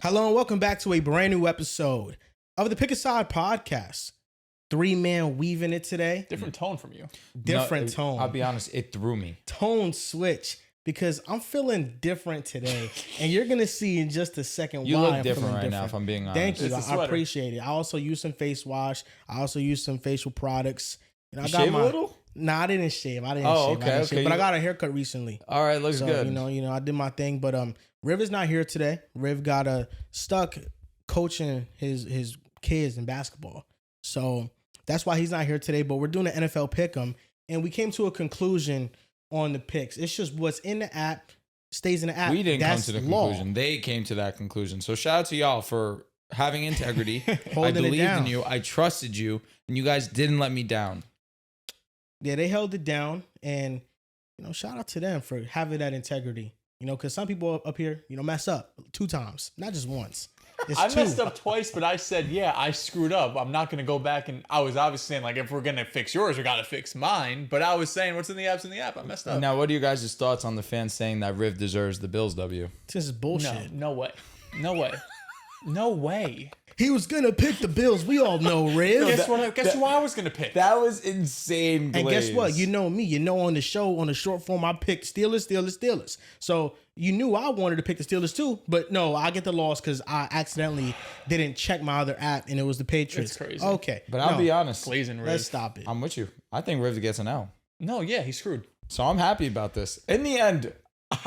Hello and welcome back to a brand new episode of the Pick a Side podcast. 3-man weaving it today. Different tone from you. Different tone. I'll be honest, it threw me. Tone switch because I'm feeling different today. And you're going to see in just a second You why look I'm different feeling right different. now, if I'm being honest. Thank you. It's a I sweater. appreciate it. I also use some face wash. I also use some facial products. And I got Shave a little? Nah, I didn't shave. I didn't Okay. shave. But I got a haircut recently. All right, looks So, good. You know, I did my thing. But Riv is not here today. Riv got stuck coaching his kids in basketball. So that's why he's not here today. But we're doing an NFL pick'em, and we came to a conclusion on the picks. It's just what's in the app stays in the app. We didn't come That's to the law. conclusion. They came to that conclusion. So shout out to y'all for having integrity. I Holding it believed down. in you. I trusted you, and you guys didn't let me down. Yeah, they held it down, and shout out to them for having that integrity. Because some people up here, mess up 2 times, not just once. It's I 2. messed up twice, but I said, yeah, I screwed up. I'm not going to go back. And I was obviously saying, like, if we're going to fix yours, we got to fix mine. But I was saying, what's in the app's in the app. I messed up. Now, what are you guys' thoughts on the fans saying that Riv deserves the Bills W? This is bullshit. No way. No way. No way. He was gonna pick the Bills. We all know, Riv. Guess who I was going to pick? That was insane, And guess what? You know me. On the show, on the short form, I picked Steelers. So you knew I wanted to pick the Steelers too. But no, I get the loss because I accidentally didn't check my other app, and it was the Patriots. It's crazy. Okay. But I'll be honest. Blazing Riv. Let's stop it. I'm with you. I think Riv gets an L. No, yeah, he's screwed. So I'm happy about this. In the end,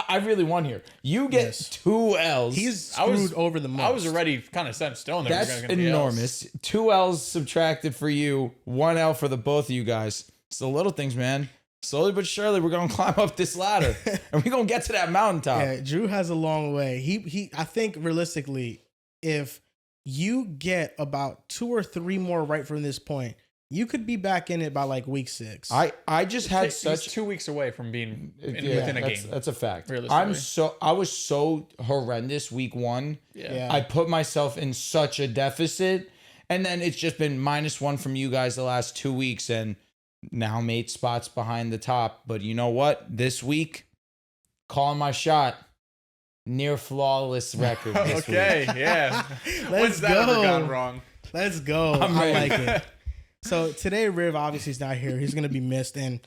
I really won here. You get Yes. 2 L's. He's screwed over the most. I was already kind of set in stone. That That's we were gonna be L's. enormous. 2 L's subtracted for you, 1 L for the both of you guys. It's the little things, man. Slowly but surely, we're gonna climb up this ladder, and we're gonna get to that mountaintop. Yeah, Drew has a long way. He. I think realistically, if you get about 2 or 3 more right from this point, you could be back in it by like week 6. I just had He's such 2 weeks away from being yeah, within a that's, game. That's a fact. Realistically. I was so horrendous week 1. Yeah. I put myself in such a deficit, and then it's just been -1 from you guys the last 2 weeks, and now I'm 8 spots behind the top. But you know what? This week, calling my shot. Near flawless record this week. Okay, yeah. Let's When's that ever go. gone wrong? Let's go. I'm I ready. like it. So today, Riv obviously is not here. He's gonna be missed, and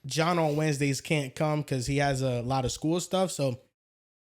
John on Wednesdays can't come because he has a lot of school stuff. So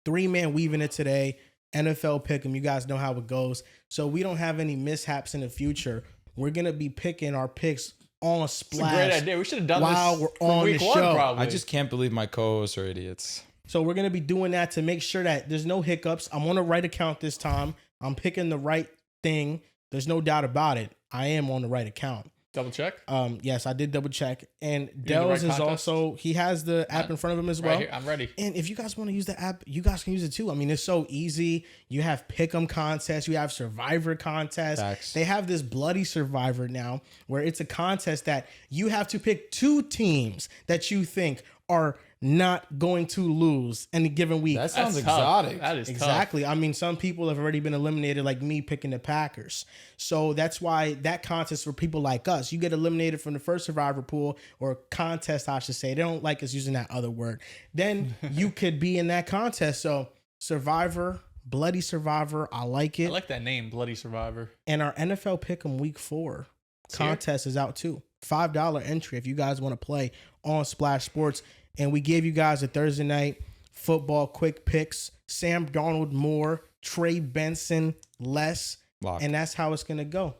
3-man weaving it today. NFL pick'em. You guys know how it goes. So we don't have any mishaps in the future. We're gonna be picking our picks on It's a Splash great idea. We should have done while this we're from on week the 1, show. probably. I just can't believe my co-hosts are idiots. So we're going to be doing that to make sure that there's no hiccups. I'm on the right account this time. I'm picking the right thing. There's no doubt about it. I am on the right account. double check. Yes, I did double check. And the Dells right is contest? also, he has the app in front of him as well. Right here. I'm ready. And if you guys want to use the app, you guys can use it too. I mean, it's so easy. You have pick'em contests. You have Survivor contests. Facts. They have this Bloody Survivor now where it's a contest that you have to pick 2 teams that you think are not going to lose any given week. That sounds That's tough. exotic. That is Exactly. I mean, some people have already been eliminated, like me picking the Packers. So that's why that contest for people like us, you get eliminated from the first Survivor pool or contest, I should say. They don't like us using that other word. Then you could be in that contest. So Survivor, Bloody Survivor, I like it. I like that name, Bloody Survivor. And our NFL Pick'em Week 4 contest is out too. $5 entry if you guys want to play on Splash Sports. And we gave you guys a Thursday night football quick picks. Sam Darnold more, Trey Benson less. Locked. And that's how it's going to go.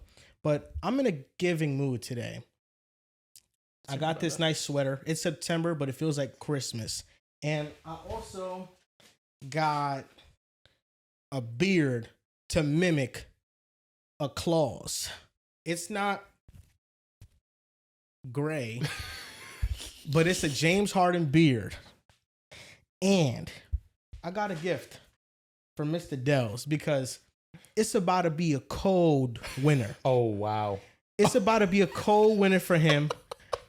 But I'm in a giving mood today. I got this nice sweater. It's September, but it feels like Christmas. And I also got a beard to mimic a claws. It's not gray, but it's a James Harden beard. And I got a gift for Mr. Dells because it's about to be a cold winter. Oh, wow. It's about to be a cold winter for him.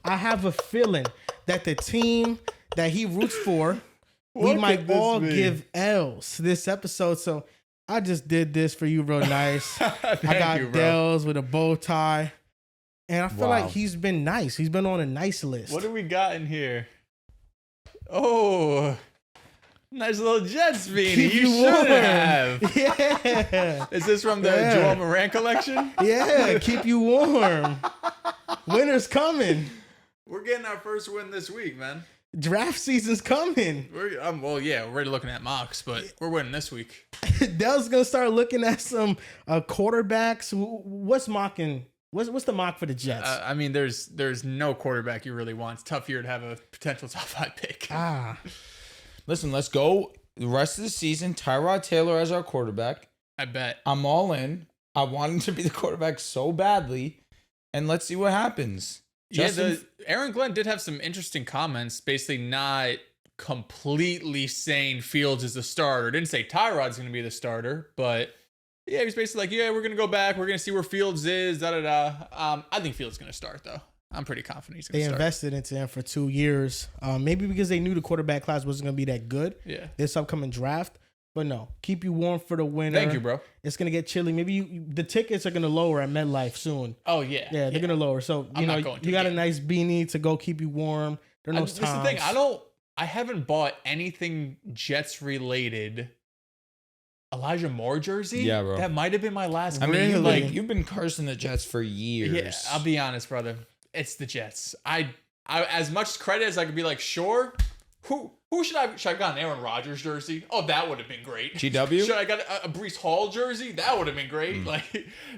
I have a feeling that the team that he roots for, we What might could this all be? give L's this episode. So I just did this for you real nice. I got you, bro. Dells with a bow tie. And I feel Wow. like he's been nice. He's been on a nice list. What do we got in here? Oh, Nice little Jets beanie. Keep You you should warm. have. Yeah. Is this from the Yeah. Joel Moran collection? Yeah, keep you warm. Winter's coming. We're getting our first win this week, man. Draft season's coming. We're already looking at mocks, but we're winning this week. Dell's gonna start looking at some quarterbacks. What's mocking? What's the mock for the Jets? I mean, there's no quarterback you really want. It's a tough year to have a potential top 5 pick. Listen, let's go the rest of the season. Tyrod Taylor as our quarterback. I bet. I'm all in. I want him to be the quarterback so badly, and let's see what happens. Aaron Glenn did have some interesting comments, basically not completely saying Fields is the starter. Didn't say Tyrod's going to be the starter, but yeah, he was basically like, yeah, we're going to go back. We're going to see where Fields is, I think Fields is going to start, though. I'm pretty confident he's going to start. They invested into him for 2 years. Maybe because they knew the quarterback class wasn't going to be that good. Yeah. This upcoming draft. But no, keep you warm for the winter. Thank you, bro. It's going to get chilly. Maybe the tickets are going to lower at MetLife soon. Oh, yeah. Yeah, they're going to lower. So, you got a nice beanie to go keep you warm. There are no times. That's the thing. I haven't bought anything Jets related. Elijah Moore jersey? Yeah, bro. That might have been my last. I mean, Really? you've been cursing the Jets for years. Yeah, I'll be honest, brother. It's the Jets. I as much credit as I could be like, sure. Who should I have gotten? Aaron Rodgers jersey? Oh, that would have been great. GW? Should I got a Breece Hall jersey? That would have been great. Like,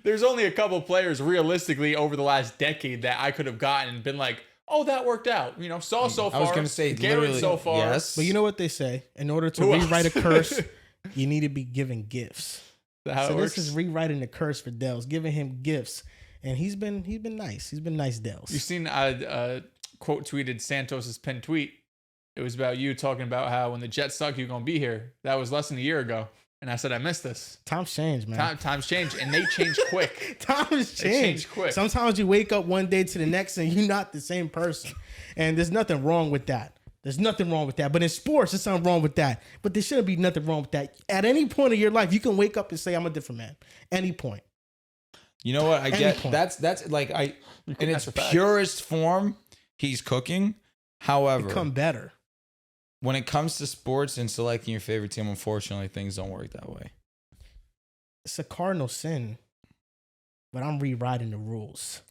there's only a couple players realistically over the last decade that I could have gotten and been like, oh, that worked out. You know, so far. I was going to say, Garrett literally, so far. yes. But you know what they say? In order to Who else? rewrite a curse, you need to be given gifts. How So it works? this is rewriting the curse for Dells, giving him gifts. And he's been nice. He's been nice, Dells. You've seen quote tweeted Santos's pinned tweet. It was about you talking about how when the Jets suck, you're going to be here. That was less than a year ago. And I said, I missed this. Times change, man. Times change, and they change quick. Times They change. quick. Sometimes you wake up one day to the next and you're not the same person. And there's nothing wrong with that. There's nothing wrong with that. But in sports, there's something wrong with that. But there shouldn't be nothing wrong with that. At any point of your life, you can wake up and say, I'm a different man. Any point. You know what? I get point. that's like in its That's a fact. purest form, he's cooking. However, Become better. when it comes to sports and selecting your favorite team, unfortunately, things don't work that way. It's a cardinal sin, but I'm rewriting the rules.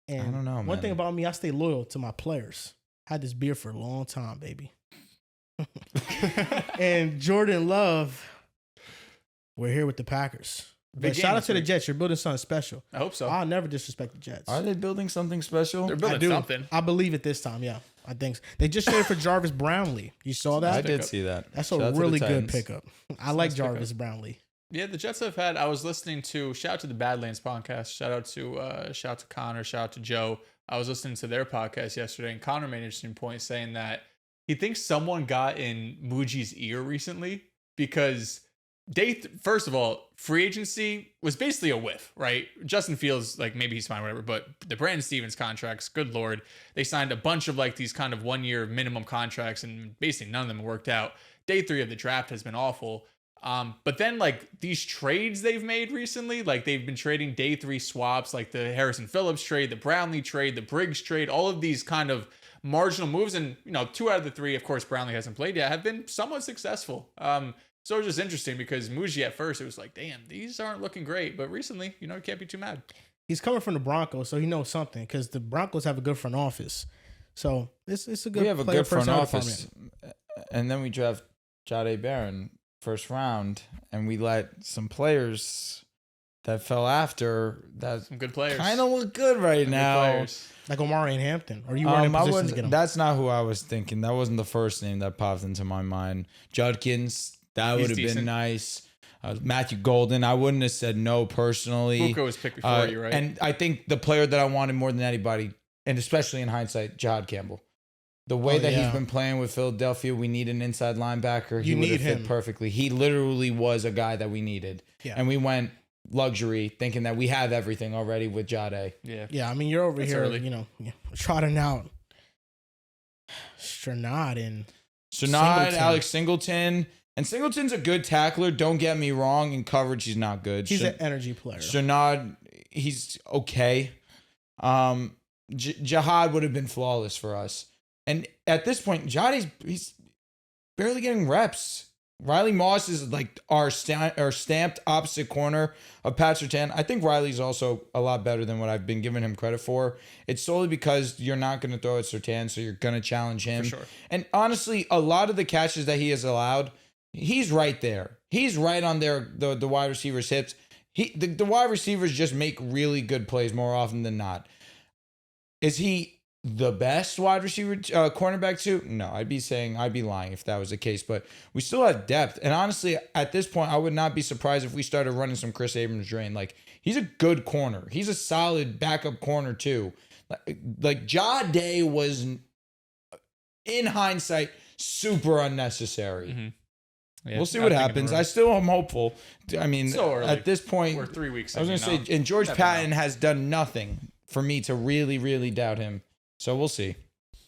And I don't know, one man. thing about me, I stay loyal to my players. Had this beer for a long time, baby. And Jordan Love, we're here with the Packers. But Big shout game out this to the week. Jets. You're building something special. I hope so. I'll never disrespect the Jets. Are they building something special? They're I building do. something. I believe it this time, yeah. I think so. They just traded for Jarvis Brownlee. You saw I that? did see that. That's Shout a out to the really good Titans. pickup. I like nice pickup. Jarvis Brownlee. Yeah, the Jets have had. I was listening to. Shout out to the Badlands podcast. Shout out to Connor. Shout out to Joe. I was listening to their podcast yesterday, and Connor made an interesting point saying that he thinks someone got in Muji's ear recently because first of all, free agency was basically a whiff, right? Justin Fields, like maybe he's fine, whatever, but the Brandon Stevens contracts, good Lord, they signed a bunch of like these kind of 1 year minimum contracts, and basically none of them worked out. Day 3 of the draft has been awful. But then like these trades they've made recently, like they've been trading day 3 swaps, like the Harrison Phillips trade, the Brownlee trade, the Briggs trade, all of these kind of marginal moves. And, 2 out of the 3, of course, Brownlee hasn't played yet, have been somewhat successful. So it's just interesting because Muji at first, it was like, damn, these aren't looking great. But recently, you can't be too mad. He's coming from the Broncos, so he knows something because the Broncos have a good front office. So it's a good. We have a player good front personnel office, and then we draft Jade Barron first round, and we let some players that fell after that Some good players. kind of look good right Some good now. players. Like Omari and Hampton. Or you weren't in I position to wasn't- get him. that's not who I was thinking. That wasn't the first name that popped into my mind. Judkins, that He's would have been decent. nice. Matthew Golden, I wouldn't have said no personally. Buka was picked before you, right? And I think the player that I wanted more than anybody, and especially in hindsight, Jahad Campbell. The way that he's been playing with Philadelphia, we need an inside linebacker. He You would have need fit him. perfectly. He literally was a guy that we needed. Yeah. And we went luxury, thinking that we have everything already with Jade. yeah. Yeah, I mean, you're over That's here, early. trotting out Stranad and Shenard, Singleton. Alex Singleton. And Singleton's a good tackler. Don't get me wrong. In coverage, he's not good. he's an energy player. Shenard, he's okay. Jihad would have been flawless for us. And at this point, Jade's barely getting reps. Riley Moss is like our stamped opposite corner of Pat Surtain. I think Riley's also a lot better than what I've been giving him credit for. It's solely because you're not going to throw at Surtain, so you're going to challenge him. For sure. And honestly, a lot of the catches that he has allowed, he's right there. He's right on the wide receiver's hips. The wide receivers just make really good plays more often than not. Is he the best wide receiver cornerback too? No, I'd be lying if that was the case, but we still have depth. And honestly, at this point, I would not be surprised if we started running some Chris Abrams drain. Like, he's a good corner. He's a solid backup corner too. Like Day was, in hindsight, super unnecessary. Mm-hmm. Yeah, we'll see what happens. I still am hopeful. I mean, so early. At this point, we're 3 weeks. I was going to say, and George Patton has done nothing for me to really, really doubt him. So we'll see.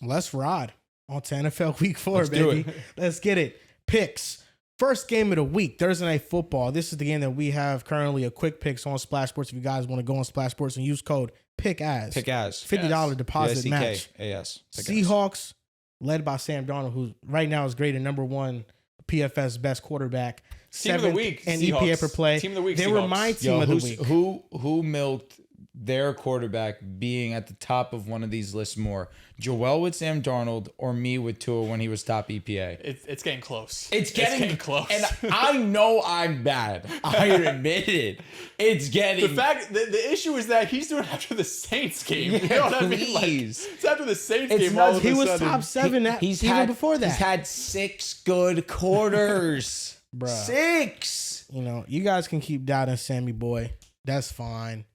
Let's ride on to NFL Week 4, Let's baby. do it. Let's get it. Picks. First game of the week, Thursday Night Football. This is the game that we have currently a quick picks on Splash Sports. If you guys want to go on Splash Sports and use code PICKAS. $50 deposit match. P-I-C-K-A-S. Seahawks, led by Sam Darnold, who right now is graded number 1 PFS best quarterback. Team of the week, and Seahawks. EPA per play. Team of the week, They Seahawks. were my team of the week. Who milked their quarterback being at the top of one of these lists more? Joel with Sam Darnold or me with Tua when he was top EPA? It's getting close. It's getting close. And I know I'm bad. I admit it. It's getting... The issue is that he's doing it after the Saints game. Yeah, you know what I mean? Like, please. it's after the Saints It's game. nuts. All of He a was sudden. top 7 even before that. He's had 6 good quarters. Bruh. 6. You know, you guys can keep doubting Sammy Boy. That's fine.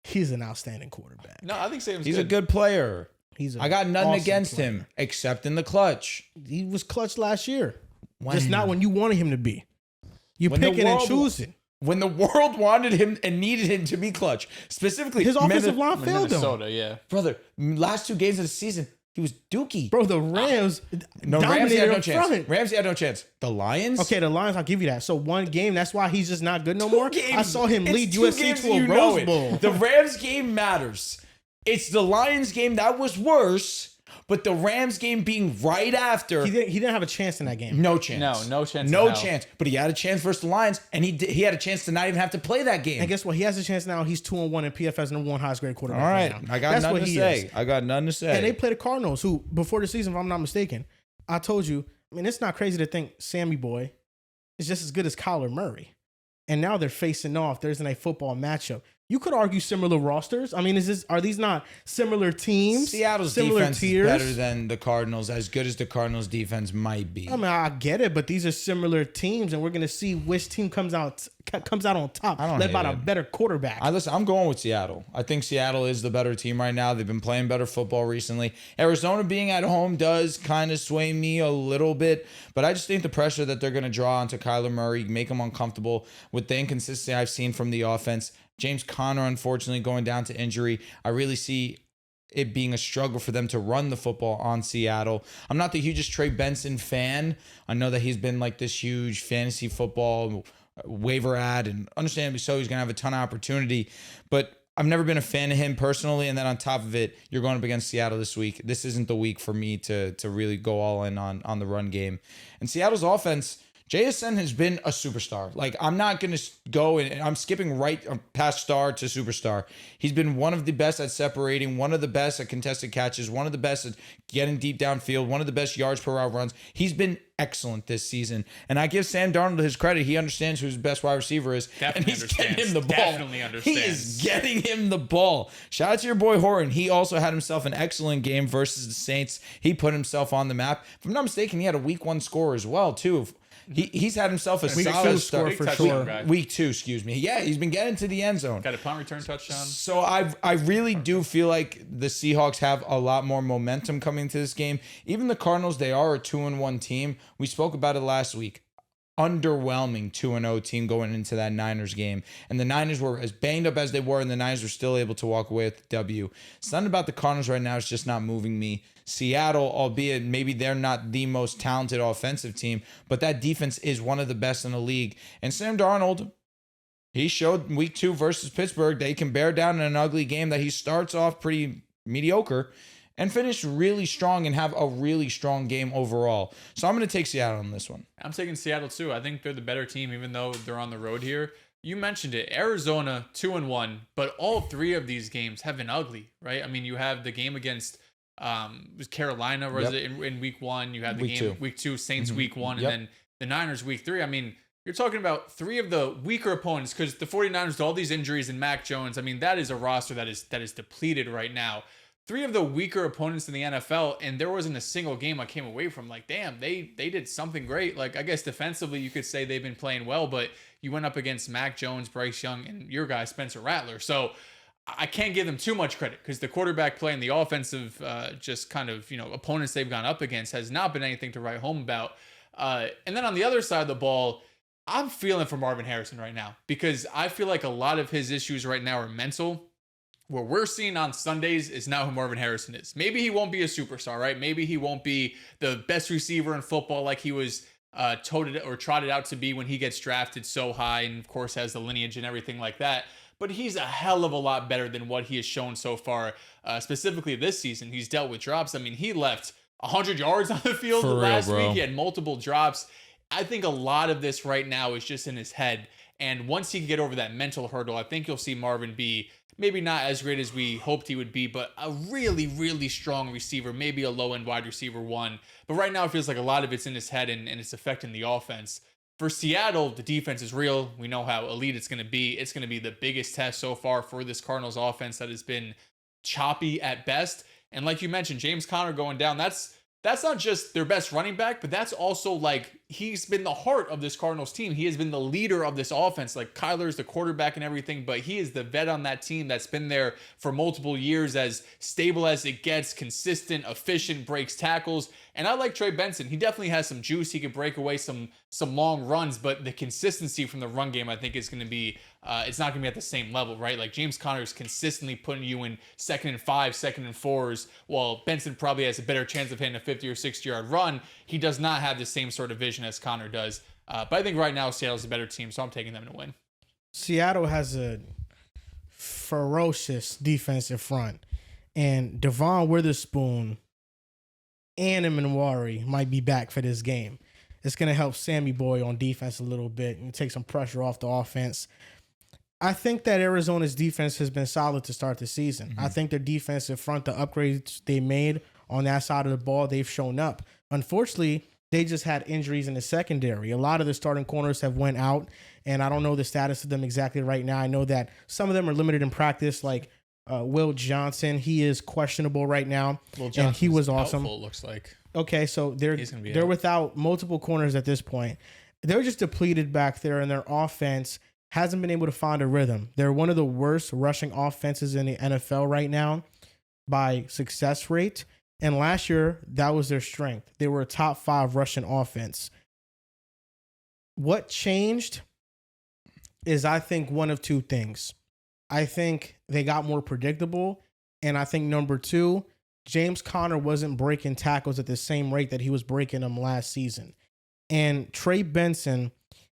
He's an outstanding quarterback. No, I think Sam's He's a good player. He's I got nothing awesome against player. him except in the clutch. He was clutch last year. When? Just not when you wanted him to be. You When the picking and world- choosing. When the world wanted him and needed him to be clutch. Specifically, His offensive line failed him. Minnesota, yeah. Brother, last 2 games of the season, he was dookie. Bro, the Rams No, dominated Ramsey had no up chance. front. Ramsey had no chance. The Lions? Okay, the Lions, I'll give you that. So one game, that's why he's just not good no more. Games. I saw him It's lead 2 USC games to a and you know Rose it. Bowl. The Rams game matters. It's the Lions game that was worse, but the Rams game being right after. He didn't have a chance in that game. No chance. No chance. No in hell. chance. But he had a chance versus the Lions, and he had a chance to not even have to play that game. And guess what? He has a chance now. He's 2-1 in PFS, number 1 highest grade quarterback. All right. Right now. I got That's nothing what to he say. is. I got nothing to say. And they play the Cardinals, who before the season, if I'm not mistaken, I told you. I mean, it's not crazy to think Sammy Boy is just as good as Kyler Murray, and now they're facing off Thursday Night Football matchup. You could argue similar rosters. I mean, are these not similar teams? Seattle's similar defense tiers? is better than the Cardinals, as good as the Cardinals' defense might be. I mean, I get it, but these are similar teams, and we're gonna see which team comes out on top, I don't led by hate a it. better quarterback. I'm going with Seattle. I think Seattle is the better team right now. They've been playing better football recently. Arizona being at home does kind of sway me a little bit, but I just think the pressure that they're going to draw onto Kyler Murray, make him uncomfortable with the inconsistency I've seen from the offense. James Conner, unfortunately, going down to injury. I really see it being a struggle for them to run the football on Seattle. I'm not the hugest Trey Benson fan. I know that he's been like this huge fantasy football waiver ad, and understandably so, he's going to have a ton of opportunity, but I've never been a fan of him personally. And then on top of it, you're going up against Seattle this week. This isn't the week for me to really go all in on the run game. And Seattle's offense, JSN has been a superstar. Like, I'm not going to go and I'm skipping right past star to superstar. He's been one of the best at separating, one of the best at contested catches, one of the best at getting deep downfield, one of the best yards per route runs. He's been excellent this season. And I give Sam Darnold his credit. He understands who his best wide receiver is. Definitely and he's getting him the ball. Definitely understands. He is getting him the ball. Shout out to your boy Horton. He also had himself an excellent game versus the Saints. He put himself on the map. If I'm not mistaken, he had a week 1 score as well, too. He's had himself a Week solid 2 start score for touchdown sure. guy. Week 2, excuse me. Yeah, he's been getting to the end zone. Got a punt return touchdown. So I really do feel like the Seahawks have a lot more momentum coming to this game. Even the Cardinals, they are a 2-1 team. We spoke about it last week. Underwhelming 2-0 team going into that Niners game. And the Niners were as banged up as they were, and the Niners were still able to walk away with the W. Something about the Cardinals right now is just not moving me. Seattle, albeit maybe they're not the most talented offensive team, but that defense is one of the best in the league. And Sam Darnold, he showed week 2 versus Pittsburgh that he can bear down in an ugly game, that he starts off pretty mediocre. and finish really strong and have a really strong game overall. So I'm going to take Seattle on this one. I'm taking Seattle too. I think they're the better team, even though they're on the road here. You mentioned it, Arizona 2-1, but all three of these games have been ugly, right? I mean, you have the game against was Carolina, was it in week 1? You had the game week 2, Saints week 1, and then the Niners week 3. I mean, you're talking about three of the weaker opponents because the 49ers, with all these injuries and Mac Jones, I mean, that is a roster that is depleted right now. Three of the weaker opponents in the NFL, and there wasn't a single game I came away from like, damn, they did something great. Like, I guess defensively you could say they've been playing well, but you went up against Mac Jones, Bryce Young, and your guy Spencer Rattler. So I can't give them too much credit because the quarterback play and the offensive just kind of, opponents they've gone up against has not been anything to write home about. And then on the other side of the ball, I'm feeling for Marvin Harrison right now because I feel like a lot of his issues right now are mental. What we're seeing on Sundays is not who Marvin Harrison is. Maybe he won't be a superstar, right? Maybe he won't be the best receiver in football like he was trotted out to be when he gets drafted so high and, of course, has the lineage and everything like that. But he's a hell of a lot better than what he has shown so far, specifically this season. He's dealt with drops. I mean, he left 100 yards on the field last week. He had multiple drops. I think a lot of this right now is just in his head. And once he can get over that mental hurdle, I think you'll see Marvin be maybe not as great as we hoped he would be, but a really, really strong receiver, maybe a low-end wide receiver 1. But right now it feels like a lot of it's in his head and it's affecting the offense. For Seattle, the defense is real. We know how elite it's going to be. It's going to be the biggest test so far for this Cardinals offense that has been choppy at best. And like you mentioned, James Conner going down, that's not just their best running back, but that's also like he's been the heart of this Cardinals team. He has been the leader of this offense. Like Kyler's the quarterback and everything, but he is the vet on that team that's been there for multiple years, as stable as it gets, consistent, efficient, breaks tackles. And I like Trey Benson. He definitely has some juice. He could break away some long runs, but the consistency from the run game, I think, is going to be it's not going to be at the same level, right? Like James Conner is consistently putting you in 2nd and 5, 2nd and 4s, while Benson probably has a better chance of hitting a 50 or 60 yard run. He does not have the same sort of vision as Conner does. But I think right now Seattle's a better team, so I'm taking them to win. Seattle has a ferocious defensive front, and Devon Witherspoon and Emanwari might be back for this game. It's going to help Sammy Boy on defense a little bit and take some pressure off the offense. I think that Arizona's defense has been solid to start the season. Mm-hmm. I think their defensive front, the upgrades they made on that side of the ball, they've shown up. Unfortunately, they just had injuries in the secondary. A lot of the starting corners have went out, and I don't know the status of them exactly right now. I know that some of them are limited in practice, like Will Johnson. He is questionable right now, and he was awesome. Doubtful, looks like. Okay, so they're without multiple corners at this point. They're just depleted back there, and their offense hasn't been able to find a rhythm. They're one of the worst rushing offenses in the NFL right now by success rate. And last year, that was their strength. They were a top 5 rushing offense. What changed is, I think, one of two things. I think they got more predictable. And I think number 2, James Conner wasn't breaking tackles at the same rate that he was breaking them last season. And Trey Benson,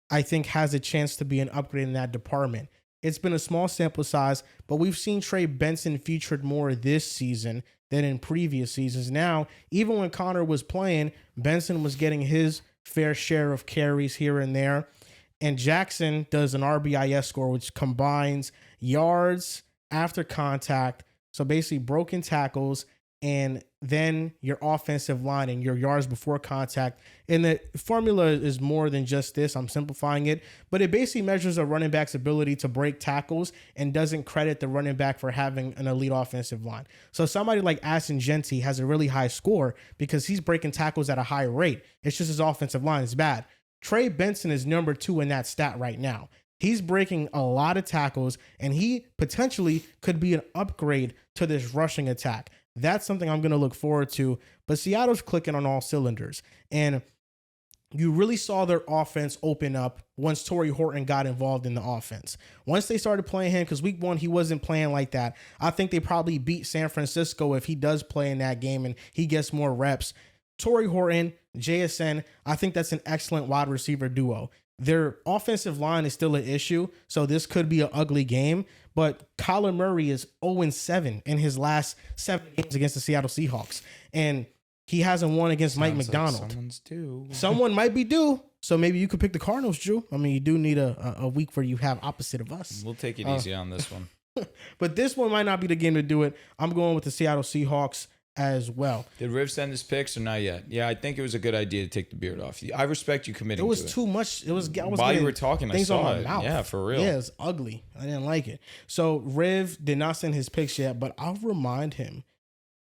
I think, has a chance to be an upgrade in that department. It's been a small sample size, but we've seen Trey Benson featured more this season than in previous seasons. Now, even when Conner was playing, Benson was getting his fair share of carries here and there. And Jackson does an RBIS score, which combines yards after contact, so basically broken tackles, and then your offensive line and your yards before contact. And the formula is more than just this. I'm simplifying it, but it basically measures a running back's ability to break tackles and doesn't credit the running back for having an elite offensive line. So somebody like Aston Genty has a really high score because he's breaking tackles at a high rate. It's just his offensive line is bad. Trey Benson is number 2 in that stat right now. He's breaking a lot of tackles, and he potentially could be an upgrade to this rushing attack. That's something I'm going to look forward to. But Seattle's clicking on all cylinders. And you really saw their offense open up once Torrey Horton got involved in the offense. Once they started playing him, because week 1, he wasn't playing like that. I think they probably beat San Francisco if he does play in that game and he gets more reps. Torrey Horton JSN, I think that's an excellent wide receiver duo. Their offensive line is still an issue, so this could be an ugly game. But Kyler Murray is 0-7 in his last 7 games against the Seattle Seahawks. And he hasn't won against Mike McDonald. Like someone's due. Someone might be due. So maybe you could pick the Cardinals, Drew. I mean, you do need a week where you have opposite of us. We'll take it easy on this one. But this one might not be the game to do it. I'm going with the Seattle Seahawks as well. Did Riv send his picks or not yet? Yeah, I think it was a good idea to take the beard off. I respect you committing to it. It was too much. It was, I was while you were talking, I saw it. Mouth. Yeah, for real. Yeah, it's ugly. I didn't like it. So Riv did not send his picks yet, but I'll remind him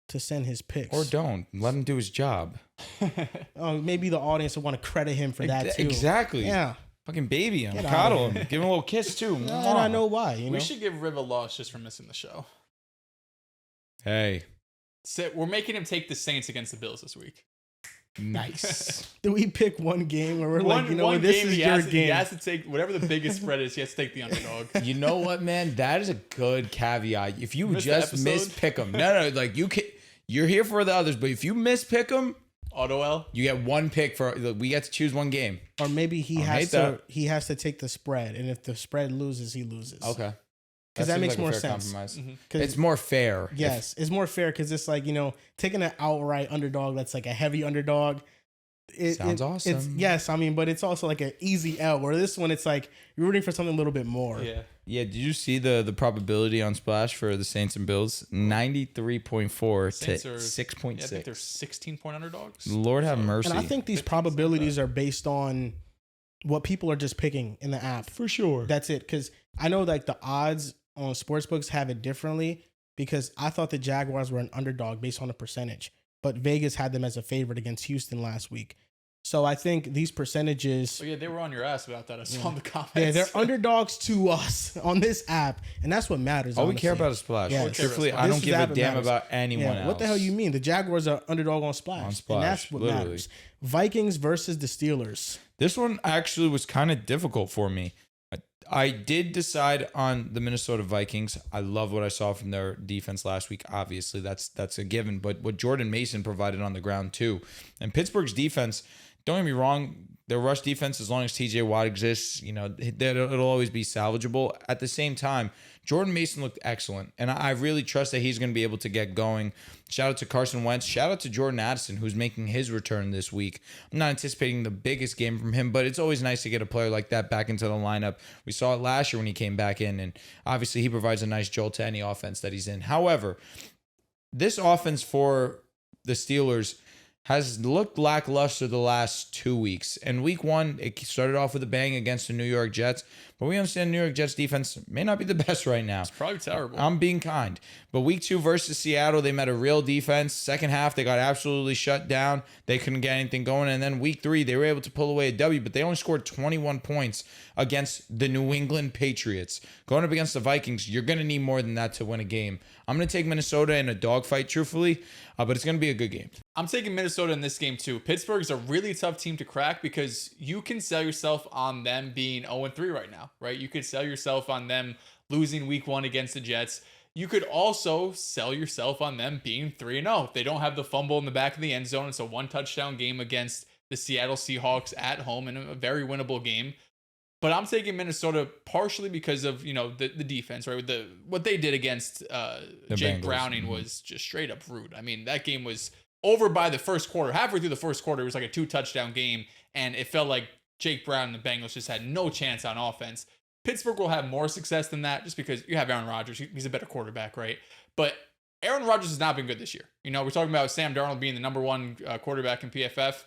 to send his picks. Or don't. Let him do his job. Maybe the audience will want to credit him for that too. Exactly. Yeah. Fucking baby him. Get out Coddle of him. Give him a little kiss too. And I know why. You know? We should give Riv a loss just for missing the show. Hey. So we're making him take the Saints against the Bills this week. Nice. Do we pick one game where we're like, you know one what, this game is your game? He has to take whatever the biggest spread is. He has to take the underdog. You know what, man? That is a good caveat. If you Missed the just episode? miss pick them, no, like you're here for the others, but if you miss pick them, Auto L. you get one pick for. We get to choose one game. Or maybe he I has hate to that. he has to take the spread, and if the spread loses, he loses. Okay. Because that seems makes like a more fair sense. compromise. Mm-hmm. 'Cause- It's more fair. Yes, it's more fair because it's like, you know, taking an outright underdog that's like a heavy underdog. Sounds awesome. It's, yes, I mean, but it's also like an easy L. Where this one, it's like you're rooting for something a little bit more. Yeah. Yeah, did you see the probability on Splash for the Saints and Bills? 93.4 Saints to are 6.6. Yeah, I think they're 16-point underdogs. Lord have mercy. And I think these 50%, probabilities are based on what people are just picking in the app. for sure. That's it. Because I know like the odds on sportsbooks have it differently because I thought the Jaguars were an underdog based on the percentage, but Vegas had them as a favorite against Houston last week. So I think these percentages, Oh yeah, they were on your ass about that. I saw in the comments. yeah, they're underdogs to us on this app, and that's what matters. All we care honestly. about is Splash. Yeah, Truthfully, this I don't is give the a app that damn matters. about anyone Yeah, else. what the hell you mean? The Jaguars are underdog on Splash, On Splash, and that's what literally. matters. Vikings versus the Steelers. This one actually was kind of difficult for me. I did decide on the Minnesota Vikings. I love what I saw from their defense last week. Obviously, that's a given. But what Jordan Mason provided on the ground too, and Pittsburgh's defense. Don't get me wrong. Their rush defense, as long as TJ Watt exists, you know, it'll always be salvageable. At the same time, Jordan Mason looked excellent, and I really trust that he's going to be able to get going. Shout out to Carson Wentz. Shout out to Jordan Addison, who's making his return this week. I'm not anticipating the biggest game from him, but it's always nice to get a player like that back into the lineup. We saw it last year when he came back in, and obviously he provides a nice jolt to any offense that he's in. However, this offense for the Steelers has looked lackluster the last 2 weeks. And week one, it started off with a bang against the New York Jets. But we understand New York Jets defense may not be the best right now. It's probably terrible. I'm being kind. But week two versus Seattle, they met a real defense. Second half, they got absolutely shut down. They couldn't get anything going. And then week three, they were able to pull away a W, but they only scored 21 points against the New England Patriots. Going up against the Vikings, you're going to need more than that to win a game. I'm going to take Minnesota in a dogfight, truthfully, but it's going to be a good game. I'm taking Minnesota in this game too. Pittsburgh's a really tough team to crack because you can sell yourself on them being 0-3 right now, right? You could sell yourself on them losing week one against the Jets. You could also sell yourself on them being 3-0. If they don't have the fumble in the back of the end zone, it's a one touchdown game against the Seattle Seahawks at home in a very winnable game. But I'm taking Minnesota partially because of, you know, the defense, right? What they did against Jake Bengals. Browning was just straight up rude. I mean, that game was over by the first quarter. Halfway through the first quarter, it was like a 2-touchdown game, and it felt like Jake Brown and the Bengals just had no chance on offense. Pittsburgh will have more success than that just because you have Aaron Rodgers. He's a better quarterback, right? But Aaron Rodgers has not been good this year. You know, we're talking about Sam Darnold being the number one quarterback in PFF.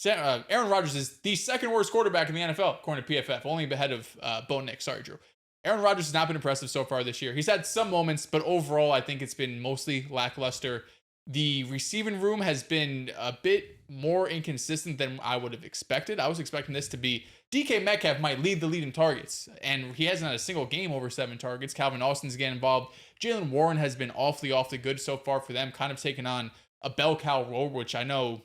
Aaron Rodgers is the second worst quarterback in the NFL, according to PFF, only ahead of Bo Nix. Sorry, Drew. Aaron Rodgers has not been impressive so far this year. He's had some moments, but overall, I think it's been mostly lackluster. The receiving room has been a bit more inconsistent than I would have expected. I was expecting this to be DK Metcalf might lead the lead in targets, and he hasn't had a single game over 7 targets. Calvin Austin's getting involved. Jalen Warren has been awfully good so far for them, kind of taking on a bell cow role, which I know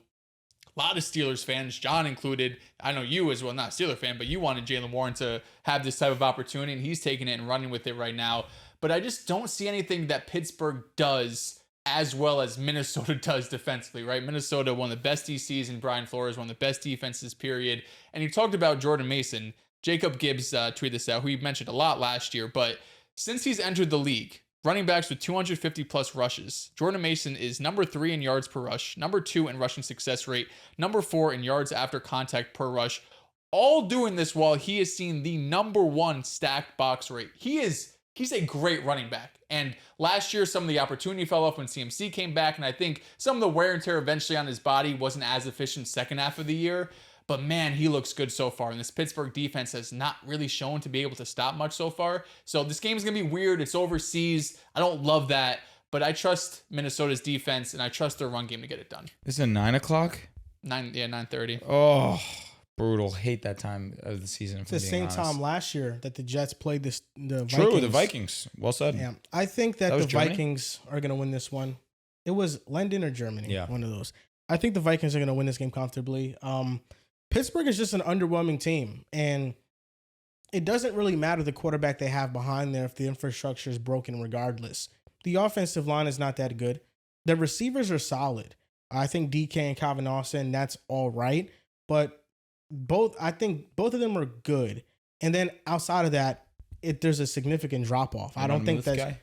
a lot of Steelers fans, John included, I know you as well, not a Steeler fan, but you wanted Jalen Warren to have this type of opportunity, and he's taking it and running with it right now. But I just don't see anything that Pittsburgh does as well as Minnesota does defensively, right? Minnesota, one of the best DCs in Brian Flores, one of the best defenses, period. And you talked about Jordan Mason. Jacob Gibbs tweeted this out, who you mentioned a lot last year, but since he's entered the league, running backs with 250 plus rushes, Jordan Mason is number 3 in yards per rush, number 2 in rushing success rate, number 4 in yards after contact per rush, all doing this while he has seen the number 1 stacked box rate. He's a great running back. And last year, some of the opportunity fell off when CMC came back, and I think some of the wear and tear eventually on his body wasn't as efficient second half of the year. But man, he looks good so far. And this Pittsburgh defense has not really shown to be able to stop much so far. So this game is going to be weird. It's overseas. I don't love that. But I trust Minnesota's defense, and I trust their run game to get it done. This is a 9 o'clock? 9:30. Oh, brutal. Hate that time of the season. It's the same time last year that the Jets played the Vikings. True, the Vikings. Well said. Yeah, I think that the Germany? Vikings are going to win this one. It was London or Germany. Yeah. One of those. I think the Vikings are going to win this game comfortably. Pittsburgh is just an underwhelming team, and it doesn't really matter the quarterback they have behind there if the infrastructure is broken regardless. The offensive line is not that good. The receivers are solid. I think DK and Calvin Austin, that's all right, but I think both of them are good. And then outside of that, there's a significant drop off. I don't think that's guy?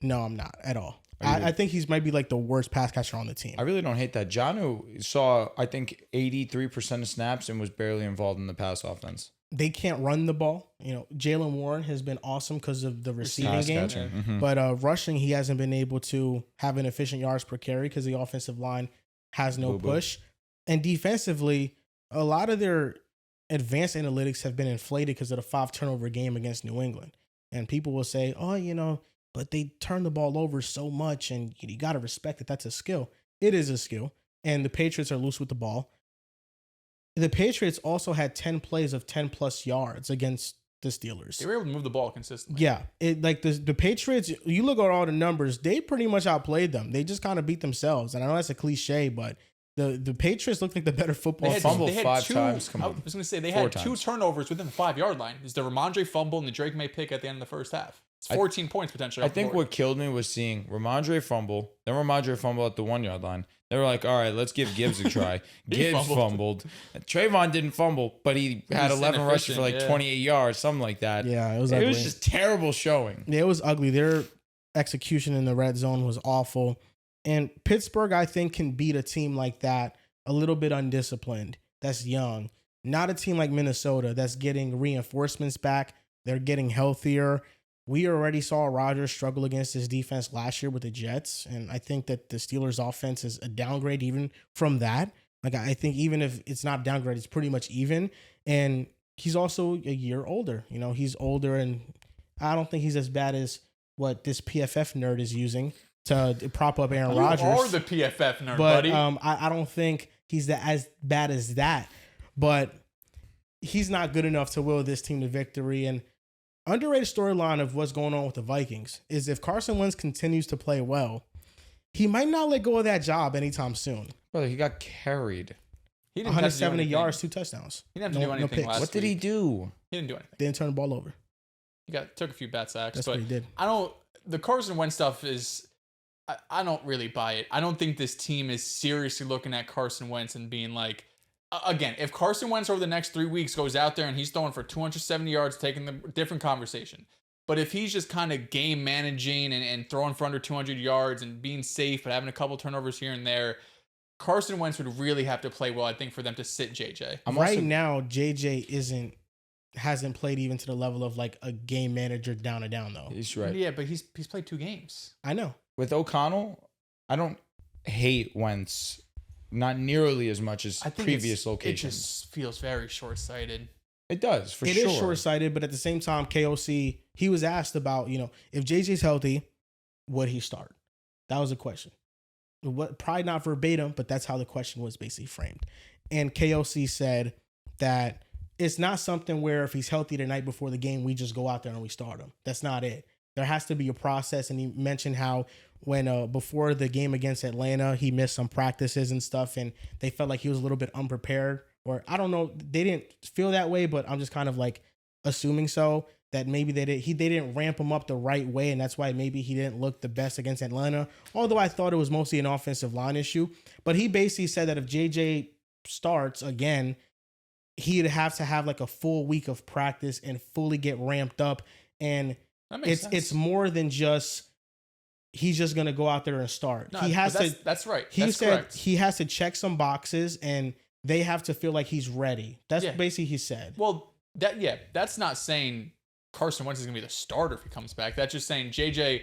No, I'm not at all. I think he's might be like the worst pass catcher on the team. I really don't hate that. Jonnu saw, I think, 83% of snaps and was barely involved in the pass offense. They can't run the ball. You know, Jalen Warren has been awesome because of the receiving game. Mm-hmm. But rushing, he hasn't been able to have an efficient yards per carry because the offensive line has no push. And defensively, a lot of their advanced analytics have been inflated because of the 5 turnover game against New England. And people will say, oh, you know, but they turn the ball over so much, and you got to respect that that's a skill. It is a skill, and the Patriots are loose with the ball. The Patriots also had 10 plays of 10-plus yards against the Steelers. They were able to move the ball consistently. Yeah, the Patriots, you look at all the numbers, they pretty much outplayed them. They just kind of beat themselves, and I know that's a cliche, but the Patriots looked like the better football team. Fumbled 5 times. I was going to say, they had 2 turnovers within the 5-yard line. It's the Ramondre fumble and the Drake May pick at the end of the first half. It's 14 points potentially. I think what killed me was seeing Ramondre fumble, then Ramondre fumble at the 1-yard line. They were like, all right, let's give Gibbs a try. Gibbs fumbled. Trayvon didn't fumble, but he had 11 rushes for like 28 yards, something like that. Yeah, it was ugly. It was just terrible showing. Yeah, it was ugly. Their execution in the red zone was awful. And Pittsburgh, I think, can beat a team like that, a little bit undisciplined, that's young. Not a team like Minnesota that's getting reinforcements back. They're getting healthier. We already saw Rodgers struggle against his defense last year with the Jets, and I think that the Steelers' offense is a downgrade even from that. Like, I think even if it's not downgrade, it's pretty much even. And he's also a year older. You know, he's older, and I don't think he's as bad as what this PFF nerd is using to prop up Aaron Rodgers. You are the PFF nerd, but, buddy. I don't think he's as bad as that. But he's not good enough to will this team to victory. And underrated storyline of what's going on with the Vikings is if Carson Wentz continues to play well, he might not let go of that job anytime soon. Brother, he got carried. He didn't 170 yards, 2 touchdowns. He didn't have to do anything last What did he do? He didn't do anything. Didn't turn the ball over. He took a few bad sacks. That's but what he did. The Carson Wentz stuff is, I don't really buy it. I don't think this team is seriously looking at Carson Wentz and being like, again, if Carson Wentz over the next 3 weeks goes out there and he's throwing for 270 yards, taking the different conversation. But if he's just kind of game managing and throwing for under 200 yards and being safe but having a couple turnovers here and there, Carson Wentz would really have to play well, I think, for them to sit JJ. Now, JJ hasn't played even to the level of like a game manager down and down though. He's right. Yeah, but he's played 2 games. I know. With O'Connell, I don't hate Wentz. Not nearly as much as previous locations. It just feels very short-sighted. It does, for sure. It is short-sighted, but at the same time, KOC, he was asked about, if JJ's healthy, would he start? That was a question. Probably not verbatim, but that's how the question was basically framed. And KOC said that it's not something where if he's healthy the night before the game, we just go out there and we start him. That's not it. There has to be a process. And he mentioned how when before the game against Atlanta, he missed some practices and stuff, and they felt like he was a little bit unprepared. Or I don't know, they didn't feel that way, but I'm just kind of like assuming so. that maybe they didn't ramp him up the right way, and that's why maybe he didn't look the best against Atlanta. Although I thought it was mostly an offensive line issue, but he basically said that if JJ starts again, he'd have to have like a full week of practice and fully get ramped up. And it's more than just he's just gonna go out there and start. No, he has to. That's right. He said correct. He has to check some boxes, and they have to feel like he's ready. That's basically he said. Well, that's not saying Carson Wentz is going to be the starter if he comes back. That's just saying JJ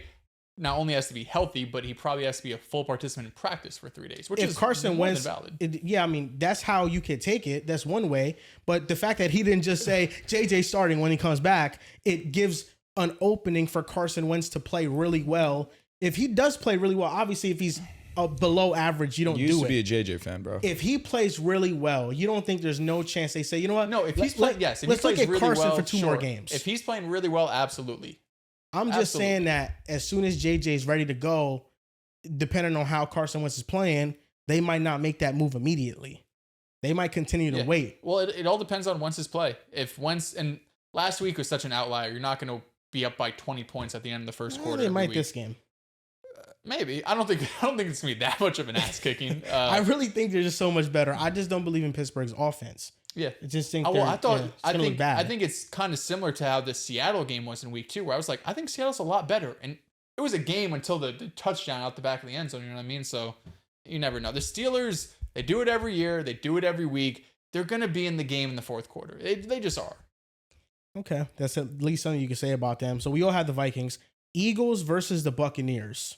not only has to be healthy, but he probably has to be a full participant in practice for 3 days, which is Carson Wentz valid. I mean, that's how you could take it. That's one way. But the fact that he didn't just say JJ starting when he comes back, it gives an opening for Carson Wentz to play really well. If he does play really well, obviously if he's below average, you don't do it. You used to be a JJ fan, bro. If he plays really well, you don't think there's no chance they say, you know what? No, if he's playing, yes. If let's he plays look at really Carson well, for two more games. If he's playing really well, absolutely. I'm just saying that as soon as JJ's ready to go, depending on how Carson Wentz is playing, they might not make that move immediately. They might continue to wait. Well, it all depends on Wentz's play. If Wentz, and last week was such an outlier, you're not going to be up by 20 points at the end of the first quarter. They might this game. Maybe. I don't think it's going to be that much of an ass kicking. I really think they're just so much better. I just don't believe in Pittsburgh's offense. Yeah. I just think I think it's kind of similar to how the Seattle game was in week 2, where I was like, I think Seattle's a lot better. And it was a game until the touchdown out the back of the end zone, you know what I mean? So you never know. The Steelers, they do it every year. They do it every week. They're going to be in the game in the fourth quarter. They just are. Okay. That's at least something you can say about them. So we all have the Vikings. Eagles versus the Buccaneers.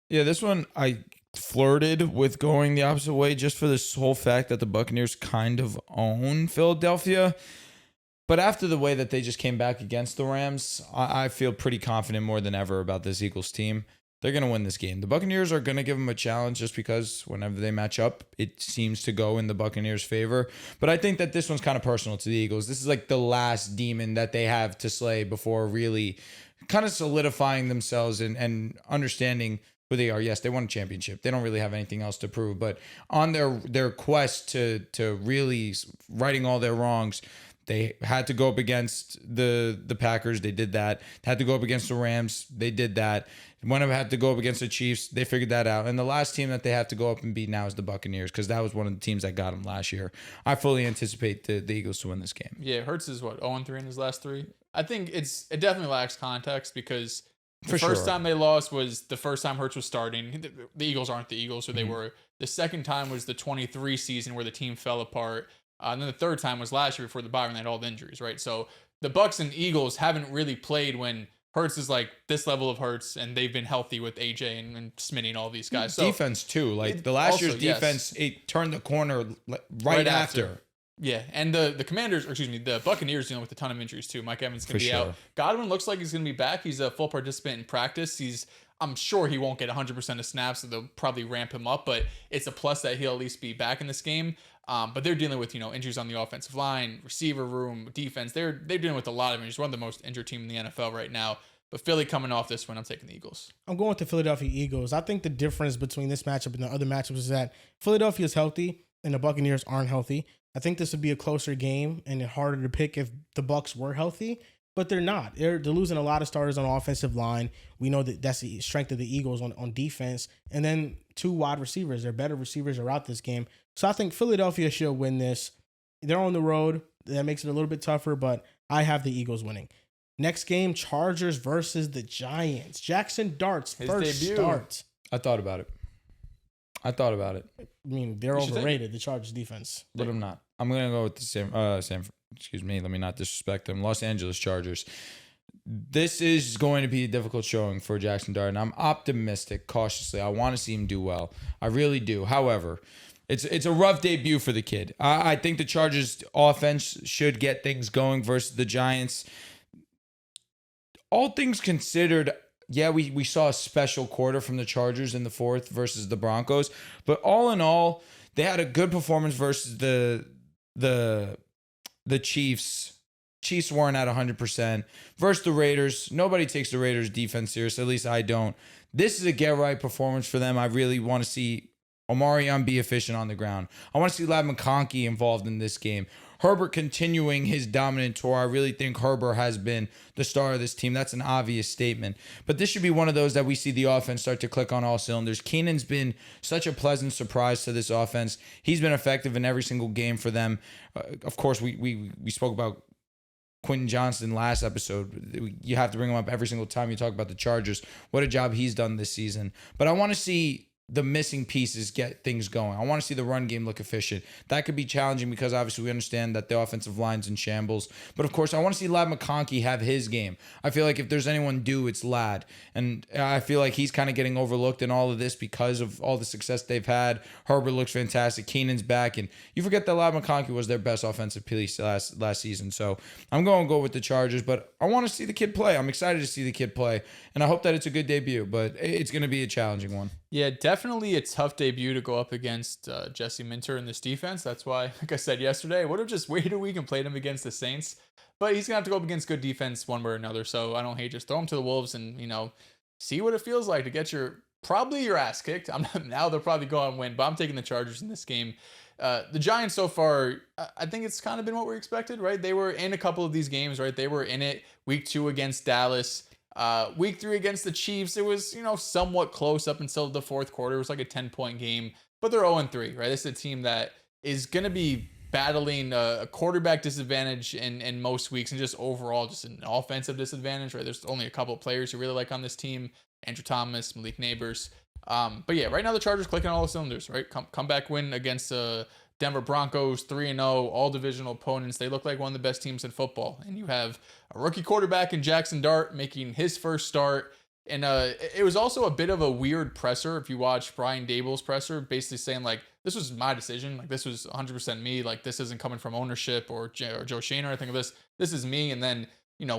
Yeah, this one I flirted with going the opposite way just for this whole fact that the Buccaneers kind of own Philadelphia. But after the way that they just came back against the Rams, I feel pretty confident more than ever about this Eagles team. They're going to win this game. The Buccaneers are going to give them a challenge just because whenever they match up, it seems to go in the Buccaneers' favor. But I think that this one's kind of personal to the Eagles. This is like the last demon that they have to slay before really kind of solidifying themselves and understanding who they are. Yes, they won a championship. They don't really have anything else to prove. But on their quest to really righting all their wrongs, they had to go up against the Packers. They did that. Had to go up against the Rams. They did that. One of them had to go up against the Chiefs. They figured that out. And the last team that they have to go up and beat now is the Buccaneers, because that was one of the teams that got them last year. I fully anticipate the Eagles to win this game. Yeah, Hurts is 0-3 in his last 3. I think it definitely lacks context, because the first time they lost was the first time Hurts was starting. The Eagles aren't the Eagles, so they were. The second time was the 23 season where the team fell apart. And then the third time was last year before the bye when they had all the injuries, right? So the Bucs and Eagles haven't really played when Hurts is like this level of Hurts, and they've been healthy with AJ and Smitty and all these guys. So defense too, like the last year's defense, it turned the corner right after. Yeah, and the Buccaneers dealing with a ton of injuries too. Mike Evans going to be out. Godwin looks like he's going to be back. He's a full participant in practice. I'm sure he won't get 100% of snaps, so they'll probably ramp him up, but it's a plus that he'll at least be back in this game. But they're dealing with, injuries on the offensive line, receiver room, defense. They're dealing with a lot of injuries. One of the most injured team in the NFL right now. But Philly coming off this one, I'm taking the Eagles. I'm going with the Philadelphia Eagles. I think the difference between this matchup and the other matchups is that Philadelphia is healthy and the Buccaneers aren't healthy. I think this would be a closer game and harder to pick if the Bucs were healthy, but they're not. They're losing a lot of starters on the offensive line. We know that that's the strength of the Eagles on defense. And then 2 wide receivers. Their better receivers are out this game. So I think Philadelphia should win this. They're on the road. That makes it a little bit tougher, but I have the Eagles winning. Next game, Chargers versus the Giants. Jackson Dart's first start. I thought about it. I mean, they're overrated, the Chargers defense. But I'm not. I'm going to go with the excuse me, let me not disrespect them. Los Angeles Chargers. This is going to be a difficult showing for Jackson Dart, and I'm optimistic, cautiously. I want to see him do well. I really do. However, it's a rough debut for the kid. I think the Chargers offense should get things going versus the Giants. All things considered, yeah, we saw a special quarter from the Chargers in the fourth versus the Broncos, but all in all, they had a good performance versus the Chiefs. Chiefs weren't at 100%. Versus the Raiders, nobody takes the Raiders defense serious. At least I don't. This is a get-right performance for them. I really want to see Omarion be efficient on the ground. I want to see Ladd McConkey involved in this game. Herbert continuing his dominant tour. I really think Herbert has been the star of this team. That's an obvious statement. But this should be one of those that we see the offense start to click on all cylinders. Keenan's been such a pleasant surprise to this offense. He's been effective in every single game for them. Of course, we spoke about Quentin Johnston last episode. You have to bring him up every single time you talk about the Chargers. What a job he's done this season. But I want to see the missing pieces get things going. I want to see the run game look efficient. That could be challenging because obviously we understand that the offensive line's in shambles. But of course, I want to see Ladd McConkey have his game. I feel like if there's anyone due, it's Ladd. And I feel like he's kind of getting overlooked in all of this because of all the success they've had. Herbert looks fantastic. Keenan's back. And you forget that Ladd McConkey was their best offensive piece last season. So I'm going to go with the Chargers. But I want to see the kid play. I'm excited to see the kid play. And I hope that it's a good debut. But it's going to be a challenging one. Yeah, definitely a tough debut to go up against Jesse Minter in this defense. That's why, like I said yesterday, I would have just waited a week and played him against the Saints. But he's going to have to go up against good defense one way or another. So I don't hate just throw him to the Wolves and, see what it feels like to get probably your ass kicked. Now they'll probably go out and win, but I'm taking the Chargers in this game. The Giants so far, I think it's kind of been what we expected, right? They were in a couple of these games, right? They were in it week 2 against Dallas. Week 3 against the Chiefs, it was, somewhat close up until the fourth quarter. It was like a 10-point game, but they're 0-3, right? This is a team that is going to be battling a quarterback disadvantage in most weeks and just overall just an offensive disadvantage, right? There's only a couple of players who really like on this team, Andrew Thomas, Malik Neighbors. But yeah, right now the Chargers clicking on all the cylinders, right? Comeback win against Denver Broncos, 3-0, all divisional opponents. They look like one of the best teams in football. And you have a rookie quarterback in Jackson Dart making his first start. And it was also a bit of a weird presser. If you watch Brian Dable's presser, basically saying like, this was my decision. Like this was 100% me. Like this isn't coming from ownership or Joe Shane or anything of this. This is me. And then,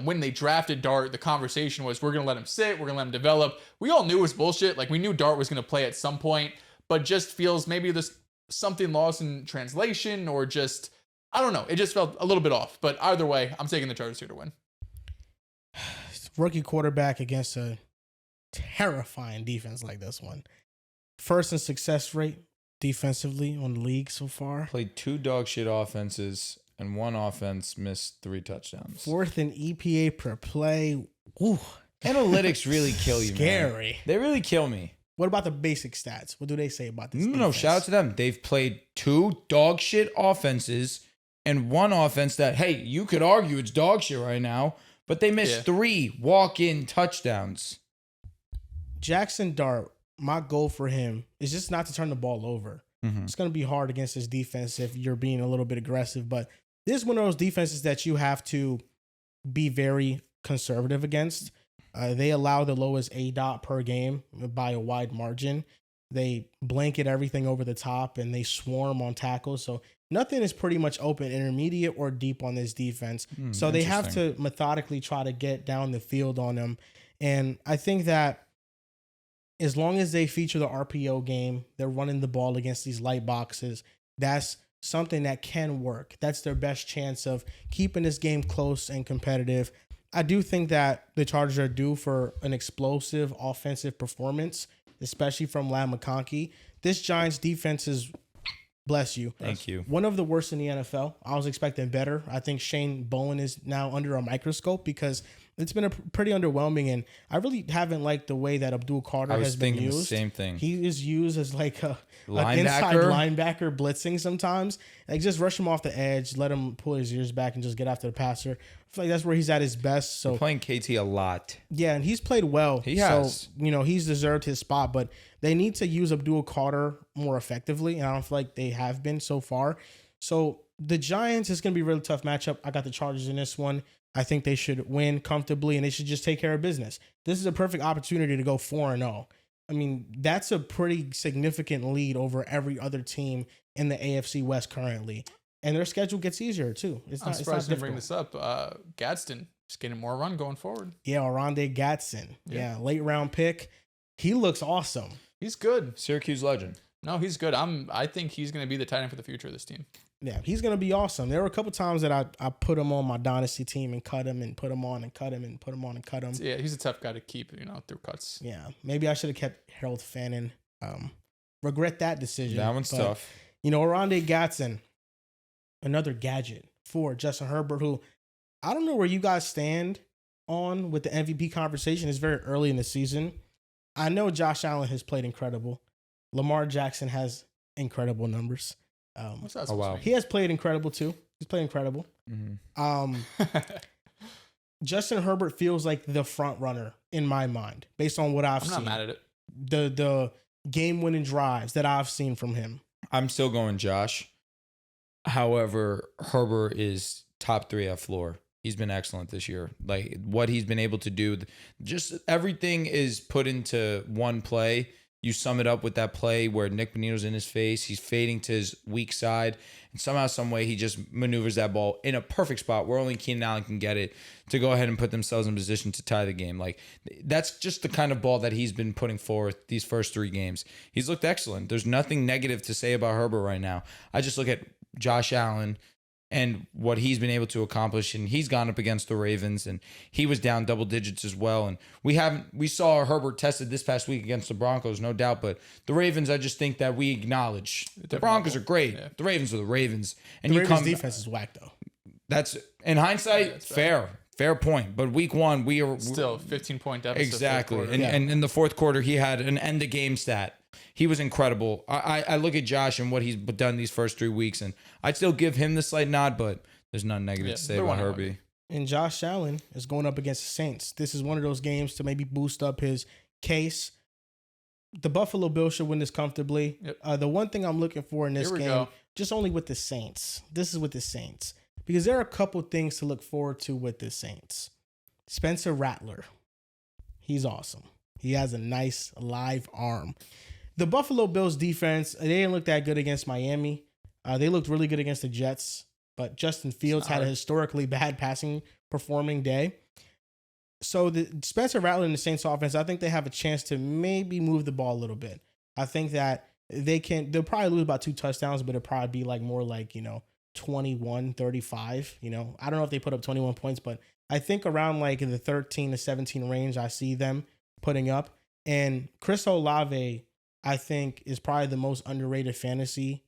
when they drafted Dart, the conversation was, we're going to let him sit. We're going to let him develop. We all knew it was bullshit. Like we knew Dart was going to play at some point, but just feels maybe this something lost in translation or just, I don't know. It just felt a little bit off. But either way, I'm taking the Chargers here to win. Rookie quarterback against a terrifying defense like this one. First in success rate defensively on the league so far. Played 2 dog shit offenses and 1 offense missed 3 touchdowns. 4th in EPA per play. Ooh. Analytics really kill you, Scary. Man. They really kill me. What about the basic stats? What do they say about this? No, shout out to them. They've played 2 dog shit offenses and 1 offense that, hey, you could argue it's dog shit right now, but they missed 3 walk-in touchdowns. Jackson Dart, my goal for him is just not to turn the ball over. Mm-hmm. It's going to be hard against this defense if you're being a little bit aggressive, but this is one of those defenses that you have to be very conservative against. They allow the lowest ADOT per game by a wide margin. They blanket everything over the top and they swarm on tackles. So nothing is pretty much open, intermediate or deep on this defense. So they have to methodically try to get down the field on them. And I think that as long as they feature the RPO game, they're running the ball against these light boxes. That's something that can work. That's their best chance of keeping this game close and competitive. I do think that the Chargers are due for an explosive offensive performance, especially from Ladd McConkey. This Giants defense is, bless you. Thank you. One of the worst in the NFL. I was expecting better. I think Shane Bowen is now under a microscope because it's been pretty underwhelming, and I really haven't liked the way that Abdul Carter has been used. I was thinking the same thing. He is used as like an Linebacker inside linebacker blitzing sometimes. Like just rush him off the edge, let him pull his ears back, and just get after the passer. I feel like that's where he's at his best. So we're playing KT a lot. Yeah, and he's played well. He has. So, he's deserved his spot, but they need to use Abdul Carter more effectively, and I don't feel like they have been so far. So the Giants is going to be a really tough matchup. I got the Chargers in this one. I think they should win comfortably, and they should just take care of business. This is a perfect opportunity to go 4-0. I mean, that's a pretty significant lead over every other team in the AFC West currently. And their schedule gets easier, too. I'm surprised to bring this up. Gadsden just getting more run going forward. Yeah, Oronde Gadsden. Yeah, late round pick. He looks awesome. He's good. Syracuse legend. No, he's good. I think he's going to be the tight end for the future of this team. Yeah, he's going to be awesome. There were a couple times that I put him on my dynasty team and cut him and put him on and cut him and put him on and cut him. Yeah, he's a tough guy to keep, through cuts. Yeah, maybe I should have kept Harold Fannin. Regret that decision. That one's tough. Oronde Gadsden, another gadget for Justin Herbert, who I don't know where you guys stand on with the MVP conversation. It's very early in the season. I know Josh Allen has played incredible. Lamar Jackson has incredible numbers. What's that Oh, wow. supposed to He has played incredible too. He's played incredible. Mhm. Justin Herbert feels like the front runner in my mind, based on what I've I'm seen. not mad at it. The game-winning drives that I've seen from him. I'm still going Josh. However, Herbert is top 3 at floor. He's been excellent this year. Like what he's been able to do, just everything is put into one play. You sum it up with that play where Nick Bonito's in his face. He's fading to his weak side. And somehow, some way, he just maneuvers that ball in a perfect spot where only Keenan Allen can get it to go ahead and put themselves in position to tie the game. Like, that's just the kind of ball that he's been putting forth these first 3 games. He's looked excellent. There's nothing negative to say about Herbert right now. I just look at Josh Allen and what he's been able to accomplish, and he's gone up against the Ravens, and he was down double digits as well. And we saw Herbert tested this past week against the Broncos, no doubt. But the Ravens, I just think that we acknowledge the Broncos are great. Yeah. The Ravens are the Ravens, and the Ravens defense is whack though. That's in hindsight fair point. But week 1, we are still 15-point deficit. Exactly, and in the fourth quarter, he had an end of game stat. He was incredible. I look at Josh and what he's done these first 3 weeks, and I'd still give him the slight nod, but there's nothing negative to say about Herbie. And Josh Allen is going up against the Saints. This is one of those games to maybe boost up his case. The Buffalo Bills should win this comfortably. Yep. The one thing I'm looking for in this game, just only with the Saints. This is with the Saints. Because there are a couple things to look forward to with the Saints. Spencer Rattler. He's awesome. He has a nice live arm. The Buffalo Bills defense, they didn't look that good against Miami. They looked really good against the Jets, but Justin Fields had a historically bad passing performing day. So the Spencer Rattler and the Saints offense, I think they have a chance to maybe move the ball a little bit. I think that they'll probably lose about 2 touchdowns, but it'll probably be like more like, 21-35. I don't know if they put up 21 points, but I think around like in the 13 to 17 range, I see them putting up. And Chris Olave, I think, is probably the most underrated fantasy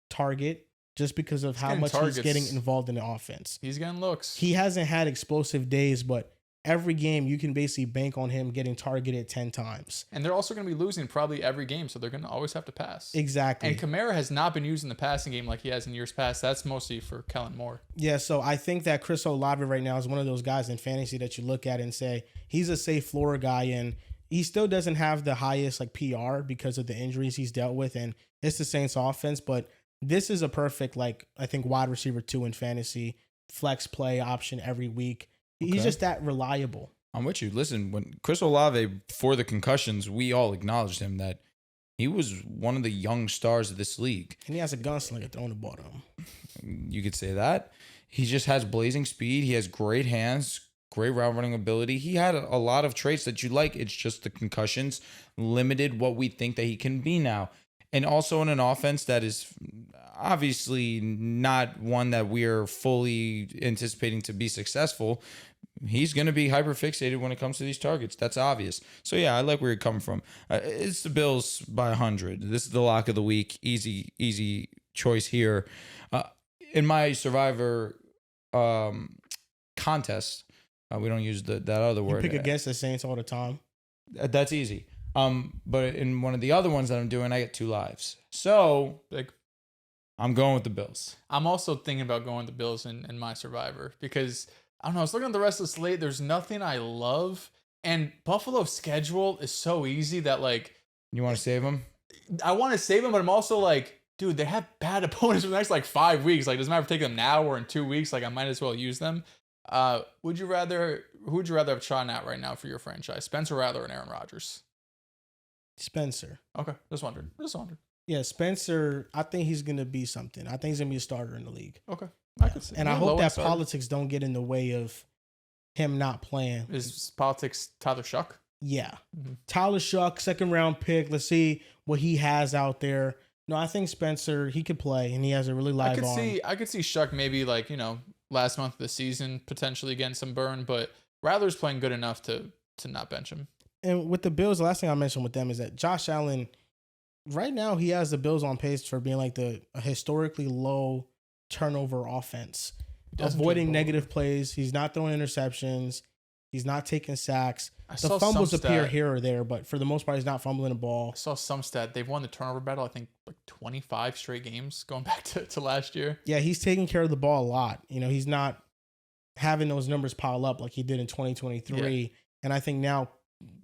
target just because of how much he's getting involved in the offense. He's getting looks. He hasn't had explosive days, but every game you can basically bank on him getting targeted 10 times. And they're also going to be losing probably every game, so they're going to always have to pass. Exactly. And Kamara has not been used in the passing game like he has in years past. That's mostly for Kellen Moore. Yeah, so I think that Chris Olave right now is one of those guys in fantasy that you look at and say, he's a safe floor guy, and he still doesn't have the highest PR because of the injuries he's dealt with, and it's the Saints offense, but this is a perfect, I think, wide receiver 2 in fantasy, flex play option every week. He's just that reliable. I'm with you. Listen, when Chris Olave, for the concussions, we all acknowledged him that he was one of the young stars of this league. And he has a gunslinger throwing the ball to him. You could say that. He just has blazing speed. He has great hands, great route running ability. He had a lot of traits that you like. It's just the concussions limited what we think that he can be now. And also in an offense that is obviously not one that we're fully anticipating to be successful, he's going to be hyper fixated when it comes to these targets. That's obvious. So yeah, I like where you're coming from. It's the Bills by 100. This is the lock of the week. Easy choice here. In my Survivor contest, we don't use that other word. You pick against the Saints all the time. That's easy. But in one of the other ones that I'm doing, I get 2 lives. So I'm going with the Bills. I'm also thinking about going with the Bills in my Survivor because, I don't know, I was looking at the rest of the slate. There's nothing I love. And Buffalo's schedule is so easy that, You want to save them? I want to save them, but I'm also dude, they have bad opponents for the next 5 weeks. Doesn't matter if I take them now or in 2 weeks. I might as well use them. Who would you rather have trying out right now for your franchise? Spencer Rattler and Aaron Rodgers? Spencer. Okay, just wondered. Yeah, Spencer, I think he's going to be something. I think he's going to be a starter in the league. Okay, I could see. And I hope that politics don't get in the way of him not playing. Is politics Tyler Shuck? Yeah. Mm-hmm. Tyler Shuck, 2nd round pick. Let's see what he has out there. No, I think Spencer, he could play, and he has a really live arm. I could see Shuck maybe last month of the season potentially getting some burn, but Rattler's playing good enough to not bench him. And with the Bills, the last thing I mentioned with them is that Josh Allen, right now, he has the Bills on pace for being a historically low turnover offense, Doesn't avoiding turn the ball negative over. plays. He's not throwing interceptions. He's not taking sacks. I The saw fumbles some appear stat- here or there, but for the most part, he's not fumbling the ball. I saw some stat. They've won the turnover battle, I think, like 25 straight games going back to last year. Yeah, he's taking care of the ball a lot. He's not having those numbers pile up like he did in 2023. Yeah. And I think now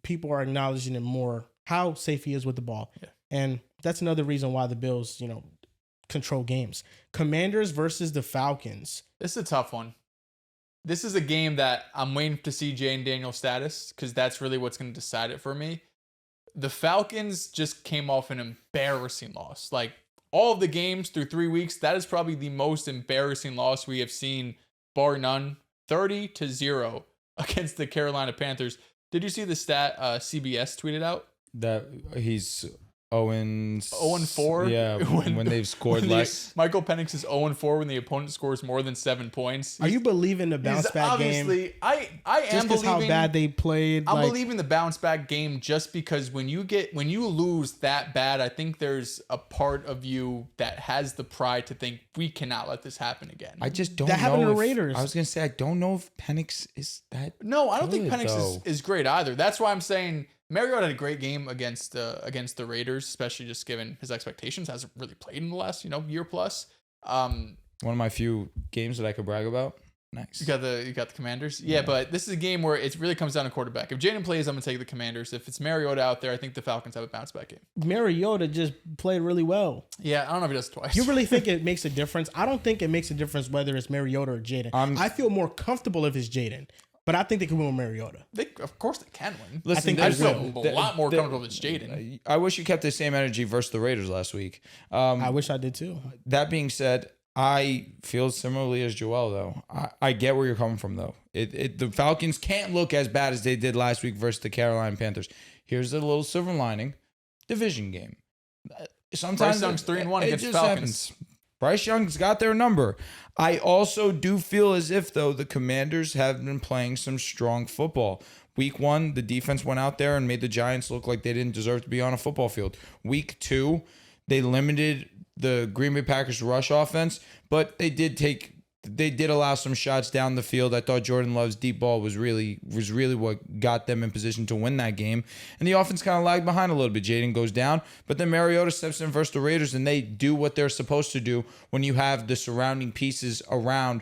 people are acknowledging him more, how safe he is with the ball. Yeah. And that's another reason why the Bills, control games. Commanders versus the Falcons. This is a tough one. This is a game that I'm waiting to see Jane Daniel's status because that's really what's going to decide it for me. The Falcons just came off an embarrassing loss. Like, all of the games through 3 weeks, that is probably the most embarrassing loss we have seen, bar none. 30-0 against the Carolina Panthers. Did you see the stat CBS tweeted out? That he's 0-4. Yeah, when they've scored less. Michael Penix is 0-4 when the opponent scores more than 7 points. Are you believing the bounce back game? Obviously, I am Just because believing how bad they played. I'm believing the bounce back game just because when you lose that bad, I think there's a part of you that has the pride to think we cannot let this happen again. I just don't That know. happened to the if- Raiders. I was gonna say I don't know if Penix is that. No, I don't think good, Penix though. is great either. That's why I'm saying Mariota had a great game against the Raiders, especially just given his expectations. Hasn't really played in the last year plus. One of my few games that I could brag about. Nice. You got the Commanders. Yeah, but this is a game where it really comes down to quarterback. If Jaden plays, I'm gonna take the Commanders. If it's Mariota out there, I think the Falcons have a bounce back game. Mariota just played really well. Yeah, I don't know if he does it twice. You really think it makes a difference? I don't think it makes a difference whether it's Mariota or Jaden. I feel more comfortable if it's Jaden, but I think they can win with Mariota. Of course they can win. Listen, I think I they feel will. a lot more comfortable with Jaden. I wish you kept the same energy versus the Raiders last week. I wish I did too. That being said, I feel similarly as Joel, though. I get where you're coming from, though. The Falcons can't look as bad as they did last week versus the Carolina Panthers. Here's a little silver lining. Division game. Sometimes Bryce Young's 3-1 against just Falcons. happens. Bryce Young's got their number. I also do feel as if, though, the Commanders have been playing some strong football. Week 1, the defense went out there and made the Giants look like they didn't deserve to be on a football field. Week 2, they limited the Green Bay Packers rush offense, but they did allow some shots down the field. I thought Jordan Love's deep ball was really what got them in position to win that game. And the offense kind of lagged behind a little bit. Jaden goes down, but then Mariota steps in versus the Raiders, and they do what they're supposed to do when you have the surrounding pieces around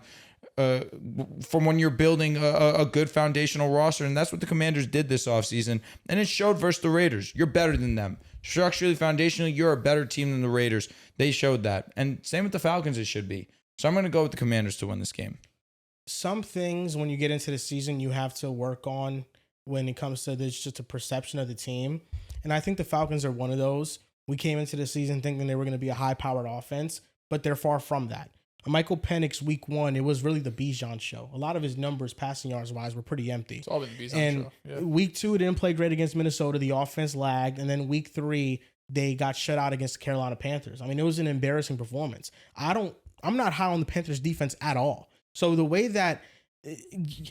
from when you're building a good foundational roster. And that's what the Commanders did this offseason. And it showed versus the Raiders. You're better than them. Structurally, foundationally, you're a better team than the Raiders. They showed that. And same with the Falcons, it should be. So I'm going to go with the Commanders to win this game. Some things when you get into the season you have to work on when it comes to this, just a perception of the team. And I think the Falcons are one of those. We came into the season thinking they were going to be a high-powered offense, but they're far from that. Michael Penix, week 1, it was really the Bijan show. A lot of his numbers, passing yards-wise, were pretty empty. It's all been the Bijan And show. Yeah. week 2, didn't play great against Minnesota. The offense lagged. And then week 3, they got shut out against the Carolina Panthers. I mean, it was an embarrassing performance. I'm not high on the Panthers defense at all. So the way that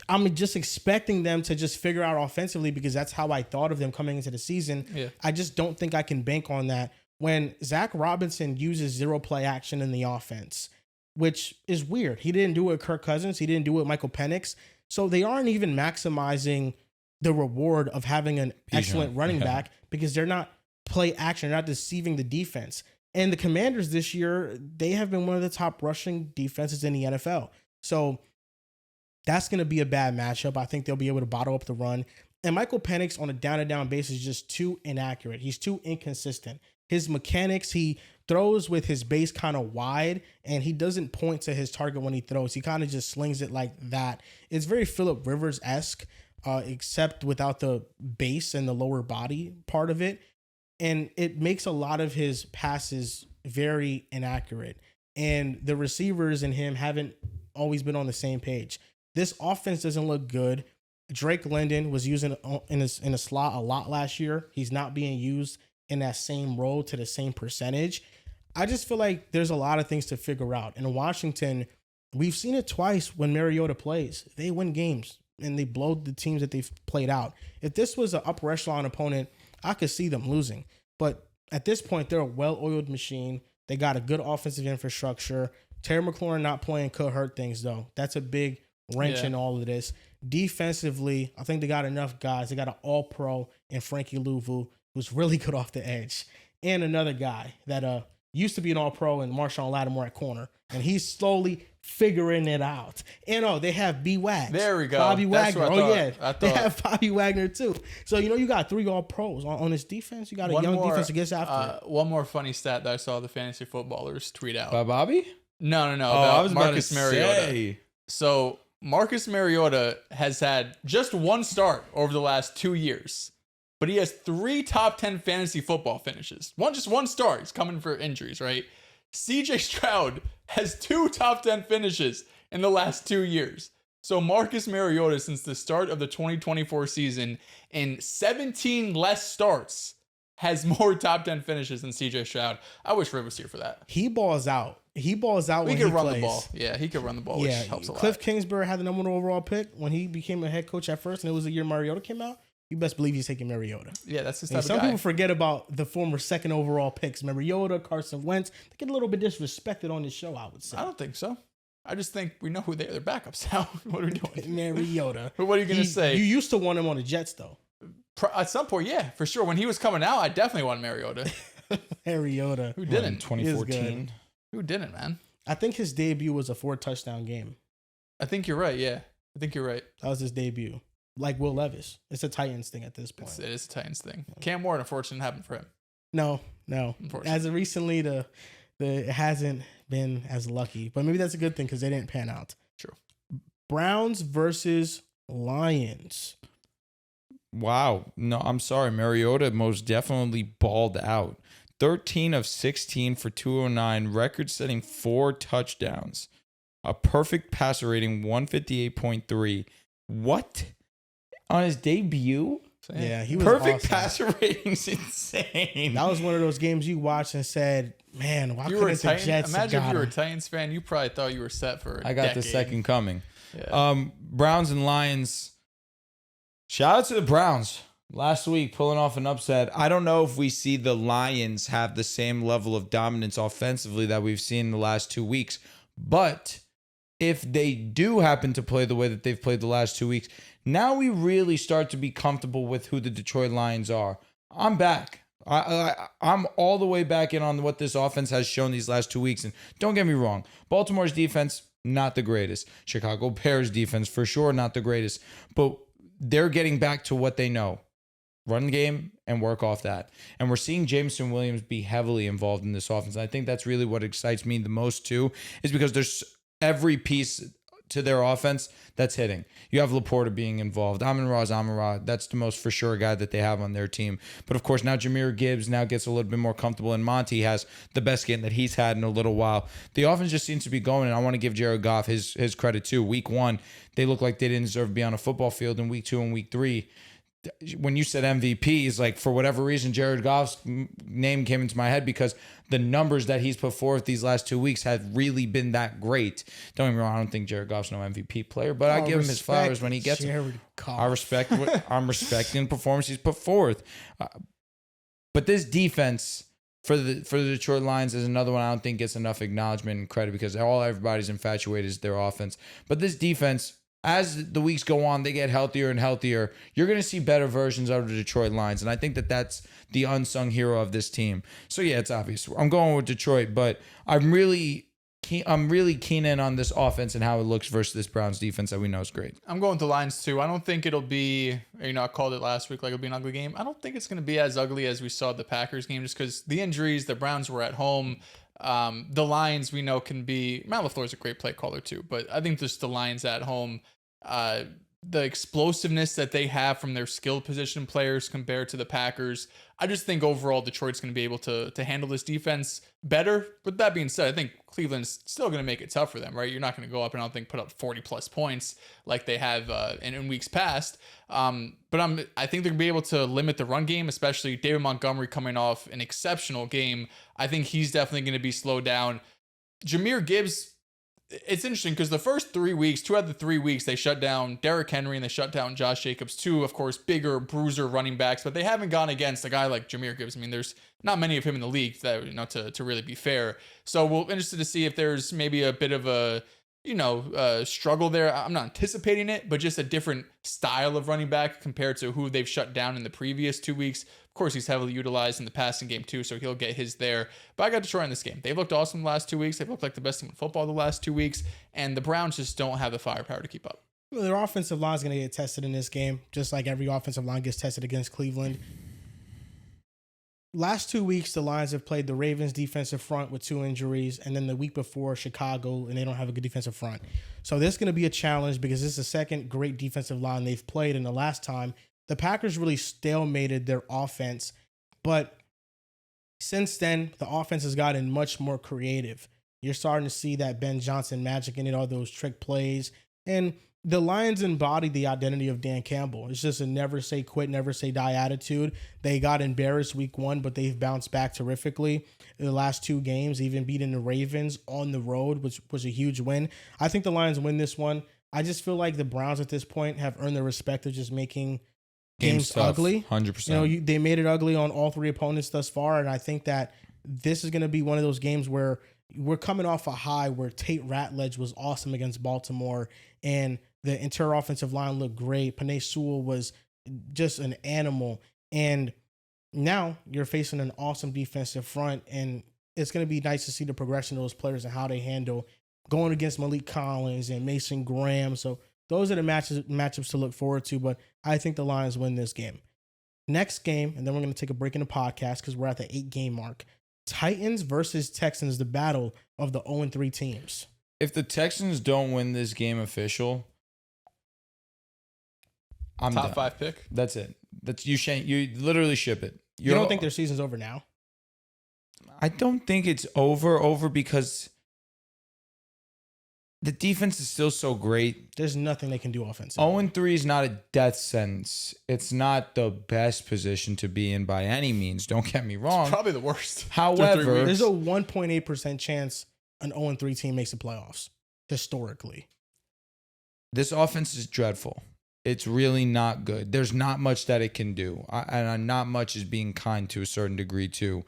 I'm just expecting them to just figure out offensively, because that's how I thought of them coming into the season. Yeah. I just don't think I can bank on that when Zach Robinson uses 0 play action in the offense, which is weird. He didn't do it with Kirk Cousins. He didn't do it with Michael Penix. So they aren't even maximizing the reward of having an excellent running back because they're not play action. They're not deceiving the defense. And the Commanders this year, they have been one of the top rushing defenses in the NFL. So that's going to be a bad matchup. I think they'll be able to bottle up the run. And Michael Penix on a down-to-down basis is just too inaccurate. He's too inconsistent. His mechanics, he throws with his base kind of wide, and he doesn't point to his target when he throws. He kind of just slings it like that. It's very Phillip Rivers-esque, except without the base and the lower body part of it. And it makes a lot of his passes very inaccurate. And the receivers and him haven't always been on the same page. This offense doesn't look good. Drake London was using in a slot a lot last year. He's not being used in that same role to the same percentage. I just feel like there's a lot of things to figure out. In Washington, we've seen it twice when Mariota plays. They win games and they blow the teams that they've played out. If this was an upper echelon opponent, I could see them losing. But at this point, they're a well-oiled machine. They got a good offensive infrastructure. Terry McLaurin not playing could hurt things, though. That's a big wrench in all of this. Defensively, I think they got enough guys. They got an all-pro in Frankie Louvu, who's really good off the edge, and another guy that used to be an all-pro and Marshawn Lattimore at corner, and he's slowly figuring it out. And they have B. Wags. There we go. Bobby Wagner. I thought. They have Bobby Wagner too. So you got 3 all-pros on this defense. You got a young defense that gets after it. One more funny stat that I saw the fantasy footballers tweet out. By Bobby? No. I was Marcus about to Mariota. say. So Marcus Mariota has had just 1 start over the last 2 years, but he has 3 top 10 fantasy football finishes. Just one start. He's coming for injuries, right? CJ Stroud has 2 top 10 finishes in the last 2 years. So Marcus Mariota, since the start of the 2024 season, in 17 less starts, has more top 10 finishes than CJ Stroud. I wish Rib was here for that. He balls out. He balls out when he could run plays. the ball. Yeah, he could run the ball, which helps a lot. Cliff Kingsbury had the number 1 overall pick when he became a head coach at first, and it was the year Mariota came out. You best believe he's taking Mariota. Yeah, that's his type of Some guy. people forget about the former 2nd overall picks, Mariota, Carson Wentz. They get a little bit disrespected on this show, I would say. I don't think so. I just think we know who they're backups now. What are we doing? Mariota. But what are you going to say? You used to want him on the Jets, though. At some point, yeah, for sure. When he was coming out, I definitely wanted Mariota. Mariota. Who didn't? 2014. Who didn't, man? I think his debut was a 4-touchdown game. I think you're right, yeah. I think you're right. That was his debut. Like Will Levis. It's a Titans thing at this point. It is a Titans thing. Cam Ward, unfortunately, happened for him. No. As of recently, it hasn't been as lucky. But maybe that's a good thing because they didn't pan out. True. Browns versus Lions. Wow. No, I'm sorry. Mariota most definitely balled out. 13 of 16 for 209, record-setting 4 touchdowns. A perfect passer rating, 158.3. What? On his debut? Yeah, he was perfect awesome. passer rating's insane. That was one of those games you watched and said, "Man, why couldn't the Jets have Imagine if got you were a him?" Titans fan, you probably thought you were set for I got decade. the second coming. Yeah. Browns and Lions. Shout out to the Browns. Last week, pulling off an upset. I don't know if we see the Lions have the same level of dominance offensively that we've seen in the last 2 weeks. But if they do happen to play the way that they've played the last 2 weeks, now we really start to be comfortable with who the Detroit Lions are. I'm back. I'm all the way back in on what this offense has shown these last 2 weeks. And don't get me wrong, Baltimore's defense, not the greatest. Chicago Bears defense, for sure, not the greatest. But they're getting back to what they know. Run game and work off that. And we're seeing Jameson Williams be heavily involved in this offense. And I think that's really what excites me the most too, is because there's every piece to their offense that's hitting. You have Laporta being involved. Amon-Ra, that's the most for sure guy that they have on their team. But of course, now Jahmyr Gibbs now gets a little bit more comfortable, and Monty has the best game that he's had in a little while. The offense just seems to be going, and I want to give Jared Goff his credit too. Week 1, they look like they didn't deserve to be on a football field. In week 2 and week 3, when you said MVPs, like for whatever reason, Jared Goff's name came into my head because the numbers that he's put forth these last 2 weeks have really been that great. Don't get me wrong, I don't think Jared Goff's no MVP player, but I give him his flowers when he gets them. I'm respecting the performance he's put forth. But this defense for the Detroit Lions is another one I don't think gets enough acknowledgement and credit because everybody's infatuated is their offense. But this defense, as the weeks go on, they get healthier and healthier. You're going to see better versions of the Detroit Lions, and I think that that's the unsung hero of this team. So yeah, it's obvious. I'm going with Detroit, but I'm really keen in on this offense and how it looks versus this Browns defense that we know is great. I'm going with the Lions too. I don't think it'll be, I called it last week like it'll be an ugly game. I don't think it's going to be as ugly as we saw the Packers game just because the injuries, the Browns were at home. The Lions we know can be, Matt LaFleur's a great play caller too, but I think just the Lions at home, the explosiveness that they have from their skilled position players compared to the Packers, I just think overall Detroit's going to be able to handle this defense better. But that being said, I think Cleveland's still going to make it tough for them, right? You're not going to go up and I don't think put up 40 plus points like they have in weeks past. But I think they're going to be able to limit the run game, especially David Montgomery coming off an exceptional game. I think he's definitely going to be slowed down. Jahmyr Gibbs, it's interesting because the first 3 weeks, 2 out of the 3 weeks, they shut down Derrick Henry and they shut down Josh Jacobs, two, of course, bigger bruiser running backs, but they haven't gone against a guy like Jahmyr Gibbs. I mean, there's not many of him in the league that, to really be fair. So we're interested to see if there's maybe a bit of a, struggle there. I'm not anticipating it, but just a different style of running back compared to who they've shut down in the previous 2 weeks. Of course, he's heavily utilized in the passing game too, so he'll get his there. But I got Detroit in this game. They've looked awesome the last 2 weeks. They've looked like the best team in football the last 2 weeks, and the Browns just don't have the firepower to keep up. Their offensive line is going to get tested in this game, just like every offensive line gets tested against Cleveland. Last 2 weeks, the Lions have played the Ravens defensive front with 2 injuries, and then the week before, Chicago, and they don't have a good defensive front. So this is going to be a challenge because this is the second great defensive line they've played, and the last time, the Packers really stalemated their offense. But since then, the offense has gotten much more creative. You're starting to see that Ben Johnson magic in it, all those trick plays, and the Lions embody the identity of Dan Campbell. It's just a never say quit, never say die attitude. They got embarrassed week 1, but they've bounced back terrifically in the last 2 games, even beating the Ravens on the road, which was a huge win. I think the Lions win this one. I just feel like the Browns at this point have earned the respect of just making games ugly. 100%. They made it ugly on all 3 opponents thus far, and I think that this is going to be one of those games where we're coming off a high where Tate Ratledge was awesome against Baltimore, and the interior offensive line looked great. Penei Sewell was just an animal. And now you're facing an awesome defensive front, and it's going to be nice to see the progression of those players and how they handle going against Malik Collins and Mason Graham. So those are the matchups to look forward to, but I think the Lions win this game. Next game, and then we're going to take a break in the podcast because we're at the 8-game mark. Titans versus Texans, the battle of the 0-3 teams. If the Texans don't win this game official, I'm top done. 5 pick. That's it. That's you. You literally ship it. You don't think their season's over now? I don't think it's over because the defense is still so great. There's nothing they can do offensively. 0-3 is not a death sentence. It's not the best position to be in by any means. Don't get me wrong. It's probably the worst. However, there's a 1.8% chance an 0-3 team makes the playoffs historically. This offense is dreadful. It's really not good. There's not much that it can do. And not much is being kind to a certain degree, too.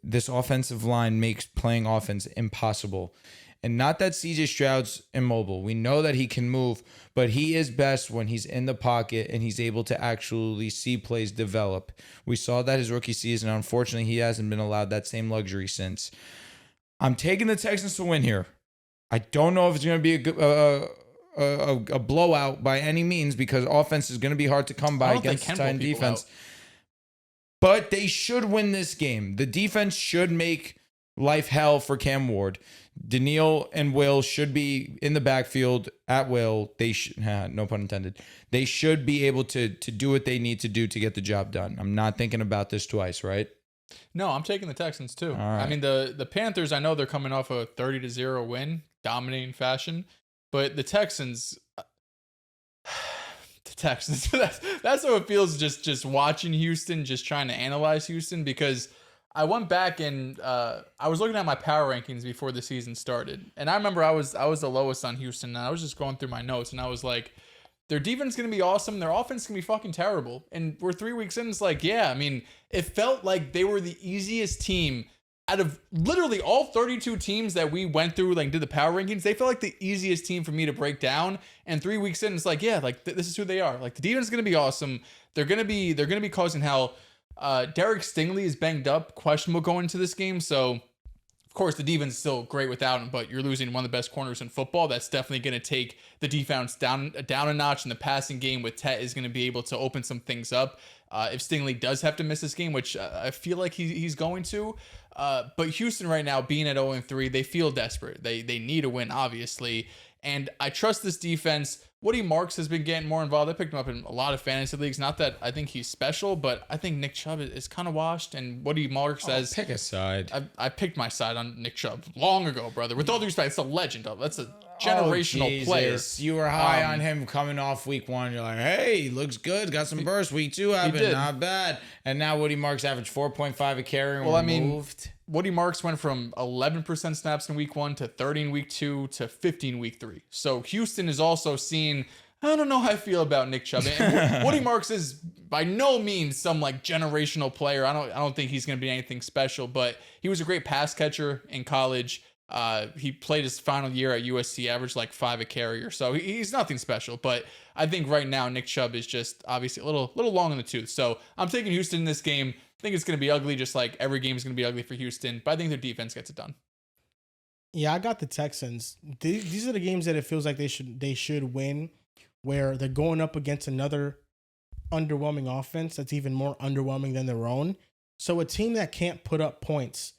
This offensive line makes playing offense impossible. And not that CJ Stroud's immobile. We know that he can move, but he is best when he's in the pocket and he's able to actually see plays develop. We saw that his rookie season. Unfortunately, he hasn't been allowed that same luxury since. I'm taking the Texans to win here. I don't know if it's going to be a blowout by any means because offense is going to be hard to come by against the Titan defense. But they should win this game. The defense should make life hell for Cam Ward. Daniil and Will should be in the backfield at will. They should, no pun intended. They should be able to do what they need to do to get the job done. I'm not thinking about this twice, right? No, I'm taking the Texans too. Right. I mean, the Panthers, I know they're coming off a 30-0 win, dominating fashion, but the Texans, that's how it feels just watching Houston, just trying to analyze Houston, because I went back and I was looking at my power rankings before the season started, and I remember I was the lowest on Houston, and I was just going through my notes, and I was like, their defense is going to be awesome. Their offense is going to be fucking terrible. And we're 3 weeks in. It's like, yeah, I mean, it felt like they were the easiest team out of literally all 32 teams that we went through, like did the power rankings. They felt like the easiest team for me to break down. And 3 weeks in, it's like, yeah, like this is who they are. Like the defense is going to be awesome. They're going to be causing hell. Derek Stingley is banged up, questionable going into this game. So, of course, the defense is still great without him, but you're losing one of the best corners in football. That's definitely going to take the defense down a notch, and the passing game with Tet is going to be able to open some things up. If Stingley does have to miss this game, which I feel like he's going to, but Houston right now being at 0-3, they feel desperate. They need a win, obviously, and I trust this defense. Woody Marks has been getting more involved. I picked him up in a lot of fantasy leagues. Not that I think he's special, but I think Nick Chubb is kind of washed. And Woody Marks says, pick a side. I picked my side on Nick Chubb long ago, brother. With all due respect, it's a legend. That's a generational player. You were high on him coming off week 1. You're like, hey, looks good. Got some burst. Week 2 happened. Not bad. And now Woody Marks averaged 4.5 a carry. Well, I mean, Woody Marks went from 11% snaps in week 1 to 30 in week 2 to 50 in week 3. So Houston is also seeing, I don't know how I feel about Nick Chubb. And Woody Marks is by no means some like generational player. I don't think he's going to be anything special, but he was a great pass catcher in college. He played his final year at USC, averaged like 5 a carry or so. He's nothing special, but I think right now Nick Chubb is just obviously a little long in the tooth. So I'm taking Houston in this game. I think it's going to be ugly, just like every game is going to be ugly for Houston, but I think their defense gets it done. Yeah, I got the Texans. These are the games that it feels like they should win, where they're going up against another underwhelming offense that's even more underwhelming than their own. So a team that can't put up points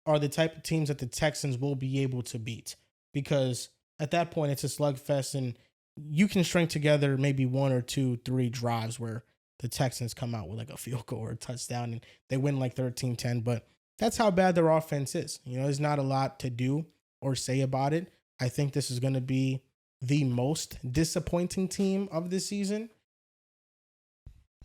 are the type of teams that the Texans will be able to beat, because at that point it's a slugfest and you can string together maybe 1 or 2, 3 drives where the Texans come out with like a field goal or a touchdown and they win like 13-10, but that's how bad their offense is. You know, there's not a lot to do or say about it. I think this is going to be the most disappointing team of the season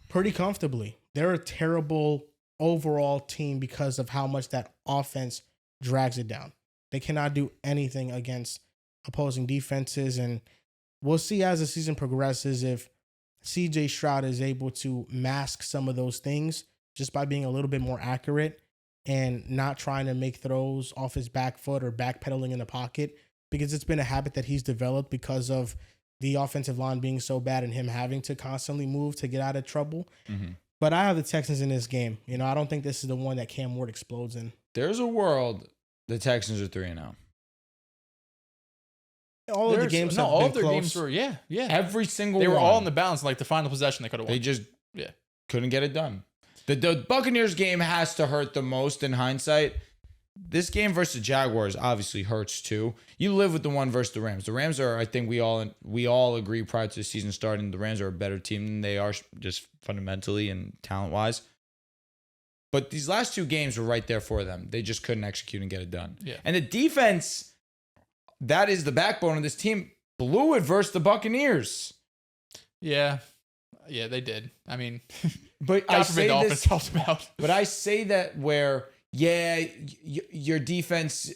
pretty comfortably. They're a terrible overall team because of how much that offense drags it down. They cannot do anything against opposing defenses, and we'll see as the season progresses if CJ Stroud is able to mask some of those things just by being a little bit more accurate and not trying to make throws off his back foot or backpedaling in the pocket, because it's been a habit that he's developed because of the offensive line being so bad and him having to constantly move to get out of trouble. Mm-hmm. But I have the Texans in this game. You know, I don't think this is the one that Cam Ward explodes in. There's a world the Texans are 3-0. All of the games have all been of their close. games were, yeah. Every single they one. were all in the balance. Like the final possession, they could have won. They just couldn't get it done. The Buccaneers game has to hurt the most in hindsight. This game versus the Jaguars obviously hurts too. You live with the one versus the Rams. The Rams are, I think we all agree prior to the season starting, the Rams are a better team than they are just fundamentally and talent-wise. But these last 2 games were right there for them. They just couldn't execute and get it done. Yeah. And the defense, that is the backbone of this team, blew it versus the Buccaneers. Yeah, they did. I mean, but God forbid the offense helped them out. But I say that where, your defense,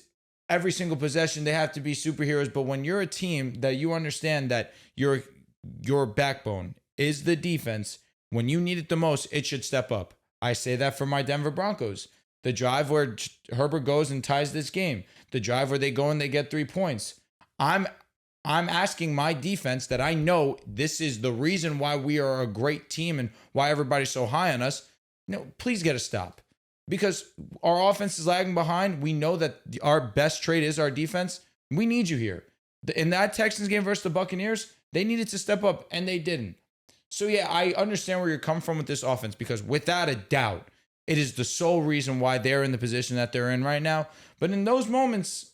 every single possession, they have to be superheroes. But when you're a team that you understand that your backbone is the defense, when you need it the most, it should step up. I say that for my Denver Broncos. The drive where Herbert goes and ties this game. The drive where they go and they get 3 points. I'm asking my defense that I know this is the reason why we are a great team and why everybody's so high on us. No, please get a stop. Because our offense is lagging behind. We know that our best trait is our defense. We need you here. In that Texans game versus the Buccaneers, they needed to step up, and they didn't. So, yeah, I understand where you're coming from with this offense, because without a doubt, it is the sole reason why they're in the position that they're in right now. But in those moments,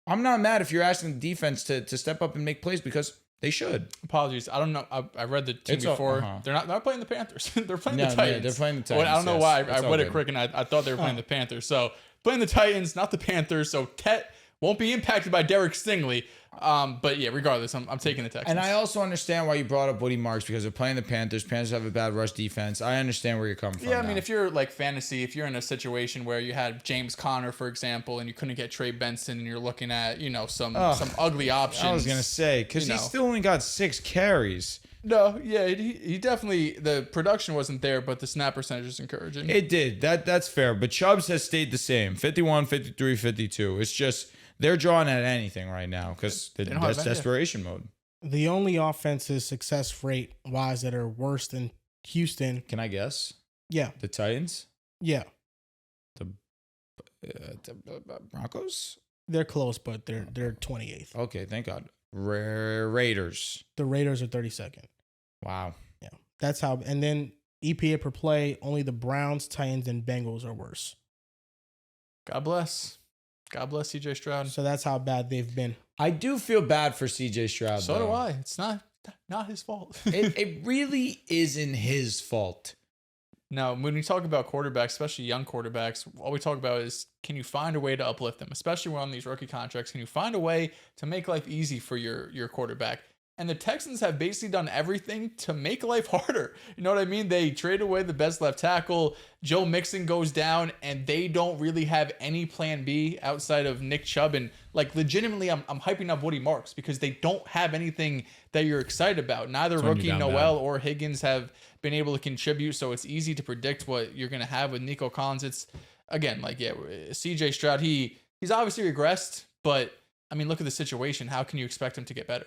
I'm not mad if you're asking the defense to step up and make plays, because they should. Apologies. I don't know. I read the team before. They're not playing the Panthers. They're playing the Titans. Yeah, they're playing the Titans. Well, I don't know why. I read it quick, and I thought they were playing the Panthers. So playing the Titans, not the Panthers. So Tet won't be impacted by Derek Stingley. But yeah, regardless, I'm taking the Texans. And I also understand why you brought up Woody Marks, because they're playing the Panthers. Panthers have a bad rush defense. I understand where you're coming from. Yeah, I mean, if you're like fantasy, if you're in a situation where you had James Conner, for example, and you couldn't get Trey Benson, and you're looking at, some ugly options. I was gonna say, because he still only got 6 carries. No, yeah, he definitely, the production wasn't there, but the snap percentage is encouraging. It did. That's fair. But Chubbs has stayed the same. 51, 53, 52. It's just they're drawing at anything right now because that's desperation mode. The only offensive success rate wise that are worse than Houston. Can I guess? Yeah. The Titans? Yeah. The Broncos? They're close, but they're 28th. Okay, thank God. Raiders. The Raiders are 32nd. Wow. Yeah. That's how. And then EPA per play, only the Browns, Titans, and Bengals are worse. God bless. God bless CJ Stroud. So that's how bad they've been. I do feel bad for CJ Stroud. So do I. It's not his fault. it really isn't his fault. No, when we talk about quarterbacks, especially young quarterbacks, all we talk about is, can you find a way to uplift them? Especially when on these rookie contracts, can you find a way to make life easy for your quarterback? And the Texans have basically done everything to make life harder. You know what I mean? They trade away the best left tackle. Joe Mixon goes down, and they don't really have any plan B outside of Nick Chubb. And like legitimately, I'm hyping up Woody Marks because they don't have anything that you're excited about. Neither rookie Noel or Higgins have been able to contribute, so it's easy to predict what you're going to have with Nico Collins. It's again like CJ Stroud. He's obviously regressed, but I mean, look at the situation. How can you expect him to get better?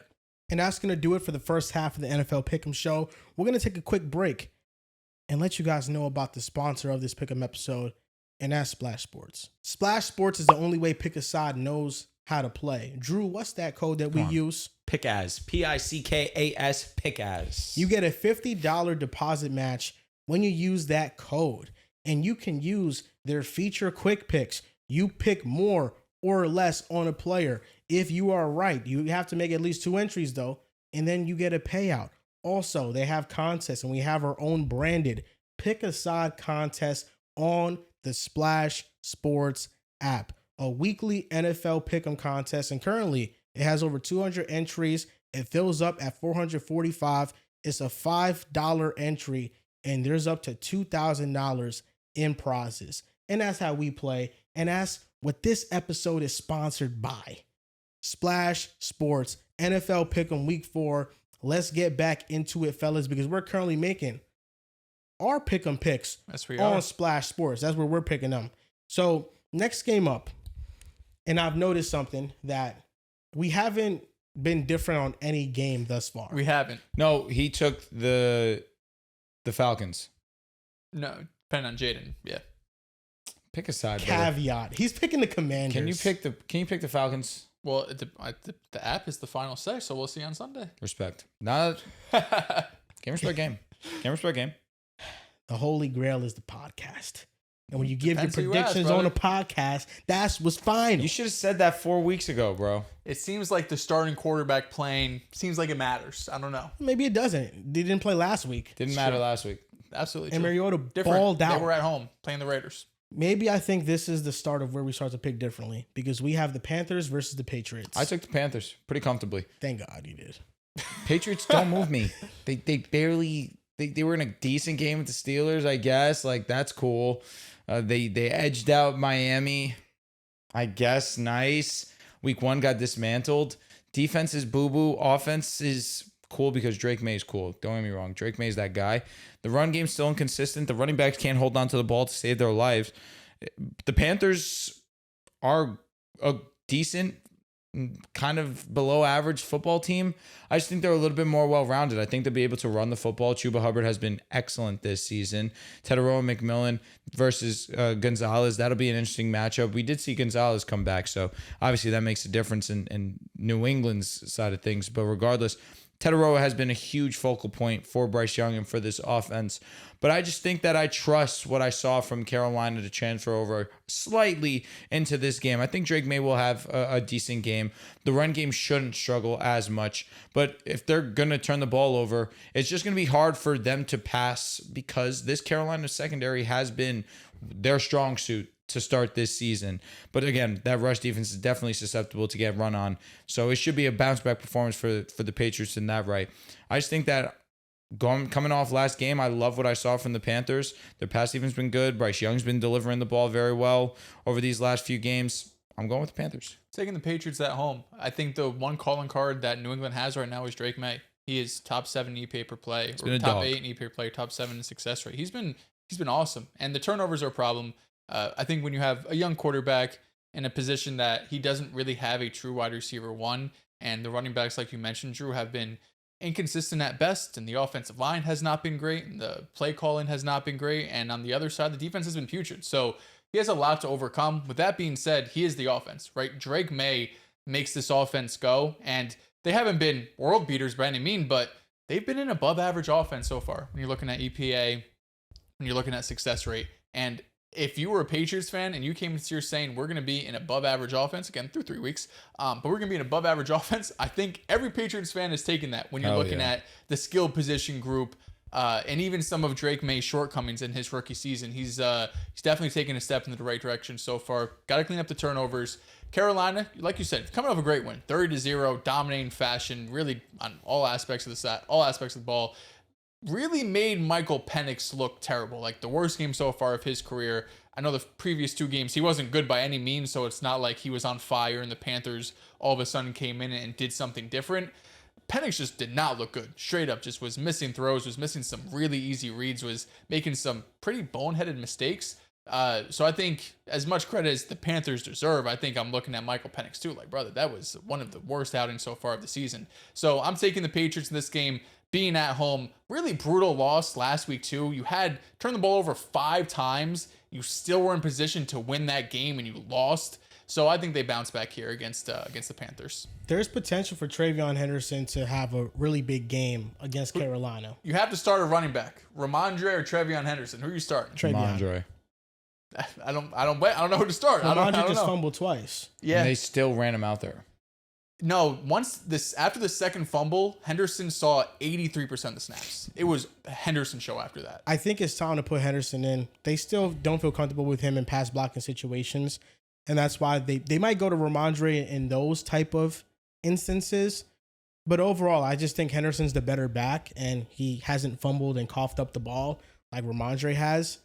And that's going to do it for the first half of the NFL Pick'em show. We're going to take a quick break and let you guys know about the sponsor of this Pick'em episode, and that's Splash Sports. Splash Sports is the only way Pick a Side knows how to play. Drew, what's that code that we use? Pickaz. Pickas. Pickaz. You get a $50 deposit match when you use that code, and you can use their feature quick picks. You pick more or less on a player. If you are right, you have to make at least 2 entries though, and then you get a payout. Also, they have contests, and we have our own branded Pick a Side contest on the Splash Sports app, a weekly NFL Pick'em contest, and currently it has over 200 entries. It fills up at 445. It's a $5 entry, and there's up to $2,000 in prizes. And that's how we play, and that's what this episode is sponsored by. Splash Sports, NFL Pick'em Week 4. Let's get back into it, fellas, because we're currently making our Pick'em picks on Splash Sports. That's where we're picking them. So next game up, and I've noticed something that we haven't been different on any game thus far. We haven't. No, he took the Falcons. No, depending on Jaden. Yeah. Pick a side. Caveat. Brother. He's picking the Commanders. Can you pick the Falcons? Well, the app is the final say, so we'll see on Sunday. Respect. Not game respect game. Game respect game. The holy grail is the podcast. And when you give your predictions on a podcast, that's what's fine. You should have said that 4 weeks ago, bro. It seems like the starting quarterback playing seems like it matters. I don't know. Maybe it doesn't. They didn't play last week. Didn't matter last week. Absolutely and true. Mariota balled out. They were at home playing the Raiders. Maybe I think this is the start of where we start to pick differently because we have the Panthers versus the Patriots. I took the Panthers pretty comfortably. Thank God you did. Patriots don't move me. They barely they were in a decent game with the Steelers, I guess. Like that's cool. They edged out Miami. I guess nice. Week 1 got dismantled. Defense is boo-boo. Offense is cool because Drake May is cool. Don't get me wrong. Drake May is that guy. The run game's still inconsistent. The running backs can't hold on to the ball to save their lives. The Panthers are a decent, kind of below average football team. I just think they're a little bit more well-rounded. I think they'll be able to run the football. Chuba Hubbard has been excellent this season. Teteroa McMillan versus Gonzalez. That'll be an interesting matchup. We did see Gonzalez come back, so obviously that makes a difference in New England's side of things. But regardless, Teteroa has been a huge focal point for Bryce Young and for this offense. But I just think that I trust what I saw from Carolina to transfer over slightly into this game. I think Drake May will have a decent game. The run game shouldn't struggle as much. But if they're going to turn the ball over, it's just going to be hard for them to pass because this Carolina secondary has been their strong suit to start this season. But again, that rush defense is definitely susceptible to get run on. So it should be a bounce back performance for the Patriots in that right. I just think that coming off last game, I love what I saw from the Panthers. Their pass defense has been good. Bryce Young's been delivering the ball very well over these last few games. I'm going with the Panthers. Taking the Patriots at home. I think the one calling card that New England has right now is Drake May. He is top 7 EPA per play, or top 8 in EPA per play, top 7 in success rate. He's been awesome. And the turnovers are a problem. I think when you have a young quarterback in a position that he doesn't really have a true wide receiver one, and the running backs, like you mentioned, Drew, have been inconsistent at best, and the offensive line has not been great, and the play calling has not been great, and on the other side, the defense has been putrid. So he has a lot to overcome. With that being said, he is the offense, right? Drake May makes this offense go, and they haven't been world beaters by any mean, but they've been an above average offense so far when you're looking at EPA, when you're looking at success rate. And if you were a Patriots fan and you came into here saying we're going to be an above average offense, again, through 3 weeks, but we're going to be an above average offense, I think every Patriots fan is taking that when you're looking at the skill position group, and even some of Drake May's shortcomings in his rookie season. He's definitely taken a step in the right direction so far. Got to clean up the turnovers. Carolina, like you said, coming off a great win, 30-0, dominating fashion, really on all aspects of the ball. Really made Michael Penix look terrible, like the worst game so far of his career. I know the previous 2 games he wasn't good by any means, so it's not like he was on fire and the Panthers all of a sudden came in and did something different. Penix just did not look good. Straight up, just was missing throws, was missing some really easy reads, was making some pretty boneheaded mistakes. So I think as much credit as the Panthers deserve, I think I'm looking at Michael Penix too. Like, brother, that was one of the worst outings so far of the season. So I'm taking the Patriots in this game, being at home. Really brutal loss last week too. You had turned the ball over 5 times. You still were in position to win that game and you lost. So I think they bounce back here against the Panthers. There's potential for Travion Henderson to have a really big game against Carolina. You have to start a running back, Ramondre or Travion Henderson. Who are you starting? Ramondre. I don't know who to start. Ramondre just fumbled twice. Yeah, And they still ran him out there. No, after the second fumble, Henderson saw 83% of the snaps. It was a Henderson show after that. I think it's time to put Henderson in. They still don't feel comfortable with him in pass blocking situations, and that's why they might go to Ramondre in those type of instances. But overall, I just think Henderson's the better back, and he hasn't fumbled and coughed up the ball like Ramondre has.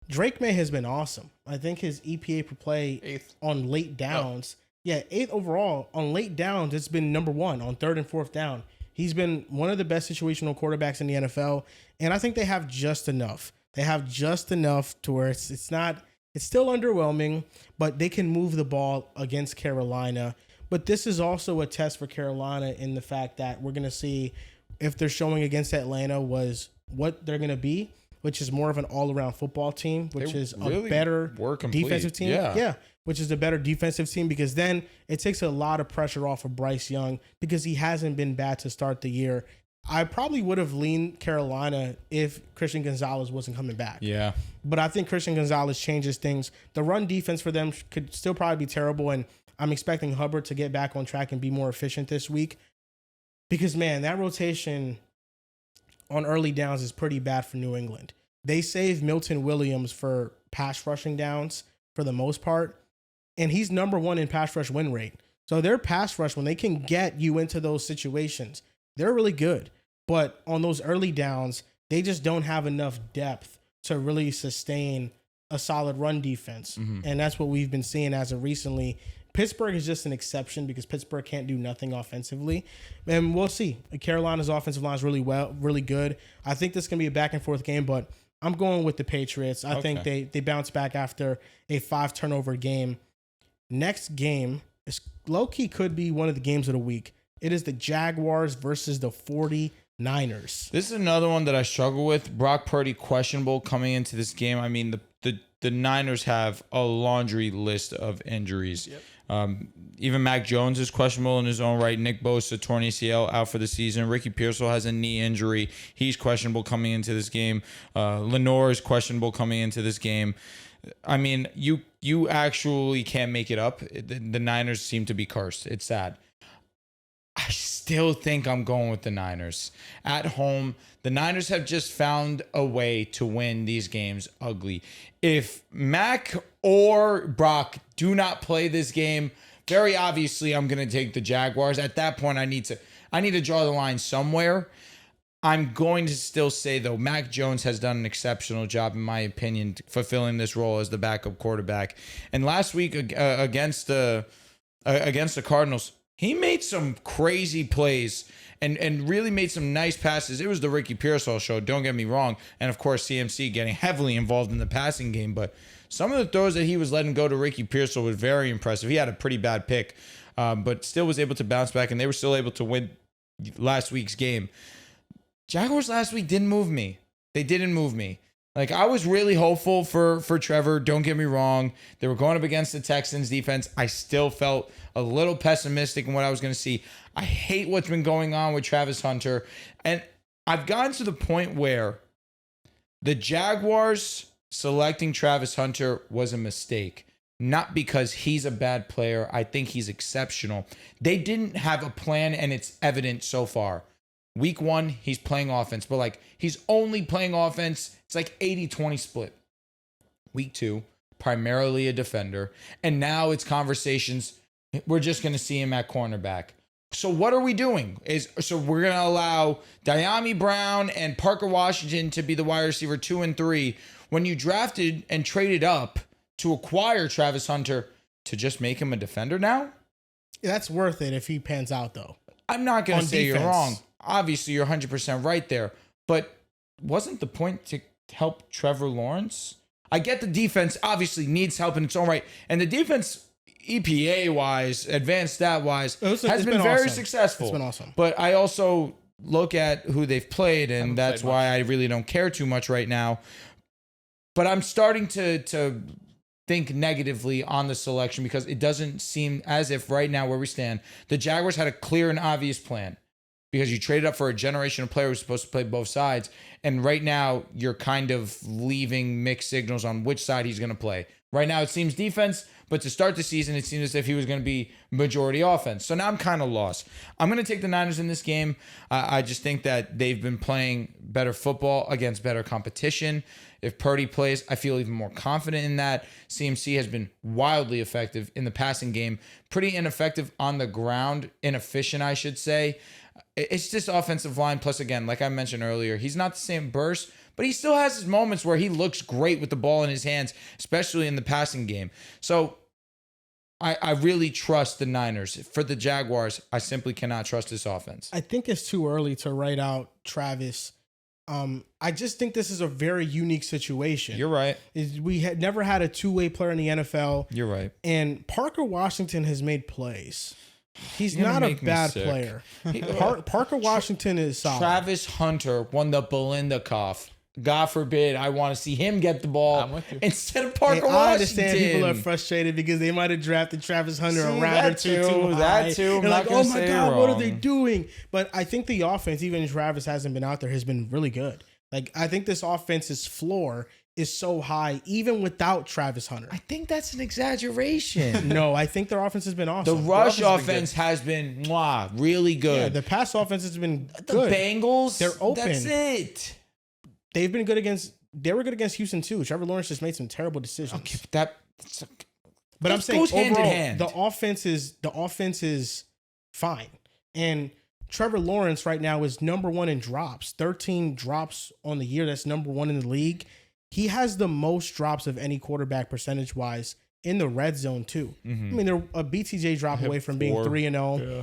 Drake May has been awesome. I think his EPA per play 8th on late downs. Yeah, 8th overall. On late downs, it's been number 1 on 3rd and 4th down. He's been one of the best situational quarterbacks in the NFL, and I think they have just enough. They have just enough to where it's still underwhelming, but they can move the ball against Carolina. But this is also a test for Carolina in the fact that we're going to see if they're showing against Atlanta was what they're going to be, which is more of an all-around football team, which is a better defensive team. Yeah, which is a better defensive team because then it takes a lot of pressure off of Bryce Young because he hasn't been bad to start the year. I probably would have leaned Carolina if Christian Gonzalez wasn't coming back. Yeah. But I think Christian Gonzalez changes things. The run defense for them could still probably be terrible, and I'm expecting Hubbard to get back on track and be more efficient this week because, man, that rotation on early downs is pretty bad for New England. They save Milton Williams for pass rushing downs for the most part, and he's number 1 in pass rush win rate. So their pass rush, when they can get you into those situations, they're really good. But on those early downs, they just don't have enough depth to really sustain a solid run defense. Mm-hmm. And that's what we've been seeing as of recently. Pittsburgh is just an exception because Pittsburgh can't do nothing offensively. And we'll see. Carolina's offensive line is really good. I think this is going to be a back and forth game, but I'm going with the Patriots. I think they bounce back after a 5 turnover game. Next game is low-key could be one of the games of the week. It is the Jaguars versus the 49ers. This is another one that I struggle with. Brock Purdy questionable coming into this game. I mean, the Niners have a laundry list of injuries. Yep. Even Mac Jones is questionable in his own right. Nick Bosa, torn ACL, out for the season. Ricky Pearsall has a knee injury. He's questionable coming into this game. Lenore is questionable coming into this game. I mean, you actually can't make it up. The Niners seem to be cursed. It's sad. I still think I'm going with the Niners. At home, the Niners have just found a way to win these games ugly. If Mac or Brock do not play this game, very obviously I'm going to take the Jaguars. At that point, I need to draw the line somewhere. I'm going to still say, though, Mac Jones has done an exceptional job, in my opinion, fulfilling this role as the backup quarterback. And last week against the Cardinals, he made some crazy plays and really made some nice passes. It was the Ricky Pearsall show, don't get me wrong. And, of course, CMC getting heavily involved in the passing game. But some of the throws that he was letting go to Ricky Pearsall was very impressive. He had a pretty bad pick, but still was able to bounce back, and they were still able to win last week's game. Jaguars last week didn't move me. They didn't move me. Like, I was really hopeful for Trevor. Don't get me wrong. They were going up against the Texans defense. I still felt a little pessimistic in what I was going to see. I hate what's been going on with Travis Hunter. And I've gotten to the point where the Jaguars selecting Travis Hunter was a mistake. Not because he's a bad player. I think he's exceptional. They didn't have a plan, and it's evident so far. Week 1, he's playing offense, but like he's only playing offense. It's like 80-20 split. Week 2, primarily a defender. And now it's conversations. We're just going to see him at cornerback. So what are we doing? So we're going to allow Diami Brown and Parker Washington to be the wide receiver 2 and 3 when you drafted and traded up to acquire Travis Hunter to just make him a defender now? That's worth it if he pans out, though. I'm not going to say defense. you're wrong. Obviously, you're 100% right there. But wasn't the point to help Trevor Lawrence? I get the defense obviously needs help in its own right. And the defense, EPA-wise, advanced stat-wise, has been very successful. It's been awesome. But I also look at who they've played, and that's why I really don't care too much right now. But I'm starting to think negatively on the selection because it doesn't seem as if right now where we stand, the Jaguars had a clear and obvious plan because you traded up for a generational player who's supposed to play both sides. And right now you're kind of leaving mixed signals on which side he's going to play. Right now it seems defense, but to start the season, it seemed as if he was going to be majority offense. So now I'm kind of lost. I'm going to take the Niners in this game. I just think that they've been playing better football against better competition. If Purdy plays, I feel even more confident in that. CMC has been wildly effective in the passing game, pretty ineffective on the ground, inefficient, I should say. It's just offensive line. Plus, again, like I mentioned earlier, he's not the same burst, but he still has his moments where he looks great with the ball in his hands, especially in the passing game. So I really trust the Niners. For the Jaguars, I simply cannot trust this offense. I think it's too early to write out Travis. I just think this is a very unique situation. You're right. We had never had a two-way player in the NFL. You're right. And Parker Washington has made plays. He's not a bad player. Parker Washington is solid. Travis Hunter won the Belinda-Koff. God forbid I want to see him get the ball instead of Parker Washington. I understand people are frustrated because they might have drafted Travis Hunter a round or two too high. That too. They're like, oh my God, what are they doing? But I think the offense, even if Travis hasn't been out there, has been really good. Like, I think this offense's floor is so high, even without Travis Hunter. I think that's an exaggeration. No, I think their offense has been awesome. The rush offense has been really good. Yeah, the pass offense has been good. The Bengals, they're open. That's it. They were good against Houston too. Trevor Lawrence just made some terrible decisions. Okay, but I'm saying goes hand overall, in hand. the offense is fine. And Trevor Lawrence right now is number 1 in drops. 13 drops on the year. That's number 1 in the league. He has the most drops of any quarterback percentage wise in the red zone too. Mm-hmm. I mean, they're a BTJ drop away from being 3-0. Yeah.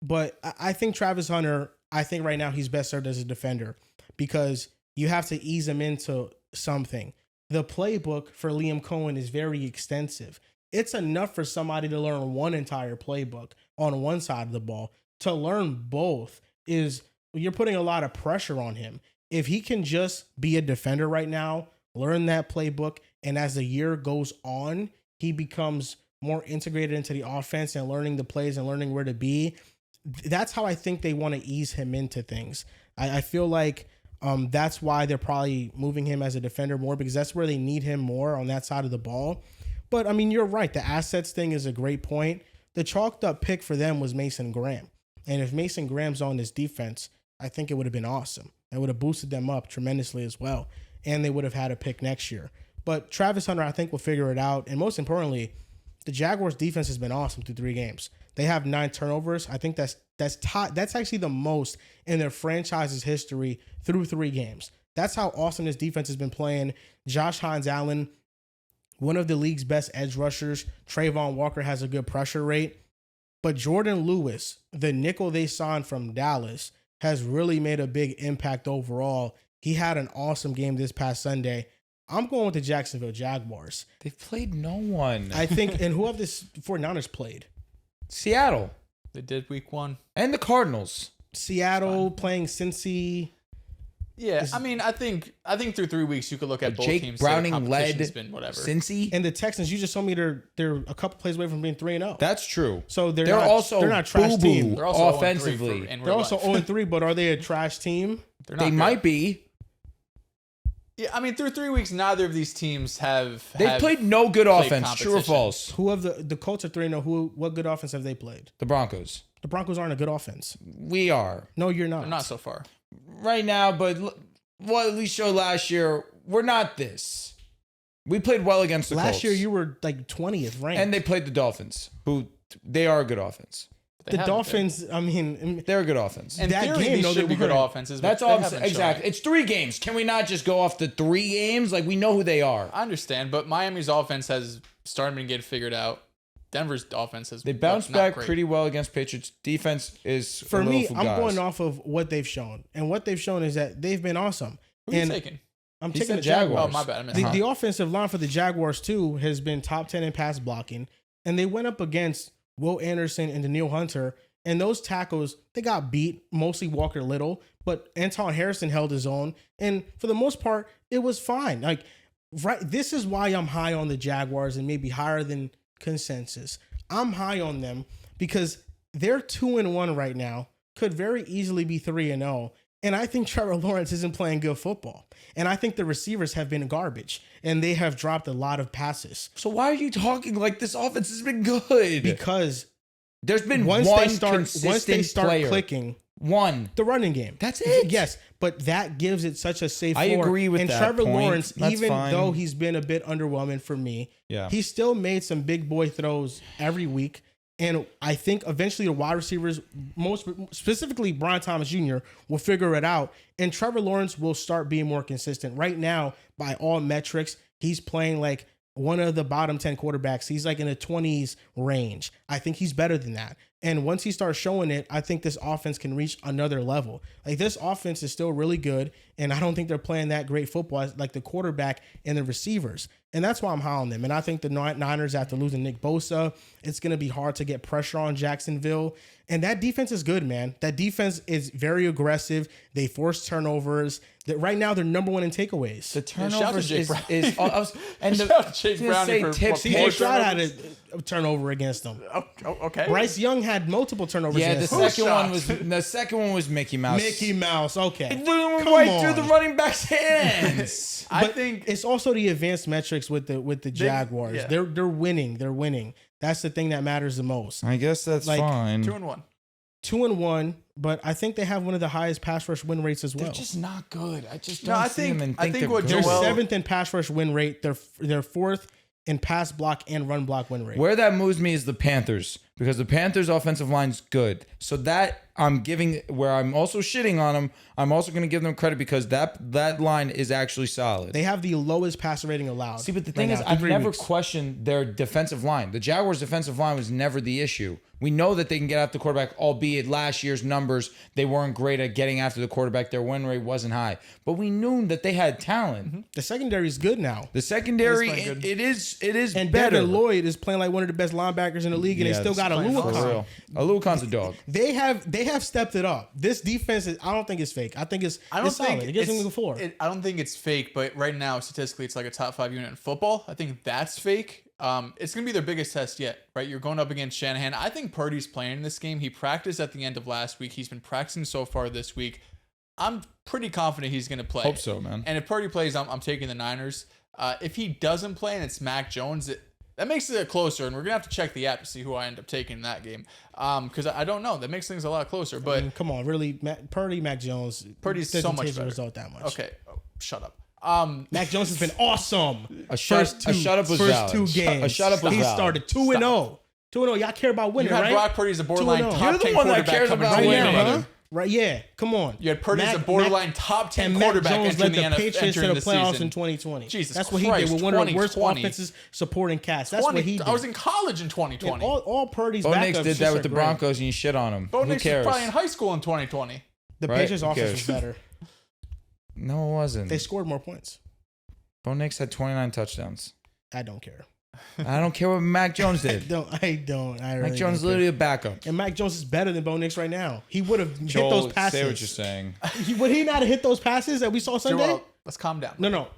But I think Travis Hunter, I think right now he's best served as a defender because you have to ease him into something. The playbook for Liam Cohen is very extensive. It's enough for somebody to learn one entire playbook on one side of the ball. To learn both is you're putting a lot of pressure on him. If he can just be a defender right now, learn that playbook, and as the year goes on, he becomes more integrated into the offense and learning the plays and learning where to be. That's how I think they want to ease him into things. I feel like that's why they're probably moving him as a defender more because that's where they need him more on that side of the ball. But, I mean, you're right. The assets thing is a great point. The chalked up pick for them was Mason Graham. And if Mason Graham's on this defense, I think it would have been awesome. It would have boosted them up tremendously as well. And they would have had a pick next year. But Travis Hunter, I think, will figure it out. And most importantly, the Jaguars' defense has been awesome through 3 games. They have 9 turnovers. I think that's actually the most in their franchise's history through 3 games. That's how awesome this defense has been playing. Josh Hines-Allen, one of the league's best edge rushers. Trayvon Walker has a good pressure rate. But Jordan Lewis, the nickel they signed from Dallas, has really made a big impact overall. He had an awesome game this past Sunday. I'm going with the Jacksonville Jaguars. They've played no one. I think, and who have this 49ers played? Seattle. They did week 1. And the Cardinals. Seattle playing Cincy. Yeah, I mean, I think through 3 weeks you could look at both Jake teams. Browning led whatever. Cincy. And the Texans, you just told me they're a couple plays away from being 3-0. That's true. So they're not trash team. They're also offensively. They're also 0-3, but are they a trash team? They might be. Yeah, I mean, through 3 weeks, neither of these teams have played no good played offense. True or competition. false? Who of the Colts are 3-0? What good offense have they played? The Broncos. The Broncos aren't a good offense. We are. No, you're not. They're not so far. Right now, but what at least showed last year, we're not this. We played well against the Colts. Last year, you were like 20th ranked. And they played the Dolphins, who they are a good offense. the Dolphins, I mean, They're a good offense. In that theure, game, these though, should they be good weren't. offenses. That's but all they I'm saying. haven't shown Exactly. it. It's 3 games. Can we not just go off the 3 games? Like, we know who they are. I understand, but Miami's offense has started to get figured out. Denver's offense has They bounced not back great. pretty well against Patriots. Defense is for a me, little I'm fugazi. going off of what they've shown. And what they've shown is that they've been awesome. Who are you and taking? I'm He taking said the Jaguars. Oh, my bad. I missed The offensive line for the Jaguars, too, has been top 10 in pass blocking. And they went up against Will Anderson and Daniil Hunter. And those tackles, they got beat, mostly Walker Little. But Anton Harrison held his own. And for the most part, it was fine. Like, right, this is why I'm high on the Jaguars and maybe higher than consensus. I'm high on them because they're 2-1 right now, could very easily be 3-0. And I think Trevor Lawrence isn't playing good football. And I think the receivers have been garbage and they have dropped a lot of passes. So why are you talking like this offense has been good? Because there's been once one they start player. clicking, One. the running game. That's it. Yes, but that gives it such a safe I floor. agree with and that Trevor point. Lawrence, That's even fine. though he's been a bit underwhelming for me, Yeah. he still made some big boy throws every week. And I think eventually the wide receivers, most specifically Brian Thomas Jr., will figure it out. And Trevor Lawrence will start being more consistent. Right now, by all metrics, he's playing like one of the bottom 10 quarterbacks. He's like in the 20s range. I think he's better than that. And once he starts showing it, I think this offense can reach another level. Like, this offense is still really good, and I don't think they're playing that great football as like the quarterback and the receivers. And that's why I'm high on them. And I think the Niners, after losing Nick Bosa, it's going to be hard to get pressure on Jacksonville. And that defense is good, man. That defense is very aggressive. They force turnovers. Right now, they're number 1 in takeaways. The turnovers Jake is Brown. and Shout out to Jake to Browning say for tips more CJ here. Stroud had a turnover against them. Okay. Bryce Young had multiple turnovers Yeah, the against them. second one was Mickey Mouse. Mickey Mouse, okay. It blew Come right on. through the running back's hands. I But think it's also the advanced metrics with the Jaguars. yeah. They're winning. They're winning. That's the thing that matters the most. I guess that's Like, fine. 2-1. 2-1, but I think they have one of the highest pass rush win rates as well. They're just not good. I just No, don't I see think- them and I think think they're what good. They're Joel- 7th in pass rush win rate. They're 4th in pass block and run block win rate. Where that moves me is the Panthers, because the Panthers' offensive line's good. So that I'm giving, where I'm also shitting on them, I'm also going to give them credit because that line is actually solid. They have the lowest passer rating allowed. See, but the right thing now is, through I've 3 never weeks. questioned their defensive line. The Jaguars' defensive line was never the issue. We know that they can get after the quarterback, albeit last year's numbers, they weren't great at getting after the quarterback. Their win rate wasn't high. But we knew that they had talent. The secondary is good now. The secondary, It's playing good. it is And better. Devin Lloyd is playing like one of the best linebackers in the league, and they still got a playing For Luakon. real. Aluakon's a dog. They have stepped it up. This defense is, I don't think it's fake. I think it's solid. It gives them the floor. I don't think it's fake, but right now statistically, it's like a top 5 unit in football. I think that's fake. It's gonna be their biggest test yet, right? You're going up against Shanahan. I think Purdy's playing this game. He practiced at the end of last week. He's been practicing so far this week. I'm pretty confident he's gonna play. Hope so, man. And if Purdy plays, I'm taking the Niners. If he doesn't play and it's Mac Jones, that makes it closer, and we're gonna have to check the app to see who I end up taking in that game. Because I don't know. That makes things a lot closer. But I mean, come on, really, Purdy, Mac Jones. Purdy's doesn't so much change the better. result that much. Okay, shut up. Mac Jones has been awesome. A shut up was first valid. 2 games. A shut up was He valid. started 2-0. 2-0. Y'all care about You winning, had right? Brock Purdy as a borderline 2-0. top You're the 10 one that quarterback cares coming about to the Right winning, end. now, brother. huh? Right? Yeah. Come on. You had Purdy as a borderline top 10 and Mac quarterback Jones led entering the the Patriots to entering the the playoffs season. in 2020. Jesus That's what he Christ, did with one of the worst 2020. offenses supporting cast. That's what he did. I was in college in 2020. And all Purdy's Bo Nix backups did that just with are the great. Broncos and you shit on him. Bo Who Nix was cares? probably in high school in 2020. The Right? Patriots Who offense cares? was better. No, it wasn't. They scored more points. Bo Nix had 29 touchdowns. I don't care. I don't care what Mac Jones I did. don't. I really Mac Jones is don't care. literally a backup. And Mac Jones is better than Bo Nix right now. He would have hit Joel, those passes. say what you're saying. Would he not have hit those passes that we saw Sunday? Joel, let's calm down. No.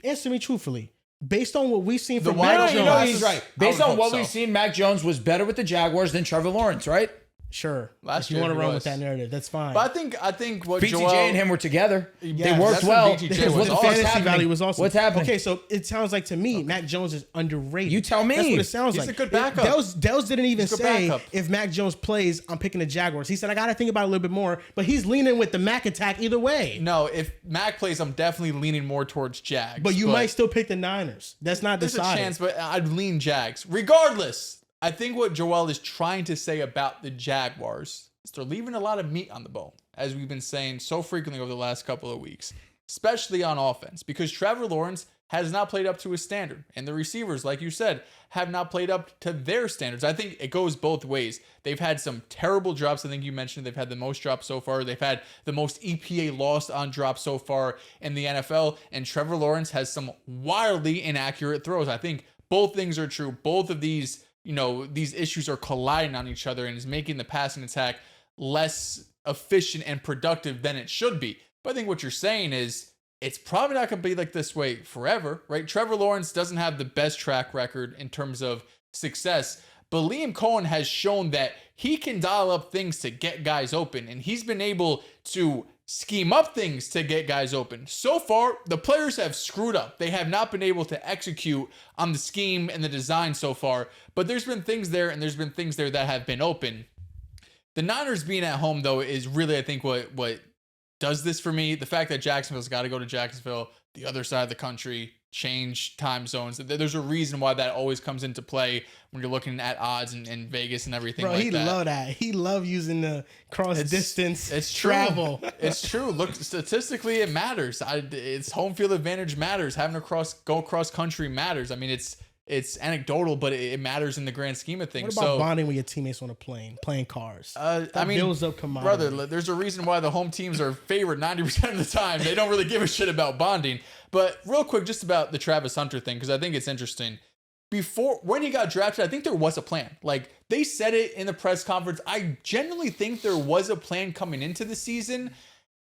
Answer me truthfully. Based on what we've seen from wide Mac open Jones, You know passes, he's right. I Based would on hope what so. we've seen, Mac Jones was better with the Jaguars than Trevor Lawrence, right? Sure. Last if you year want to he run was. with that narrative, that's fine. But I think what BTJ Joel and him were together. Yeah, they worked that's when well. BTJ Because was the awesome. fantasy value was also What's happening? Okay, so it sounds like to me, Mac Jones is underrated. You tell me. That's what it sounds He's like. a good backup. Dell's didn't even He's a good say backup. if Mac Jones plays, I'm picking the Jaguars. He said I got to think about it a little bit more, but he's leaning with the Mac attack either way. No, if Mac plays, I'm definitely leaning more towards Jags. But you might still pick the Niners. That's not there's decided. a chance, but I'd lean Jags. Regardless, I think what Joel is trying to say about the Jaguars is they're leaving a lot of meat on the bone, as we've been saying so frequently over the last couple of weeks, especially on offense, because Trevor Lawrence has not played up to his standard, and the receivers, like you said, have not played up to their standards. I think it goes both ways. They've had some terrible drops. I think you mentioned they've had the most drops so far. They've had the most EPA lost on drops so far in the NFL, and Trevor Lawrence has some wildly inaccurate throws. I think both things are true. Both of these, these issues are colliding on each other and is making the passing attack less efficient and productive than it should be. But I think what you're saying is it's probably not going to be like this way forever, right? Trevor Lawrence doesn't have the best track record in terms of success, but Liam Cohen has shown that he can dial up things to get guys open, and he's been able to scheme up things to get guys open. So far, the players have screwed up. They have not been able to execute on the scheme and the design so far, but there's been things there, and there's been things there that have been open. The Niners being at home, though, is really, I think, what does this for me. The fact that Jacksonville's got to go to Jacksonville, the other side of the country, change time zones. There's a reason why that always comes into play when you're looking at odds and Vegas and everything like that. Bro, he love that. He love using the cross distance it's travel. True. It's true. Look, statistically, it matters. It's home field advantage matters. Having to go cross country matters. I mean, it's anecdotal, but it matters in the grand scheme of things. What about bonding with your teammates on a plane, playing cars? Builds up commodity. Brother, there's a reason why the home teams are favored 90% of the time. They don't really give a shit about bonding. But real quick, just about the Travis Hunter thing, because I think it's interesting. When he got drafted, I think there was a plan. Like, they said it in the press conference. I genuinely think there was a plan coming into the season.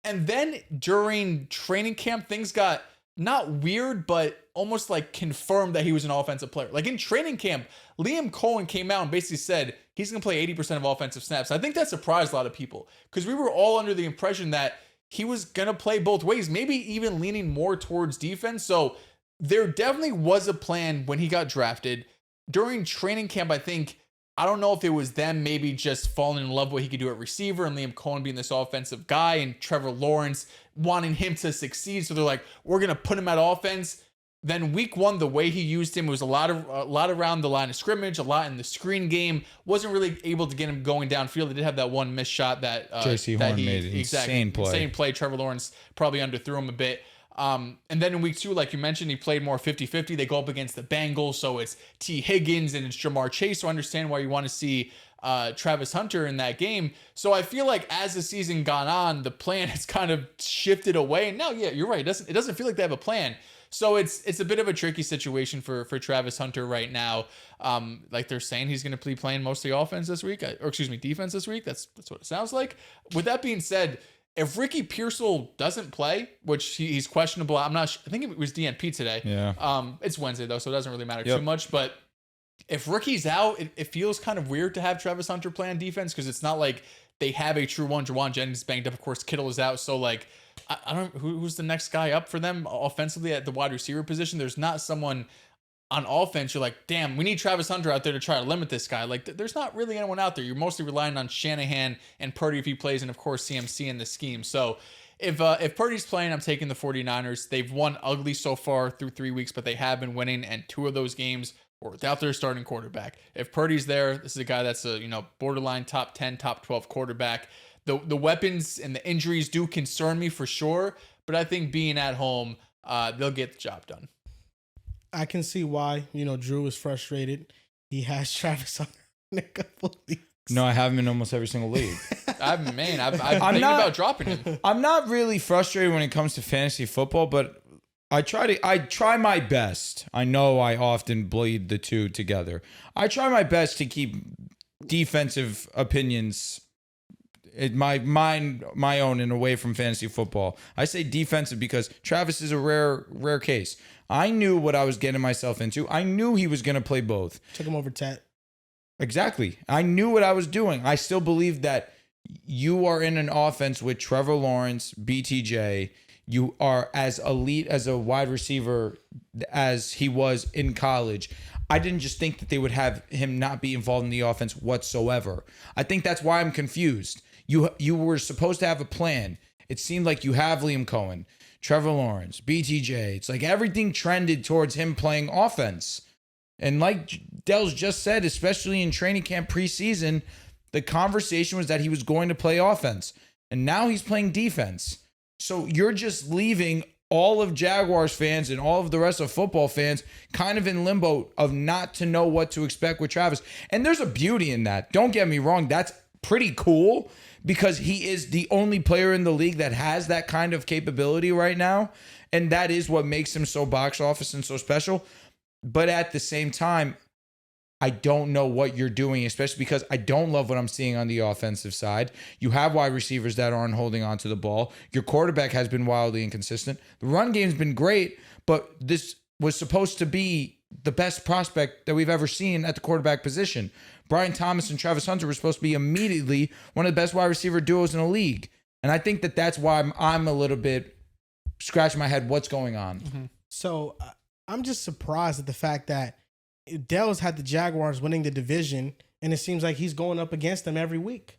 And then during training camp, things got not weird, but almost like confirmed that he was an offensive player. Like in training camp, Liam Cohen came out and basically said he's going to play 80% of offensive snaps. I think that surprised a lot of people because we were all under the impression that he was going to play both ways, maybe even leaning more towards defense. So there definitely was a plan when he got drafted. During training camp, I don't know if it was them maybe just falling in love with what he could do at receiver and Liam Cohen being this offensive guy and Trevor Lawrence wanting him to succeed. So they're like, we're going to put him at offense. Then week one, the way he used him was a lot around the line of scrimmage, a lot in the screen game. Wasn't really able to get him going downfield. They did have that one missed shot that J.C. Horn made an insane play. Trevor Lawrence probably underthrew him a bit. And then in week two, like you mentioned, he played more 50-50. They go up against the Bengals, so it's T. Higgins and it's Jamar Chase. So I understand why you want to see Travis Hunter in that game. So I feel like as the season gone on, the plan has kind of shifted away. And now, yeah, you're right. It doesn't feel like they have a plan. So it's a bit of a tricky situation for Travis Hunter right now. Like they're saying he's going to be playing mostly offense this week, defense this week. That's what it sounds like. With that being said, if Ricky Pearsall doesn't play, which he's questionable, I'm not sure. I think it was DNP today. Yeah. It's Wednesday though, so it doesn't really matter too much. But if Ricky's out, it feels kind of weird to have Travis Hunter play on defense because it's not like they have a true one. Jawan Jennings banged up. Of course, Kittle is out. So like, I don't know who's the next guy up for them offensively at the wide receiver position. There's not someone on offense. You're like, damn, we need Travis Hunter out there to try to limit this guy. Like, there's not really anyone out there. You're mostly relying on Shanahan and Purdy if he plays, and of course CMC in the scheme. So if Purdy's playing, I'm taking the 49ers. They've won ugly so far through 3 weeks, but they have been winning, and 2 of those games were without their starting quarterback. If Purdy's there, this is a guy that's a borderline top 10, top 12 quarterback. The weapons and the injuries do concern me for sure, but I think being at home, they'll get the job done. I can see why, Drew is frustrated. He has Travis Hunter in a couple leagues. No, I have him in almost every single league. I'm thinking about dropping him. I'm not really frustrated when it comes to fantasy football, but I try my best. I know I often bleed the two together. I try my best to keep defensive opinions my own and away from fantasy football. I say defensive because Travis is a rare case. I knew what I was getting myself into. I knew he was going to play both. Took him over Tat. Exactly. I knew what I was doing. I still believe that you are in an offense with Trevor Lawrence, BTJ. You are as elite as a wide receiver as he was in college. I didn't just think that they would have him not be involved in the offense whatsoever. I think that's why I'm confused. You were supposed to have a plan. It seemed like you have Liam Cohen, Trevor Lawrence, BTJ. It's like everything trended towards him playing offense. And like Dell's just said, especially in training camp preseason, the conversation was that he was going to play offense. And now he's playing defense. So you're just leaving all of Jaguars fans and all of the rest of football fans kind of in limbo of not to know what to expect with Travis. And there's a beauty in that. Don't get me wrong. That's pretty cool because he is the only player in the league that has that kind of capability right now. And that is what makes him so box office and so special. But at the same time, I don't know what you're doing, especially because I don't love what I'm seeing on the offensive side. You have wide receivers that aren't holding on to the ball. Your quarterback has been wildly inconsistent. The run game's been great, but this was supposed to be the best prospect that we've ever seen at the quarterback position. Brian Thomas and Travis Hunter were supposed to be immediately one of the best wide receiver duos in the league. And I think that that's why I'm a little bit scratching my head. What's going on? Mm-hmm. So I'm just surprised at the fact that Dell's had the Jaguars winning the division, and it seems like he's going up against them every week.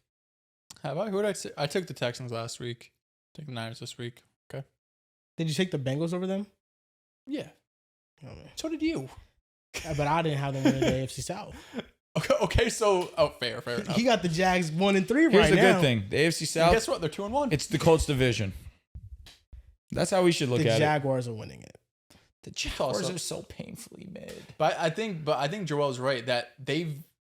Have I? Who did I say? I took the Texans last week. Take the Niners this week. Okay. Did you take the Bengals over them? Yeah. Oh, man. So did you. But I didn't have them winning the AFC South. Okay. So, fair enough. He got the Jags 1-3 right now. Here's the good thing. The AFC South. And guess what? They're 2-1. It's the Colts division. That's how we should look at it. The Jaguars are winning it. The Jaguars are so painfully mid. But I think Joel's right that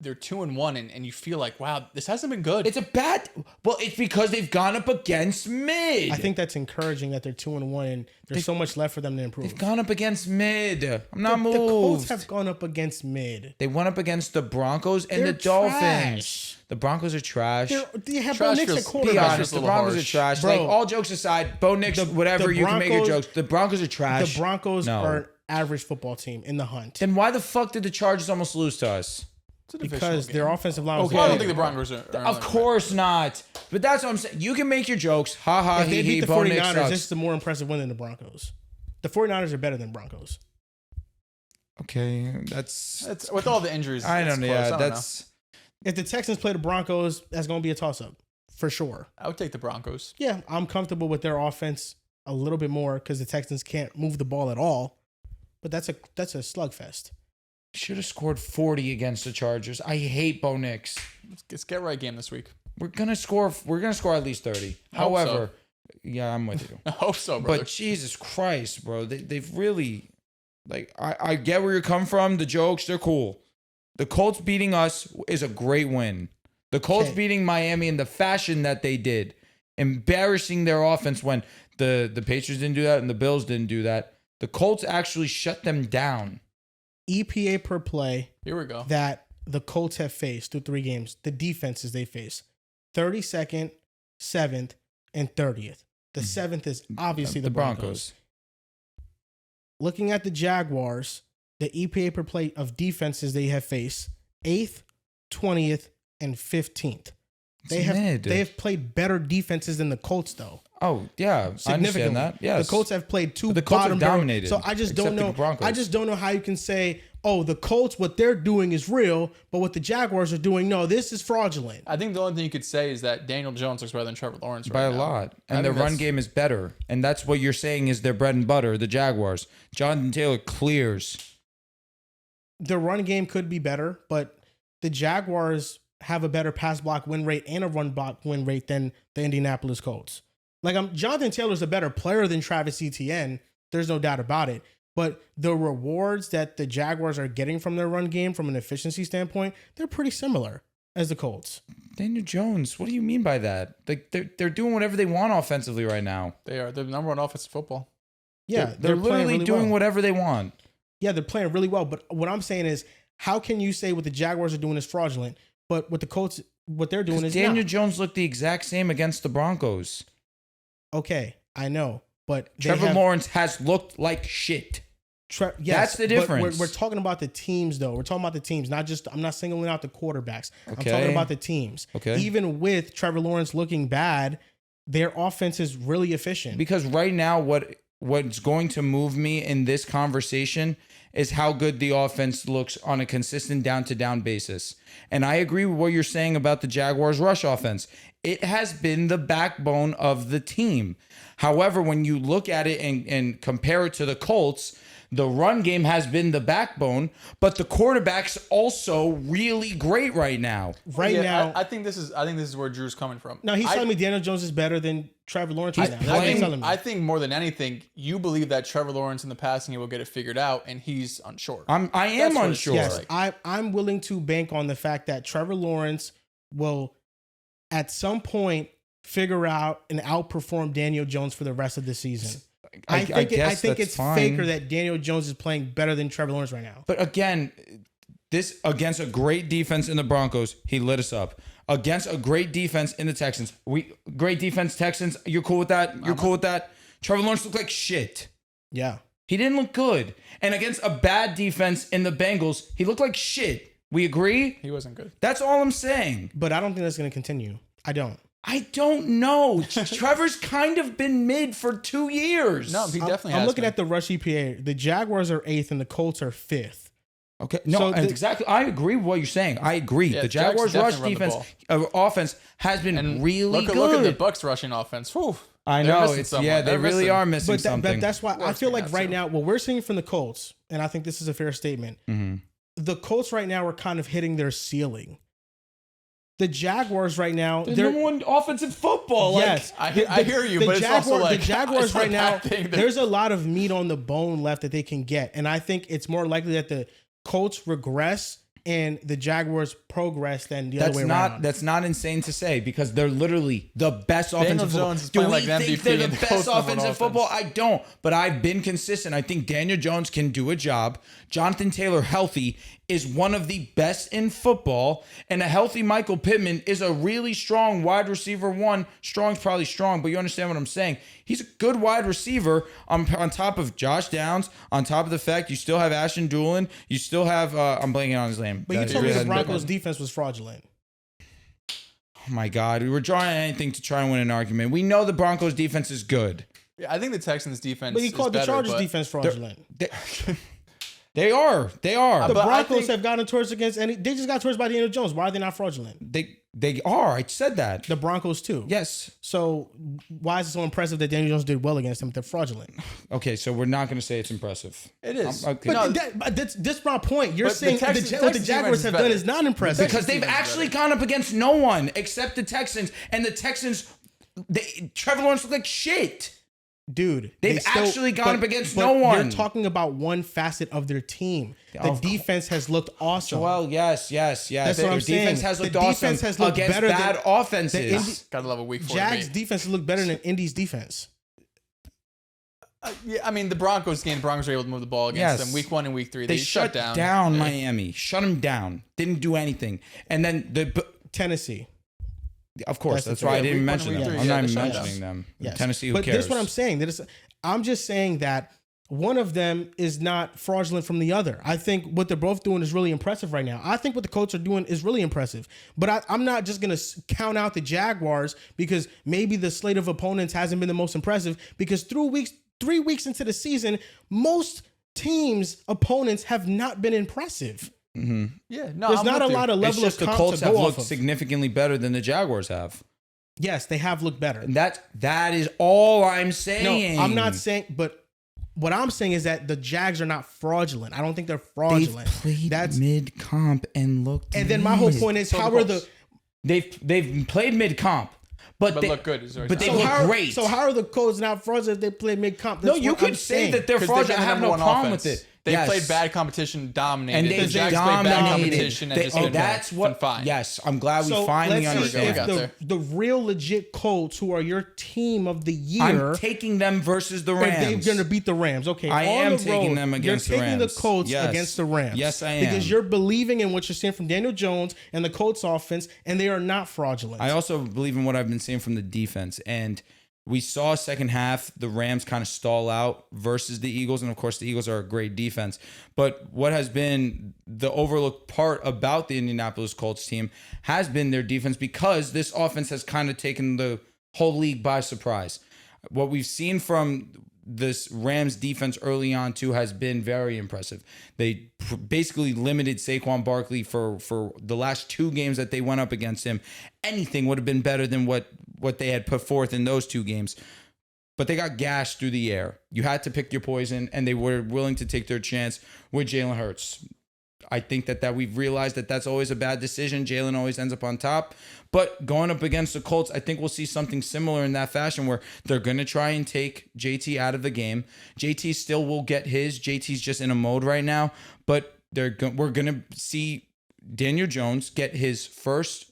they're 2-1 and you feel like, wow, this hasn't been good. It's it's because they've gone up against mid. I think that's encouraging that they're 2-1 and there's so much left for them to improve. They've gone up against mid. I'm not moved. The Colts have gone up against mid. They went up against the Broncos and the Dolphins. Trash. The Broncos are trash. They have Bo Nix at quarterback. Be honest, the Broncos are trash. Bro, like, all jokes aside, Bo Nix, whatever, you can make your jokes. The Broncos are trash. The Broncos are an average football team in the hunt. Then why the fuck did the Chargers almost lose to us? Because their offensive line was I don't think the Broncos are of course not. But that's what I'm saying. You can make your jokes. Ha ha, if they beat the Bo 49ers, Nix sucks. this is the more impressive win than the Broncos. The 49ers are better than Broncos. Okay, that's with all the injuries. I don't know. Yeah, that's... If the Texans play the Broncos, that's going to be a toss-up for sure. I would take the Broncos. Yeah, I'm comfortable with their offense a little bit more because the Texans can't move the ball at all. But that's a slugfest. Should have scored 40 against the Chargers. I hate Bo Nix. It's get right game this week. We're gonna score at least 30. However, yeah, I'm with you. I hope so, brother. But Jesus Christ, bro, they've really, like, I get where you're coming from. The jokes, they're cool. The Colts beating us is a great win. The Colts beating Miami in the fashion that they did, embarrassing their offense when the Patriots didn't do that and the Bills didn't do that. The Colts actually shut them down. EPA per play. Here we go. That the Colts have faced through 3 games. The defenses they face: 32nd, 7th, and 30th. The 7th is obviously the Broncos. Looking at the Jaguars, the EPA per play of defenses they have faced: 8th, 20th, and 15th. They have played better defenses than the Colts, though. Oh yeah, I understand that. Yes, the Colts have played two. But the Colts have dominated. So I just don't know. I just don't know how you can say, "Oh, the Colts, what they're doing is real," but what the Jaguars are doing, no, this is fraudulent. I think the only thing you could say is that Daniel Jones looks better than Trevor Lawrence by a lot, and their run game is better, and that's what you're saying is their bread and butter. The Jaguars, Jonathan Taylor clears. The run game could be better, but the Jaguars have a better pass block win rate and a run block win rate than the Indianapolis Colts. Like, Jonathan Taylor's a better player than Travis Etienne. There's no doubt about it. But the rewards that the Jaguars are getting from their run game from an efficiency standpoint, they're pretty similar as the Colts. Daniel Jones, what do you mean by that? Like, they're doing whatever they want offensively right now. They are. They're the number one offensive football. Yeah, they're literally really doing whatever they want. Yeah, they're playing really well. But what I'm saying is, how can you say what the Jaguars are doing is fraudulent, but what the Colts, what they're doing is Daniel not? Jones looked the exact same against the Broncos. Okay, I know, but Trevor Lawrence has looked like shit. Yes, that's the difference. We're talking about the teams, though. We're talking about the teams, not just. I'm not singling out the quarterbacks. Okay. I'm talking about the teams. Okay. Even with Trevor Lawrence looking bad, their offense is really efficient. Because right now, what's going to move me in this conversation is how good the offense looks on a consistent down-to-down basis. And I agree with what you're saying about the Jaguars' rush offense. It has been the backbone of the team. However, when you look at it and compare it to the Colts, the run game has been the backbone, but the quarterback's also really great right now. Now, I think this is where Drew's coming from. No, he's telling me Daniel Jones is better than Trevor Lawrence right now. That's what he's telling me. I think more than anything, you believe that Trevor Lawrence in the passing game will get it figured out, and he's unsure. I am unsure. Yes, I'm willing to bank on the fact that Trevor Lawrence will, at some point, figure out and outperform Daniel Jones for the rest of the season. I think it's faker that Daniel Jones is playing better than Trevor Lawrence right now. But again, this against a great defense in the Broncos, he lit us up. Against a great defense in the Texans, great defense Texans. You're cool with that? You're cool with that? Trevor Lawrence looked like shit. Yeah, he didn't look good. And against a bad defense in the Bengals, he looked like shit. We agree? He wasn't good. That's all I'm saying. But I don't think that's going to continue. I don't know. Trevor's kind of been mid for 2 years. No, he definitely has. I'm looking at the rush EPA. The Jaguars are 8th and the Colts are 5th. Okay. No, exactly. I agree with what you're saying. I agree. Yeah, the Jaguars' rush defense, offense has been really good. Look at the Bucs rushing offense. Whew. I know. They really are missing something. But that's why I feel like right now, what we're seeing from the Colts, and I think this is a fair statement, the Colts right now are kind of hitting their ceiling. The Jaguars right now, they're number one offense in football. Yes, I hear you, but it's also like the Jaguars right now. There's a lot of meat on the bone left that they can get, and I think it's more likely that the Colts regress and the Jaguars progress than the other way around. That's not insane to say because they're literally the best offensive football. Do we think they're the best offensive football? I don't, but I've been consistent. I think Daniel Jones can do a job. Jonathan Taylor, healthy, is one of the best in football, and a healthy Michael Pittman is a really strong wide receiver one. Strong's probably strong, but you understand what I'm saying. He's a good wide receiver on top of Josh Downs, on top of the fact you still have Ashton Doolin, you still have, I'm blanking on his name. But you told me the Broncos defense was fraudulent. Oh my God, we were drawing anything to try and win an argument. We know the Broncos defense is good. Yeah, I think the Texans defense. But he called the Chargers defense fraudulent. They are. The Broncos have gotten towards against any. They just got towards by Daniel Jones. Why are they not fraudulent? They are. I said that. The Broncos too. Yes. So why is it so impressive that Daniel Jones did well against them? They're fraudulent. Okay, so we're not going to say it's impressive. It is. Okay. But that's my point. You're saying what the Jaguars have done is not impressive because they've actually gone up against no one except the Texans, and the Texans. Trevor Lawrence looked like shit. Dude, they've actually gone up against no one. You're talking about one facet of their team. The defense has looked awesome. Well, yes. That's what I'm saying. Defense has looked awesome against bad offenses. Gotta love a week 4. Jags defense has looked better than Indy's defense. Yeah, I mean the Broncos game. The Broncos were able to move the ball against them week 1 and week 3. They shut down Miami. Shut them down. Didn't do anything. And then Tennessee. Of course, that's why I didn't mention them. I'm not even mentioning them. Yes. Tennessee, who cares? But that's what I'm saying. I'm just saying that one of them is not fraudulent from the other. I think what they're both doing is really impressive right now. I think what the Colts are doing is really impressive. But I'm not just going to count out the Jaguars because maybe the slate of opponents hasn't been the most impressive because 3 weeks into the season, most teams' opponents have not been impressive. Mm-hmm. Yeah, no, there's not a lot of level of comp to go off of. The Colts have looked significantly better than the Jaguars have. Yes, they have looked better. And that is all I'm saying. No, I'm not saying, but what I'm saying is that the Jags are not fraudulent. I don't think they're fraudulent. They've played mid-comp and looked. And then my whole point is, how are the? They've played mid-comp. But they look good. But they look great. So how are the Colts not fraudulent if they play mid-comp? No, you could say that they're fraudulent. I have no problem with it. They played bad competition, dominated. And the Jags played bad competition and just been fine. Yes, I'm glad we finally understand. If the real legit Colts, who are your team of the year, I'm taking them versus the Rams. They're going to beat the Rams. Okay, I am taking them against the Rams. You're taking the Colts against the Rams. Yes, I am. Because you're believing in what you're seeing from Daniel Jones and the Colts offense, and they are not fraudulent. I also believe in what I've been seeing from the defense. And We saw second half, the Rams kind of stall out versus the Eagles. And of course, the Eagles are a great defense. But what has been the overlooked part about the Indianapolis Colts team has been their defense, because this offense has kind of taken the whole league by surprise. What we've seen from this Rams defense early on too has been very impressive. They basically limited Saquon Barkley for the last 2 games that they went up against him. Anything would have been better than what they had put forth in those 2 games. But they got gashed through the air. You had to pick your poison, and they were willing to take their chance with Jalen Hurts. I think that we've realized that that's always a bad decision. Jalen always ends up on top. But going up against the Colts, I think we'll see something similar in that fashion, where they're going to try and take JT out of the game. JT still will get his. JT's just in a mode right now. But we're going to see Daniel Jones get his first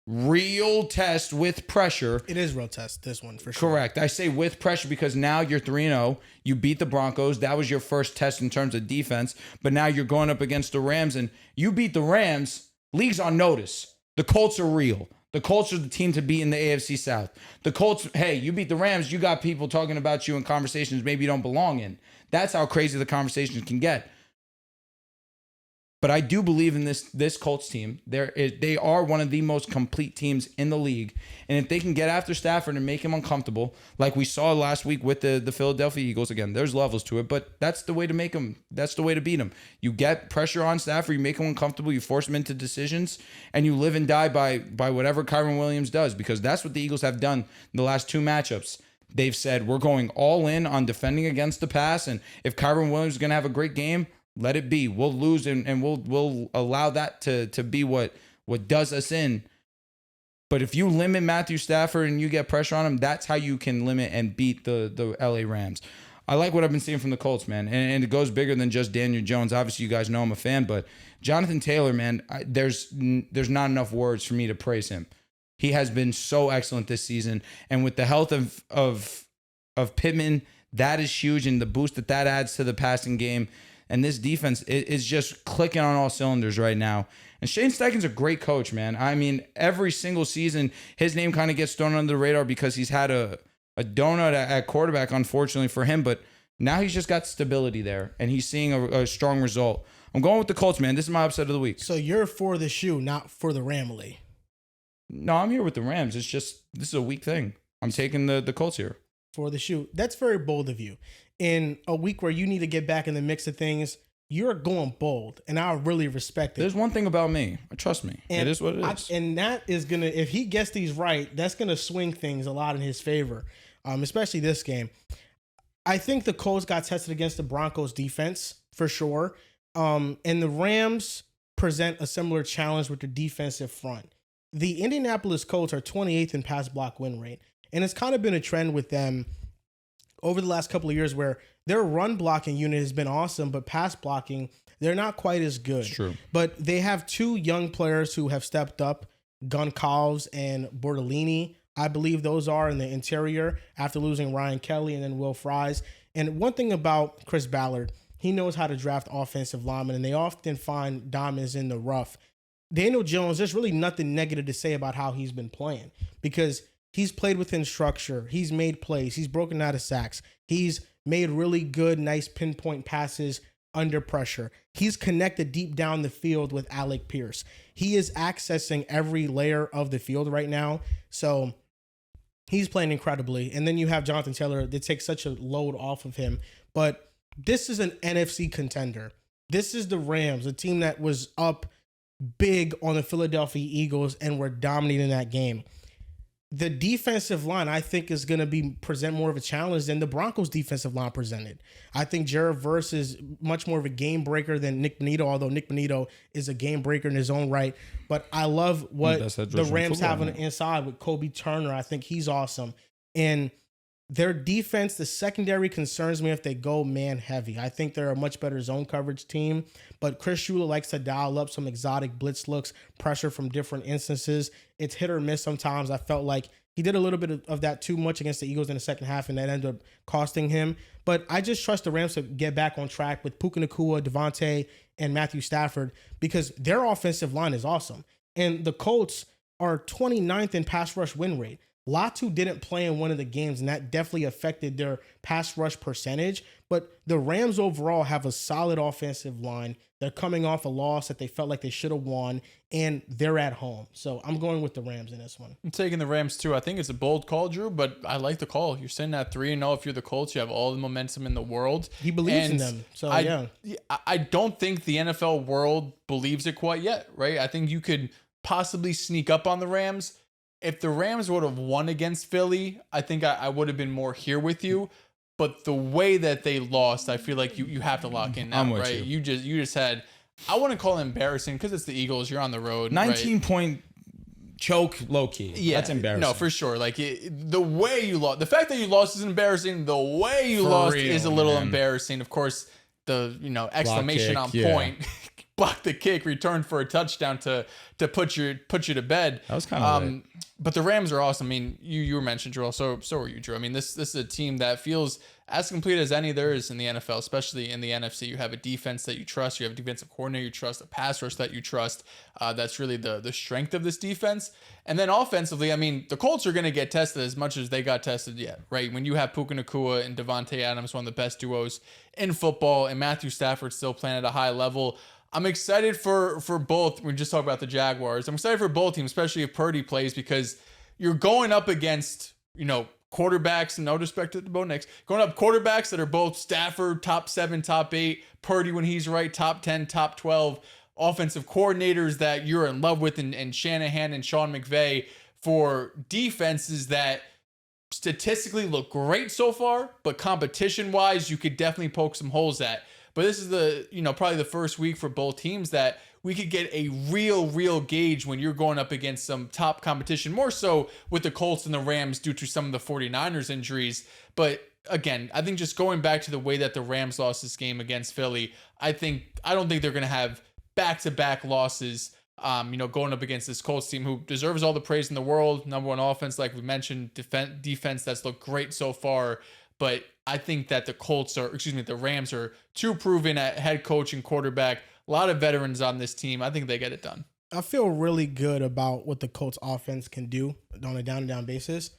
real test with pressure. It is real test, this one, for sure. Correct. I say with pressure because now you're 3-0. You beat the Broncos. That was your first test in terms of defense. But now you're going up against the Rams, and you beat the Rams. League's on notice. The Colts are real. The Colts are the team to beat in the AFC South. The Colts, hey, you beat the Rams. You got people talking about you in conversations maybe you don't belong in. That's how crazy the conversations can get. But I do believe in this Colts team. They are one of the most complete teams in the league. And if they can get after Stafford and make him uncomfortable, like we saw last week with the Philadelphia Eagles, again, there's levels to it, but that's the way to make them. That's the way to beat them. You get pressure on Stafford, you make him uncomfortable, you force him into decisions, and you live and die by whatever Kyren Williams does, because that's what the Eagles have done in the last 2 matchups. They've said, we're going all in on defending against the pass, and if Kyren Williams is going to have a great game, let it be. We'll lose and we'll allow that to be what does us in. But if you limit Matthew Stafford and you get pressure on him, that's how you can limit and beat the LA Rams. I like what I've been seeing from the Colts, man. And it goes bigger than just Daniel Jones. Obviously, you guys know I'm a fan, but Jonathan Taylor, man, there's not enough words for me to praise him. He has been so excellent this season. And with the health of Pittman, that is huge. And the boost that adds to the passing game. And this defense is just clicking on all cylinders right now. And Shane Steichen's a great coach, man. I mean, every single season, his name kind of gets thrown under the radar because he's had a donut at quarterback, unfortunately for him. But now he's just got stability there, and he's seeing a strong result. I'm going with the Colts, man. This is my upset of the week. So you're for the shoe, not for the Ramley. No, I'm here with the Rams. It's just, this is a weak thing. I'm taking the Colts here. For the shoe. That's very bold of you. In a week where you need to get back in the mix of things, you're going bold, and I really respect it. There's one thing about me. Trust me. And it is what it is. And that is going to, if he gets these right, that's going to swing things a lot in his favor, especially this game. I think the Colts got tested against the Broncos defense for sure. And the Rams present a similar challenge with the defensive front. The Indianapolis Colts are 28th in pass block win rate. And it's kind of been a trend with them over the last couple of years where their run blocking unit has been awesome, but pass blocking, they're not quite as good. It's true. But they have 2 young players who have stepped up, Goncalves and Bortolini. I believe those are in the interior after losing Ryan Kelly and then Will Fries. And one thing about Chris Ballard, he knows how to draft offensive linemen, and they often find diamonds in the rough. Daniel Jones, there's really nothing negative to say about how he's been playing because he's played within structure. He's made plays. He's broken out of sacks. He's made really good, nice pinpoint passes under pressure. He's connected deep down the field with Alec Pierce. He is accessing every layer of the field right now. So he's playing incredibly. And then you have Jonathan Taylor that takes such a load off of him. But this is an NFC contender. This is the Rams, a team that was up big on the Philadelphia Eagles and were dominating that game. The defensive line, I think, is going to present more of a challenge than the Broncos' defensive line presented. I think Jared Verse is much more of a game breaker than Nick Bonito, although Nick Bonito is a game breaker in his own right. But I love what the Rams have on the inside with Kobe Turner. I think he's awesome. And their defense, the secondary concerns me if they go man heavy. I think they're a much better zone coverage team, but Chris Shula likes to dial up some exotic blitz looks, pressure from different instances. It's hit or miss sometimes. I felt like he did a little bit of that too much against the Eagles in the second half, and that ended up costing him. But I just trust the Rams to get back on track with Puka Nacua, Devontae, and Matthew Stafford because their offensive line is awesome. And the Colts are 29th in pass rush win rate. Latu didn't play in one of the games, and that definitely affected their pass rush percentage. But the Rams overall have a solid offensive line. They're coming off a loss that they felt like they should have won, and they're at home. So I'm going with the Rams in this one. I'm taking the Rams too. I think it's a bold call, Drew, but I like the call. You're sitting at 3-0. If you're the Colts, you have all the momentum in the world. He believes in them. So I don't think the NFL world believes it quite yet, right? I think you could possibly sneak up on the Rams. If the Rams would have won against Philly, I think I would have been more here with you. But the way that they lost, I feel like you have to lock in now, right? You just had, I wouldn't call it embarrassing because it's the Eagles. You're on the road. 19-point choke, low key. Yeah, that's embarrassing. No, for sure. Like the way you lost, the fact that you lost is embarrassing. The way you lost is a little embarrassing. Of course, the exclamation on point. Block the kick, returned for a touchdown to put you to bed. That was kind of but the Rams are awesome. I mean, you were mentioned, Drew. So were you, Drew. I mean, this is a team that feels as complete as any there is in the NFL, especially in the NFC. You have a defense that you trust. You have a defensive coordinator you trust, a pass rush that you trust. That's really the strength of this defense. And then offensively, I mean, the Colts are going to get tested as much as they got tested yet, right? When you have Puka Nacua and Devontae Adams, one of the best duos in football, and Matthew Stafford still playing at a high level, I'm excited for both. We just talked about the Jaguars. I'm excited for both teams, especially if Purdy plays, because you're going up against, quarterbacks, and no disrespect to the Bo Nix, going up quarterbacks that are both Stafford, top 7, top 8, Purdy when he's right, top 10, top 12, offensive coordinators that you're in love with, and Shanahan and Sean McVay, for defenses that statistically look great so far, but competition-wise, you could definitely poke some holes at. But this is probably the first week for both teams that we could get a real gauge when you're going up against some top competition, more so with the Colts and the Rams due to some of the 49ers injuries. But again, I think just going back to the way that the Rams lost this game against Philly, I don't think they're going to have back-to-back losses, going up against this Colts team who deserves all the praise in the world. Number one offense, like we mentioned, defense that's looked great so far. But I think that the Rams are too proven at head coach and quarterback. A lot of veterans on this team. I think they get it done. I feel really good about what the Colts offense can do on a down-to-down basis.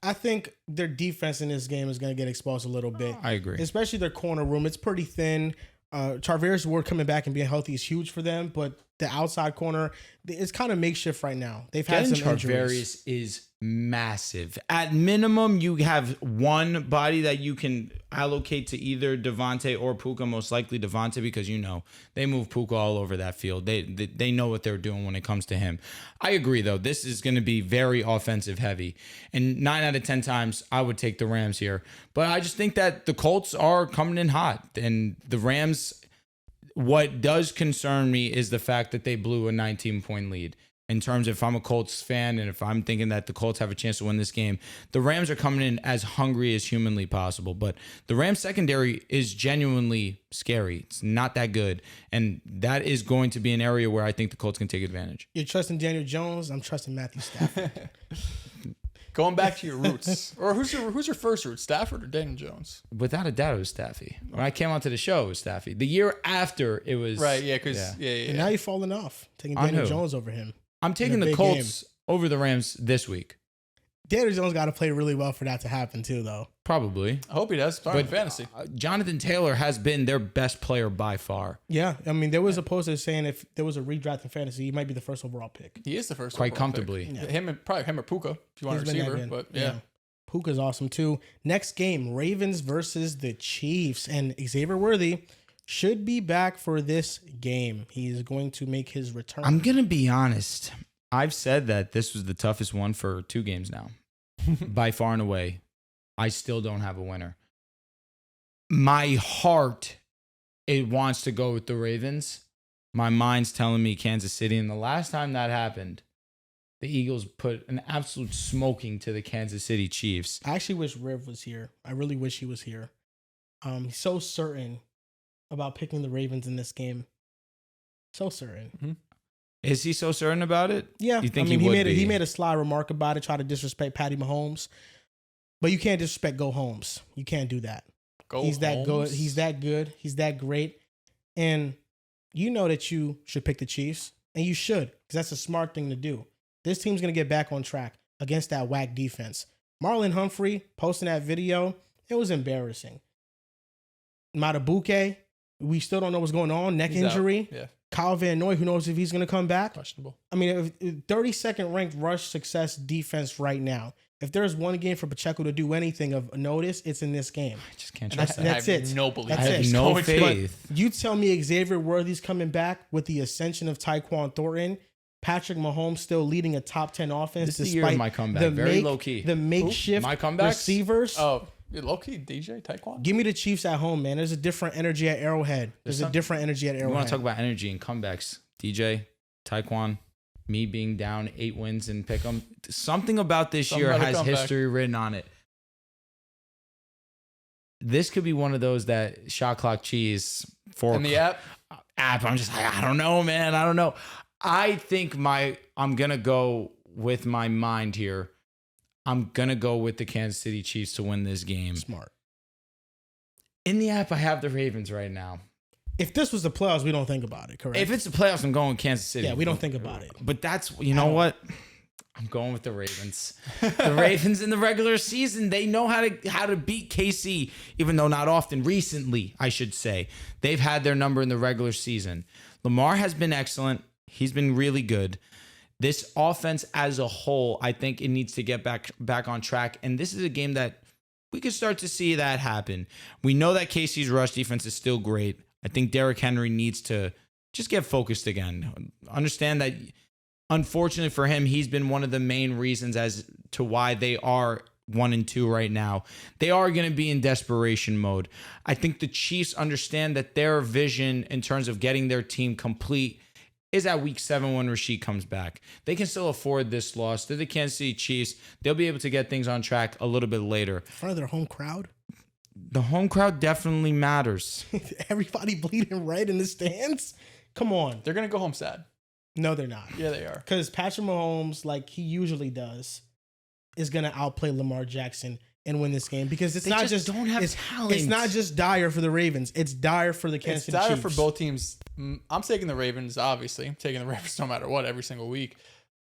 I think their defense in this game is going to get exposed a little bit. I agree. Especially their corner room. It's pretty thin. Charvarius Ward coming back and being healthy is huge for them, but the outside corner, it's kind of makeshift right now. They've had some injuries. Charvarius is massive. At minimum, you have one body that you can allocate to either Devontae or Puka, most likely Devontae, because they move Puka all over that field. They know what they're doing when it comes to him. I agree, though. This is going to be very offensive heavy. And 9 out of 10 times, I would take the Rams here. But I just think that the Colts are coming in hot. And the Rams, what does concern me is the fact that they blew a 19-point lead. In terms of if I'm a Colts fan and if I'm thinking that the Colts have a chance to win this game, the Rams are coming in as hungry as humanly possible. But the Rams secondary is genuinely scary. It's not that good. And that is going to be an area where I think the Colts can take advantage. You're trusting Daniel Jones. I'm trusting Matthew Stafford. Going back to your roots, or who's your first root, Stafford or Daniel Jones? Without a doubt, it was Staffy. When I came onto the show, it was Staffy. The year after, it was right. Yeah, because And now you're falling off, taking Daniel Jones over him. I'm taking the Colts over the Rams this week. Daniel Jones got to play really well for that to happen too, though. Probably. I hope he does. But fantasy. Jonathan Taylor has been their best player by far. Yeah. I mean, there was a poster saying if there was a redraft in fantasy, he might be the first overall pick. He is the first quite comfortably. Yeah. Him or Puka, if you want a receiver. But yeah. Puka's awesome too. Next game, Ravens versus the Chiefs. And Xavier Worthy should be back for this game. He is going to make his return. I'm going to be honest. I've said that this was the toughest one for 2 games now. By far and away. I still don't have a winner. My heart, it wants to go with the Ravens. My mind's telling me Kansas City. And the last time that happened, the Eagles put an absolute smoking to the Kansas City Chiefs. I actually wish Riv was here. I really wish he was here. He's so certain about picking the Ravens in this game. So certain. Mm-hmm. Is he so certain about it? Yeah. You think he made a sly remark about it, try to disrespect Patty Mahomes. But you can't disrespect Go Holmes. You can't do that. He's that good. He's that good. He's that great. And you know that you should pick the Chiefs. And you should, because that's a smart thing to do. This team's going to get back on track. against that whack defense. Marlon Humphrey posting that video, it was embarrassing. Matabuke, we still don't know what's going on. Neck injury. Yeah. Kyle Van Noy, who knows if he's going to come back. Questionable. I mean, 32nd ranked rush success defense right now. If there's one game for Pacheco to do anything of notice, it's in this game. I just can't trust that. That's it. No belief. I have no faith. But you tell me Xavier Worthy's coming back with the ascension of Tyquan Thornton. Patrick Mahomes still leading a top 10 offense. This is the year of my comeback. Very low key. The makeshift My comebacks? receivers. Oh, low key, DJ, Tyquan? Give me the Chiefs at home, man. There's a different energy at Arrowhead. There's a different energy at Arrowhead. You want to talk about energy and comebacks. DJ, Tyquan, me being down 8 wins in Pick'em. Something about this year has history written on it. This could be one of those that shot clock cheese for in the app. I'm just like, I don't know, man. I don't know. I think I'm going to go with my mind here. I'm going to go with the Kansas City Chiefs to win this game. Smart. In the app, I have the Ravens right now. If this was the playoffs, we don't think about it, correct? If it's the playoffs, I'm going Kansas City. Yeah, we don't think about it. But that's, you know what? I'm going with the Ravens. The Ravens in the regular season, they know how to beat KC, even though not often. Recently, I should say. They've had their number in the regular season. Lamar has been excellent. He's been really good. This offense as a whole, I think it needs to get back on track. And this is a game that we could start to see that happen. We know that KC's rush defense is still great. I think Derrick Henry needs to just get focused again. Understand that, unfortunately for him, he's been one of the main reasons as to why they are 1-2 right now. They are going to be in desperation mode. I think the Chiefs understand that their vision in terms of getting their team complete is at week 7 when Rashid comes back. They can still afford this loss. They're the Kansas City Chiefs. They'll be able to get things on track a little bit later. In front of their home crowd? The home crowd definitely matters. Everybody bleeding red in the stands? Come on. They're going to go home sad. No, they're not. Yeah, they are. Because Patrick Mahomes, like he usually does, is going to outplay Lamar Jackson and win this game. Because it's not just don't have talent. It's not just dire for the Ravens. It's dire for the Kansas City Chiefs. It's dire for both teams. I'm taking the Ravens, obviously. I'm taking the Ravens no matter what every single week.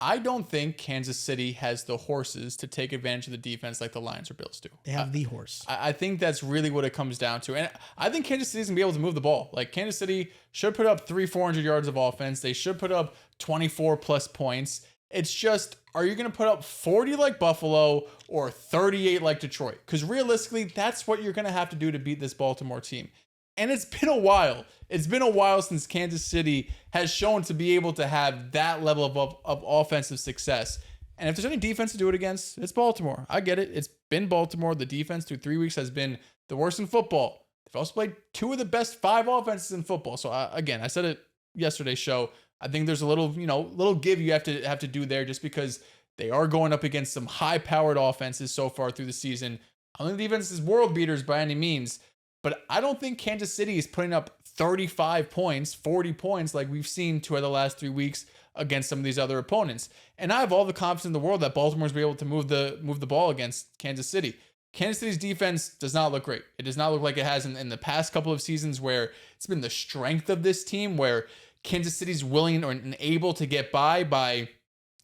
I don't think Kansas City has the horses to take advantage of the defense like the Lions or Bills do. They have the horse. I think that's really what it comes down to. And I think Kansas City's going to be able to move the ball. Like, Kansas City should put up 300-400 yards of offense. They should put up 24-plus points. It's just, are you going to put up 40 like Buffalo or 38 like Detroit? Because realistically, that's what you're going to have to do to beat this Baltimore team. And it's been a while. It's been a while since Kansas City has shown to be able to have that level of offensive success. And if there's any defense to do it against, it's Baltimore. I get it. It's been Baltimore. The defense through 3 weeks has been the worst in football. They've also played 2 of the best 5 offenses in football. So again, I said it yesterday's show. I think there's a little give you have to do there just because they are going up against some high-powered offenses so far through the season. I don't think the defense is world beaters by any means. But I don't think Kansas City is putting up 35 points, 40 points like we've seen 2 of the last 3 weeks against some of these other opponents. And I have all the confidence in the world that Baltimore's be able to move the ball against Kansas City. Kansas City's defense does not look great. It does not look like it has in the past couple of seasons where it's been the strength of this team where Kansas City's willing or able to get by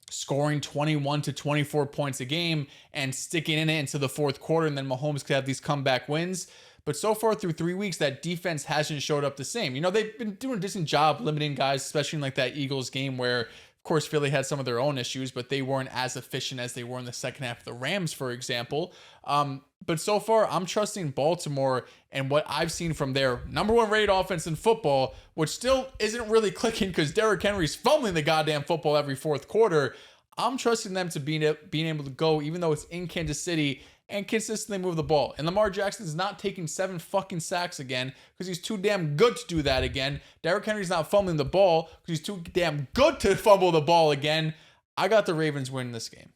scoring 21 to 24 points a game and sticking in it into the fourth quarter, and then Mahomes could have these comeback wins. But so far through 3 weeks, that defense hasn't showed up the same. You know, they've been doing a decent job limiting guys, especially in like that Eagles game where, of course, Philly had some of their own issues, but they weren't as efficient as they were in the second half of the Rams, for example. But so far, I'm trusting Baltimore and what I've seen from their number 1 rated offense in football, which still isn't really clicking because Derrick Henry's fumbling the goddamn football every fourth quarter. I'm trusting them to being able to go, even though it's in Kansas City, and consistently move the ball. And Lamar Jackson's not taking 7 fucking sacks again because he's too damn good to do that again. Derrick Henry's not fumbling the ball because he's too damn good to fumble the ball again. I got the Ravens winning this game.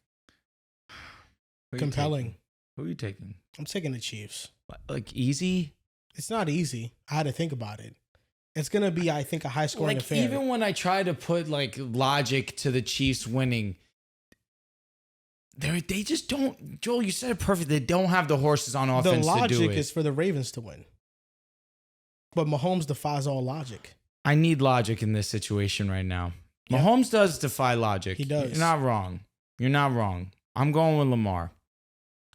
Compelling. Who are you taking? I'm taking the Chiefs. Like easy? It's not easy. I had to think about it. It's going to be, I think, a high-scoring affair. Even when I try to put like logic to the Chiefs winning, they just don't. Joel, you said it perfect. They don't have the horses on offense to do it. The logic is for the Ravens to win. But Mahomes defies all logic. I need logic in this situation right now. Yep. Mahomes does defy logic. He does. You're not wrong. I'm going with Lamar.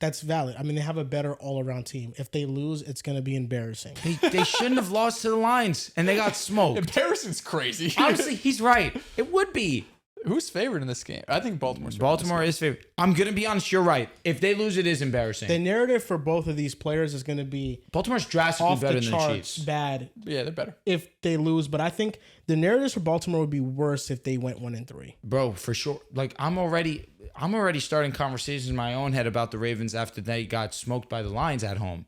That's valid. I mean, they have a better all-around team. If they lose, it's going to be embarrassing. They shouldn't have lost to the Lions, and they got smoked. Embarrassing's crazy. Honestly, he's right. It would be. Who's favored in this game? I think Baltimore's favored. Baltimore is favored. I'm going to be honest. You're right. If they lose, it is embarrassing. The narrative for both of these players is going to be Baltimore's drastically off better the than the charts Chiefs. bad Yeah, they're better. if they lose. But I think the narratives for Baltimore would be worse if they went 1-3. Bro, for sure. Like, I'm already starting conversations in my own head about the Ravens after they got smoked by the Lions at home.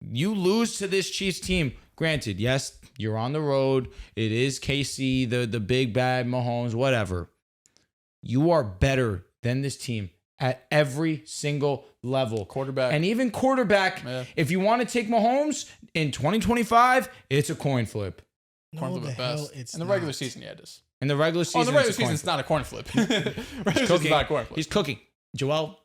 You lose to this Chiefs team. Granted, yes, you're on the road. It is KC, the big bad Mahomes, whatever. You are better than this team at every single level. Quarterback. And even quarterback, Yeah. if you want to take Mahomes in 2025, it's a coin flip. Coin flip at best. In the regular season, yeah, it is. In the regular season, In the regular it's a coin season, it's flip. not a coin flip. Regular season's Cooking. not a coin flip. He's cooking. Joel,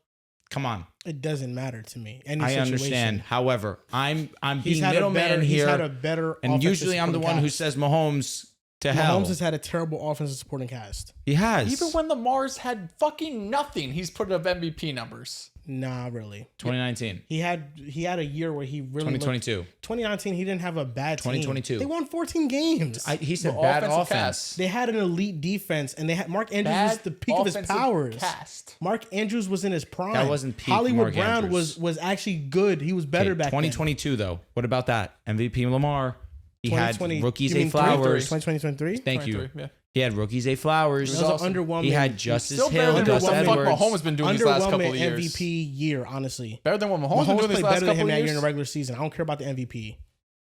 come on. It doesn't matter to me. Any I situation. understand. However, I'm He's being had a middleman better. He's here, had a better. and offensive usually I'm the supporting one who cast. says Mahomes to hell. Mahomes has had a terrible offensive supporting cast. He has. Even when Lamar's had fucking nothing, he's put up MVP numbers. Nah, really. 2019, He had a year where he really 2022. 2019, he didn't have a bad team. 2022. They won 14 games. He said Well, bad offensive offense. cast. They had an elite defense, and they had Mark Andrews was Bad the peak of his offensive powers. cast. Mark Andrews was in his prime. That wasn't peak Hollywood Mark Brown Andrews. was actually good. He was better Okay, back 2022 though. What about that? MVP Lamar. He then. had 2020 rookies you A mean Flowers. 2023. Thank you. 23, yeah. He had rookies A Flowers. That was an underwhelming. He had Justice Still better Hill, than Gus what the fuck Edwards. Mahomes has been doing these last couple of Underwhelming years. MVP year, honestly. Better than what Mahomes been Mahomes doing these played last better than him couple of that year years. in the regular season. I don't care about the MVP.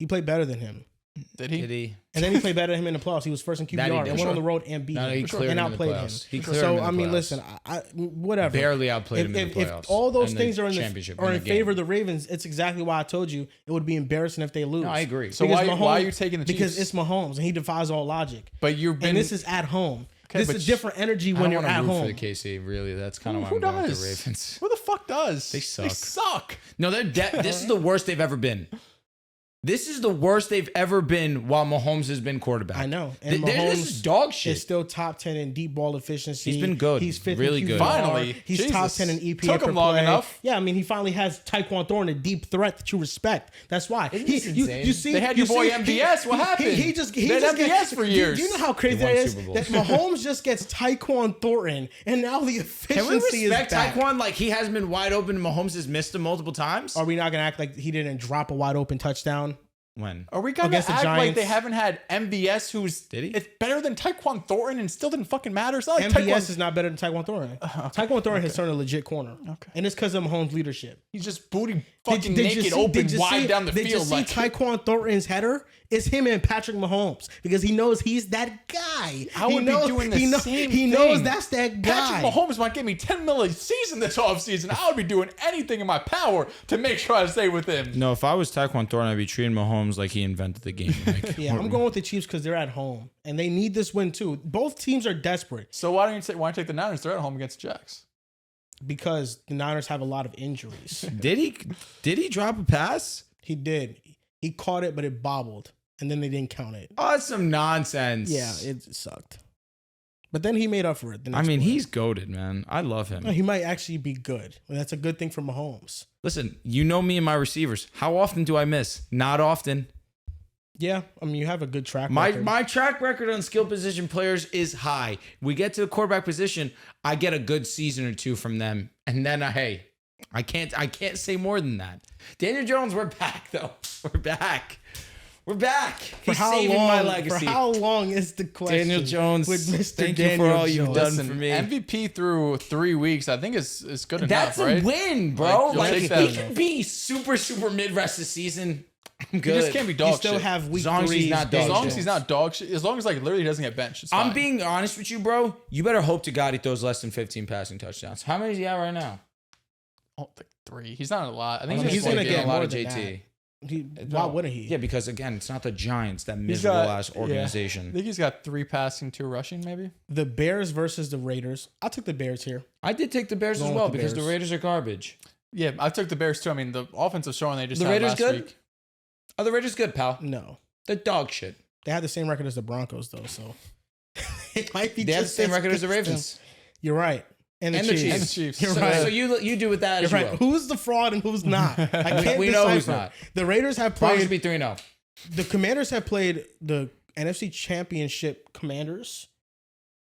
He played better than him. Did he? Did he? And then he played better than him in the playoffs. He was first in That he QBR did. and Sure. went on the road and beat No, he him. cleared and him in the outplayed him. playoffs. He cleared him So in the I mean, playoffs. listen, I whatever. Barely outplayed him in the playoffs. If all those and things are in championship are in in the game. favor of the Ravens, it's exactly why I told you it would be embarrassing if they lose. No, I agree. So Because why are you taking the Chiefs? Because it's Mahomes and he defies all logic. But you've been. And this is at home. This but is different energy I when don't you're want to at root home. for the KC. Really, that's kind of why Who I'm going with does? the Ravens. Who the fuck does? They suck. They suck. No, this is the worst they've ever been. This is the worst they've ever been while Mahomes has been quarterback. I know. And This is dog shit. is still top 10 in deep ball efficiency. He's been good. He's fifth Really in good. QBR. Finally. He's Jesus. top 10 in EPA Took per him long play. enough. Yeah, I mean, he finally has Tyquan Thorne, a deep threat that you respect. That's why. Isn't this insane? You see, They had you your boy see, MVS. What happened? He just They had MVS gets, for do years. you know how crazy They won that is? Super Bowls. That Mahomes just gets Tyquan Thornton, and now the Can efficiency we is respect back. Tyquan like he hasn't been wide open and Mahomes has missed him multiple times? Are we not going to act like he didn't drop a wide open touchdown? When? Are we gonna Against act the like Giants. they haven't had MVS, who's Did he? it's better than Tyquan Thornton and still didn't fucking matter? It's not like MVS Tyquan, is not better than Tyquan Thornton. Tyquan Thornton has turned a legit corner. Okay. And it's because of Mahomes' leadership. he's just booty fucking naked, open, wide down the Did field. you see Like Tyquan Thornton's header? It's him and Patrick Mahomes because he knows he's that guy. I would be doing the same He knows thing. that's that guy. Patrick Mahomes might give me $10 million a season this offseason. I would be doing anything in my power to make sure I stay with him. No, if I was Tyquan Thornton, I'd be treating Mahomes like he invented the game. Like, Yeah, I'm going with the Chiefs because they're at home and they need this win too. Both teams are desperate So why don't you take the Niners? They're at home against the Jacks. because the Niners have a lot of injuries. Did he drop a pass? He did. He caught it, but it bobbled, and then they didn't count it. Oh, that's some nonsense. Yeah, it sucked. But then he made up for it. The I next mean, quarter. he's goated, man. I love him. He might actually be good. And that's a good thing for Mahomes. Listen, you know me and my receivers. How often do I miss? Not often. Yeah, I mean, you have a good track record. My track record on skill position players is high. We get to the quarterback position, I get a good season or two from them, and then I can't say more than that. Daniel Jones, we're back though. We're back. He's saving my legacy. For how long is the question? Daniel Jones, with Mr. thank you Daniel for all you've Jones. done for me. MVP through 3 weeks, I think is good That's enough, right? a win, bro. Like, Like, you'll he take that. can be super mid rest of the season. I'm good. He just can't be You dog still shit. have week As long as 3. he's not dog as long shit. as he's not dog shit, as long as like literally he doesn't get benched. It's I'm fine. being honest with you, bro. You better hope to God he throws less than 15 passing touchdowns. How many is he at right now? like 3. He's not a lot. I think He's he's gonna like get a lot more of than JT. Why wouldn't he? Yeah, because again, it's not the Giants, that He's miserable got- ass yeah. organization. I think he's got 3 passing, 2 rushing, maybe. The Bears versus the Raiders. I took the Bears here. I did take the Bears Going as well with the because the Bears. Raiders are garbage. Yeah, I took the Bears too. I mean, the offensive showing they just The had Raiders last good? week. Are the Raiders good, pal? No. They're dog shit. They had the same record as the Broncos, though, so it might be They have the just same as record as the good Ravens. You're right. And the And the Chiefs. And the Chiefs. You're So- right. So you do with that You're as right. well. Who's the fraud and who's not? I can't We know who's decipher. not. The Raiders have Broncos played. be 3-0. The Commanders have played the NFC Championship Commanders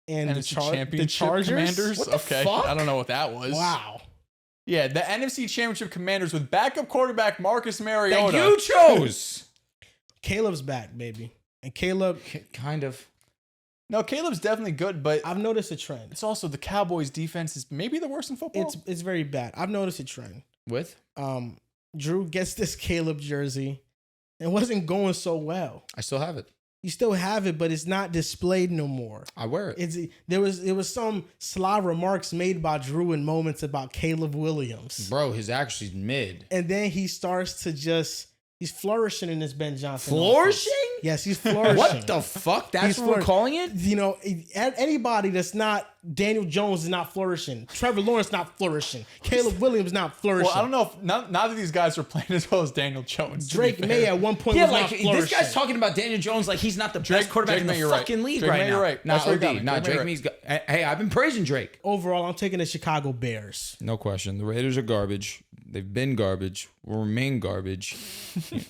and And the, it's the Chargers. Commanders. What the Okay, fuck? I don't know what that was. Wow. Yeah, the NFC Championship Commanders with backup quarterback Marcus Mariota. That you chose. Caleb's back, baby. And Caleb, Kind of. No, Caleb's definitely good, but I've noticed a trend. it's also the Cowboys' defense is maybe the worst in football. It's very bad. I've noticed a trend. With? Drew gets this Caleb jersey. It wasn't going so well. I still have it. You still have it, but it's not displayed no more. I wear it. There was some sly remarks made by Drew in moments about Caleb Williams. Bro, his actually mid. And then he starts to he's flourishing in this Ben Johnson. Flourishing? offense. Yes, he's flourishing. What the fuck? That's He's what we're flour- calling it? You know, anybody that's not Daniel Jones is not flourishing. Trevor Lawrence not flourishing. Caleb Williams not flourishing. well, I don't know if neither of these guys are playing as well as Daniel Jones. to be Drake fair. May at one point Yeah, was like not flourishing. this guy's talking about Daniel Jones like he's not the Drake- best quarterback Drake in May, the you're right. fucking league Drake right May, now. you're right. Nah, That's where you got OD. me. Nah, Drake May, Drake you're Me's got. Hey, I've been praising Drake. Overall, I'm taking the Chicago Bears. No question. The Raiders are garbage. They've been garbage. Will remain garbage.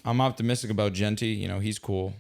I'm optimistic about Genty. You know, he's cool.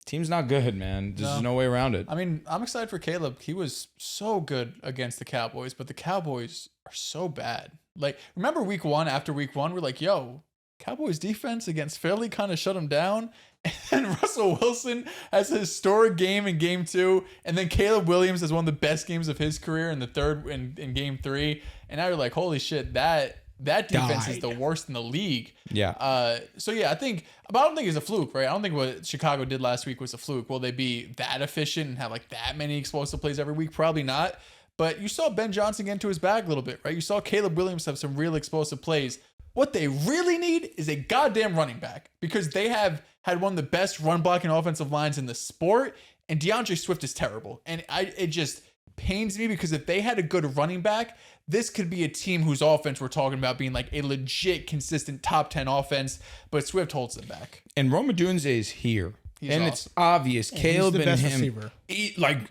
Team's not good, man. There's no way around it. I mean, I'm excited for Caleb. He was so good against the Cowboys, but the Cowboys are so bad. Like, remember week one? After week one, we're like, yo, Cowboys defense against Philly kind of shut him down. And then Russell Wilson has a historic game in game 2. And then Caleb Williams has one of the best games of his career in the third in game 3. And now you're like, holy shit, that defense is the worst in the league. Yeah. So yeah, but I don't think it's a fluke, right? I don't think what Chicago did last week was a fluke. Will they be that efficient and have like that many explosive plays every week? Probably not. But you saw Ben Johnson get into his bag a little bit, right? You saw Caleb Williams have some real explosive plays. What they really need is a goddamn running back because they have had one of the best run blocking offensive lines in the sport, and DeAndre Swift is terrible. And it just pains me because if they had a good running back, this could be a team whose offense we're talking about being like a legit, consistent top 10 offense, but Swift holds them back. And Rome Odunze is here. He's and awesome. it's obvious. Caleb he's the and best him, receiver.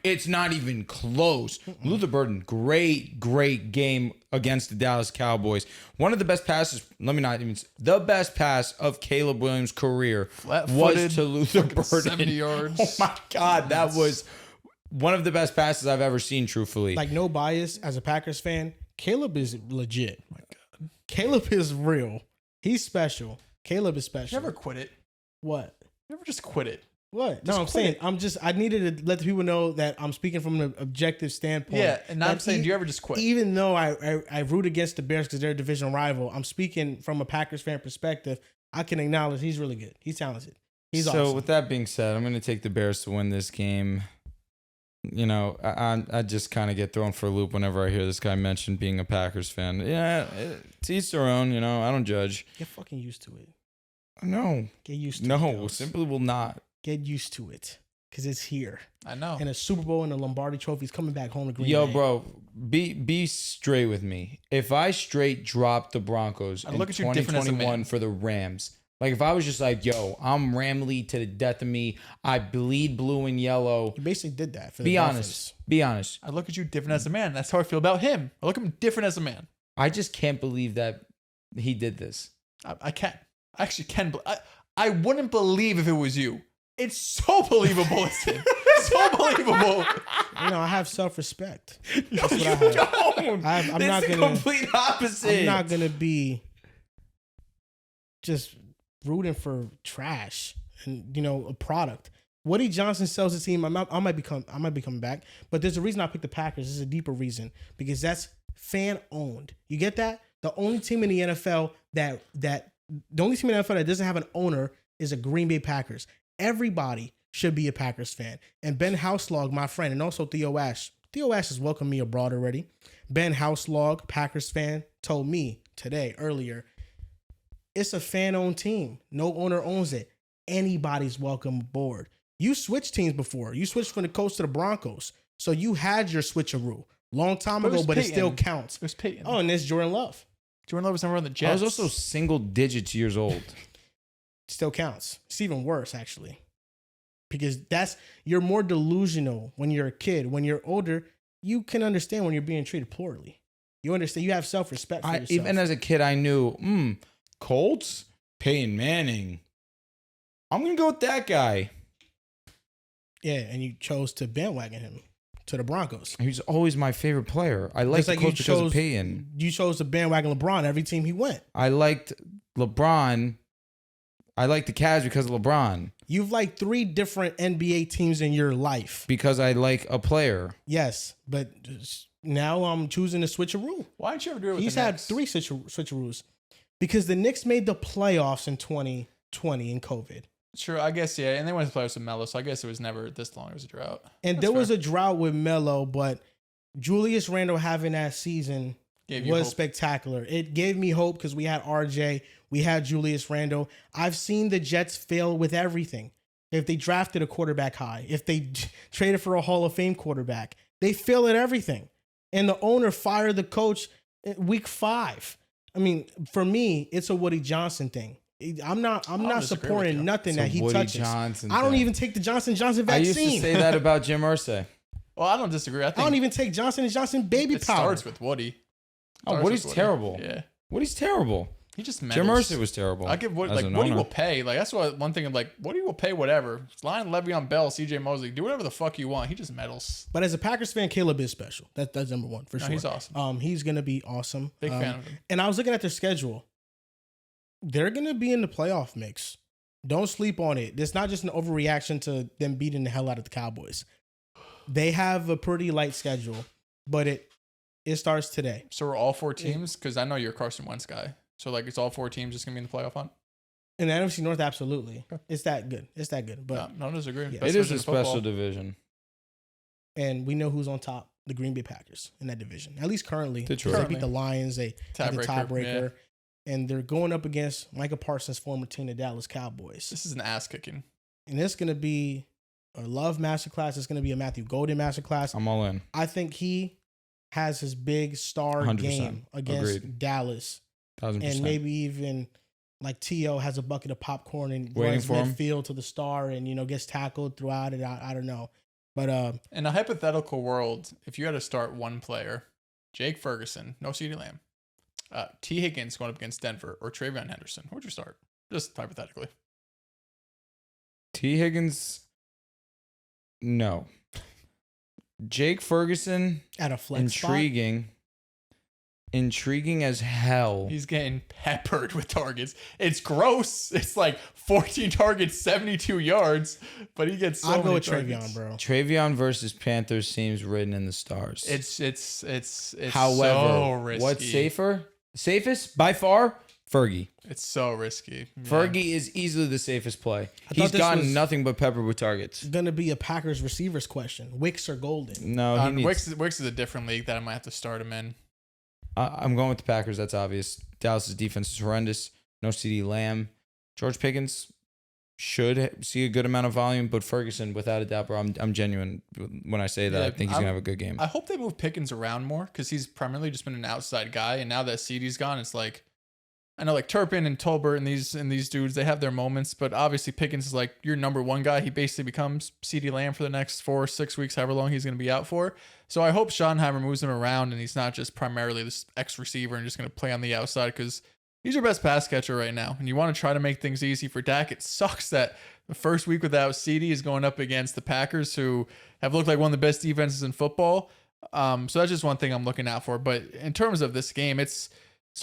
it's not even close. Luther Burden, great game against the Dallas Cowboys. One of the best passes, the best pass of Caleb Williams' career Flat-footed, was to Luther fucking Burden. 70 yards. Oh my God, that was one of the best passes I've ever seen, truthfully. Like, no bias as a Packers fan, Caleb is legit. Oh my God. Caleb is real. He's special. Caleb is special. You ever quit it? What? You ever just quit it? What? Just No, I'm quit saying it. I needed to let the people know that I'm speaking from an objective standpoint. Yeah, and I'm That saying, do you ever just quit? Even though I root against the Bears because they're a division rival, I'm speaking from a Packers fan perspective. I can acknowledge he's really good. He's talented. He's so awesome. with that being said, I'm going to take the Bears to win this game. You know, I just kind of get thrown for a loop whenever I hear this guy mention being a Packers fan. Yeah, to each their own. You know, I don't judge. Get fucking used to it. No, Get used to it. no, Ghost. simply will not. Get used to it because it's here. I know. And a Super Bowl and a Lombardi Trophy is coming back home to Green Yo, Bay. bro, be straight with me. If I straight dropped the Broncos I in look at you different as a 2021 man. for the Rams, like if I was just like, yo, I'm Ramley to the death of me, I bleed blue and yellow. You basically did that for the Be Dolphins. honest. Be honest. I look at you different as a man. That's how I feel about him. I look at him different as a man. I just can't believe that he did this. I can. I actually can. I wouldn't believe if it was you. It's so believable. Listen. So believable. You know, I have self-respect. No, That's what you I have. don't. I'm This not is the gonna- complete opposite. I'm not going to be just rooting for trash and, you know, a product. Woody Johnson sells the team. I might be coming back, but there's a reason I picked the Packers. There's a deeper reason because that's fan owned. You get that? The only team in the NFL that doesn't have an owner is a Green Bay Packers. Everybody should be a Packers fan. And Ben Houselog, my friend, and also Theo Ash. Theo Ash has welcomed me abroad already. Ben Houselog, Packers fan, told me earlier, it's a fan-owned team. No owner owns it. Anybody's welcome aboard. You switched teams before. You switched from the Colts to the Broncos. So you had your switcheroo long time But it ago, was but it Peyton. still counts. It was Peyton. Oh, and there's Jordan Love. Jordan Love was never on the I Jets. was also single digits years old. Still counts. It's even worse, actually. Because you're more delusional when you're a kid. When you're older, you can understand when you're being treated poorly. You understand. You have self-respect for yourself. Even as a kid, I knew, Colts, Peyton Manning. I'm going to go with that guy. Yeah, and you chose to bandwagon him to the Broncos. He was always my favorite player. I liked the Colts because of Peyton. You chose to bandwagon LeBron every team he went. I liked LeBron. I liked the Cavs because of LeBron. You've liked 3 different NBA teams in your life. Because I like a player. Yes, but now I'm choosing to switch a rule. Why didn't you ever do it with He's the had Knicks? 3 switcheroos. Because the Knicks made the playoffs in 2020 in COVID. Sure, I guess, yeah. And they went to playoffs with Melo, so I guess it was never this long. It was a drought. And That's there was fair. a drought with Melo, but Julius Randle having that season was spectacular. It gave me hope because we had RJ, we had Julius Randle. I've seen the Jets fail with everything. If they drafted a quarterback high, if they traded for a Hall of Fame quarterback, they fail at everything. And the owner fired the coach in week 5. I mean, for me, it's a Woody Johnson thing. I'm not supporting nothing that he touches. I don't even take the Johnson & Johnson vaccine. I used to say that about Jim Irsay. Well, I don't disagree. I don't even take Johnson & Johnson baby it powder. starts with Woody. Woody's terrible. Yeah. Woody's terrible. He just Jim meddles. Irsay was terrible. I give Woody, Woody will pay. Like, that's what one thing of like, Woody will pay whatever. Lion, Le'Veon Bell, CJ Mosley, do whatever the fuck you want. He just meddles. But as a Packers fan, Caleb is special. That's number one for sure. He's awesome. He's gonna be awesome. Big fan of him. And I was looking at their schedule. They're gonna be in the playoff mix. Don't sleep on it. It's not just an overreaction to them beating the hell out of the Cowboys. They have a pretty light schedule, but it starts today. So we're all 4 teams? Because I know you're a Carson Wentz guy. So like it's all 4 teams just gonna be in the playoff hunt? In the NFC North, absolutely. Okay. It's that good. But no, I disagree. Yeah. It is a special division. And we know who's on top, the Green Bay Packers in that division. At least currently. Detroit. They beat the Lions. They had the tiebreaker. Yeah. And they're going up against Micah Parsons' former team, the Dallas Cowboys. This is an ass kicking. And it's going to be a Love masterclass. It's going to be a Matthew Golden masterclass. I'm all in. I think he has his big star 100%. game against Dallas. 1000%. And maybe even like T.O. has a bucket of popcorn and waiting runs for him midfield to the star and, gets tackled throughout it. I don't know. But in a hypothetical world, if you had to start one player, Jake Ferguson, no CeeDee Lamb, T. Higgins going up against Denver, or Travion Henderson, who would you start? Just hypothetically. T. Higgins, no. Jake Ferguson, at a flex intriguing. Spot? Intriguing as hell. He's getting peppered with targets. It's gross. It's like 14 targets, 72 yards, but he gets so I'll go with targets. Travion, bro. Travion versus Panthers seems written in the stars. It's However, so risky. what's safer? Safest by far, Fergie. It's so risky. Yeah. Fergie is easily the safest play. He's gotten nothing but peppered with targets. Going to be a Packers receivers question. Wicks or Golden? No, he needs... Wicks is a different league that I might have to start him in. I'm going with the Packers. That's obvious. Dallas's defense is horrendous. No CeeDee Lamb. George Pickens should see a good amount of volume, but Ferguson, without a doubt, bro, I'm genuine when I say that. I think he's going to have a good game. I hope they move Pickens around more because he's primarily just been an outside guy, and now that CeeDee's gone, it's like, I know like Turpin and Tolbert and these dudes, they have their moments, but obviously Pickens is like your number one guy. He basically becomes CeeDee Lamb for the next 4 or 6 weeks, however long he's going to be out for. So I hope Schottenheimer moves him around and he's not just primarily this X receiver and just going to play on the outside because he's your best pass catcher right now. And you want to try to make things easy for Dak. It sucks that the first week without CeeDee is going up against the Packers, who have looked like one of the best defenses in football. So that's just one thing I'm looking out for. But in terms of this game, it's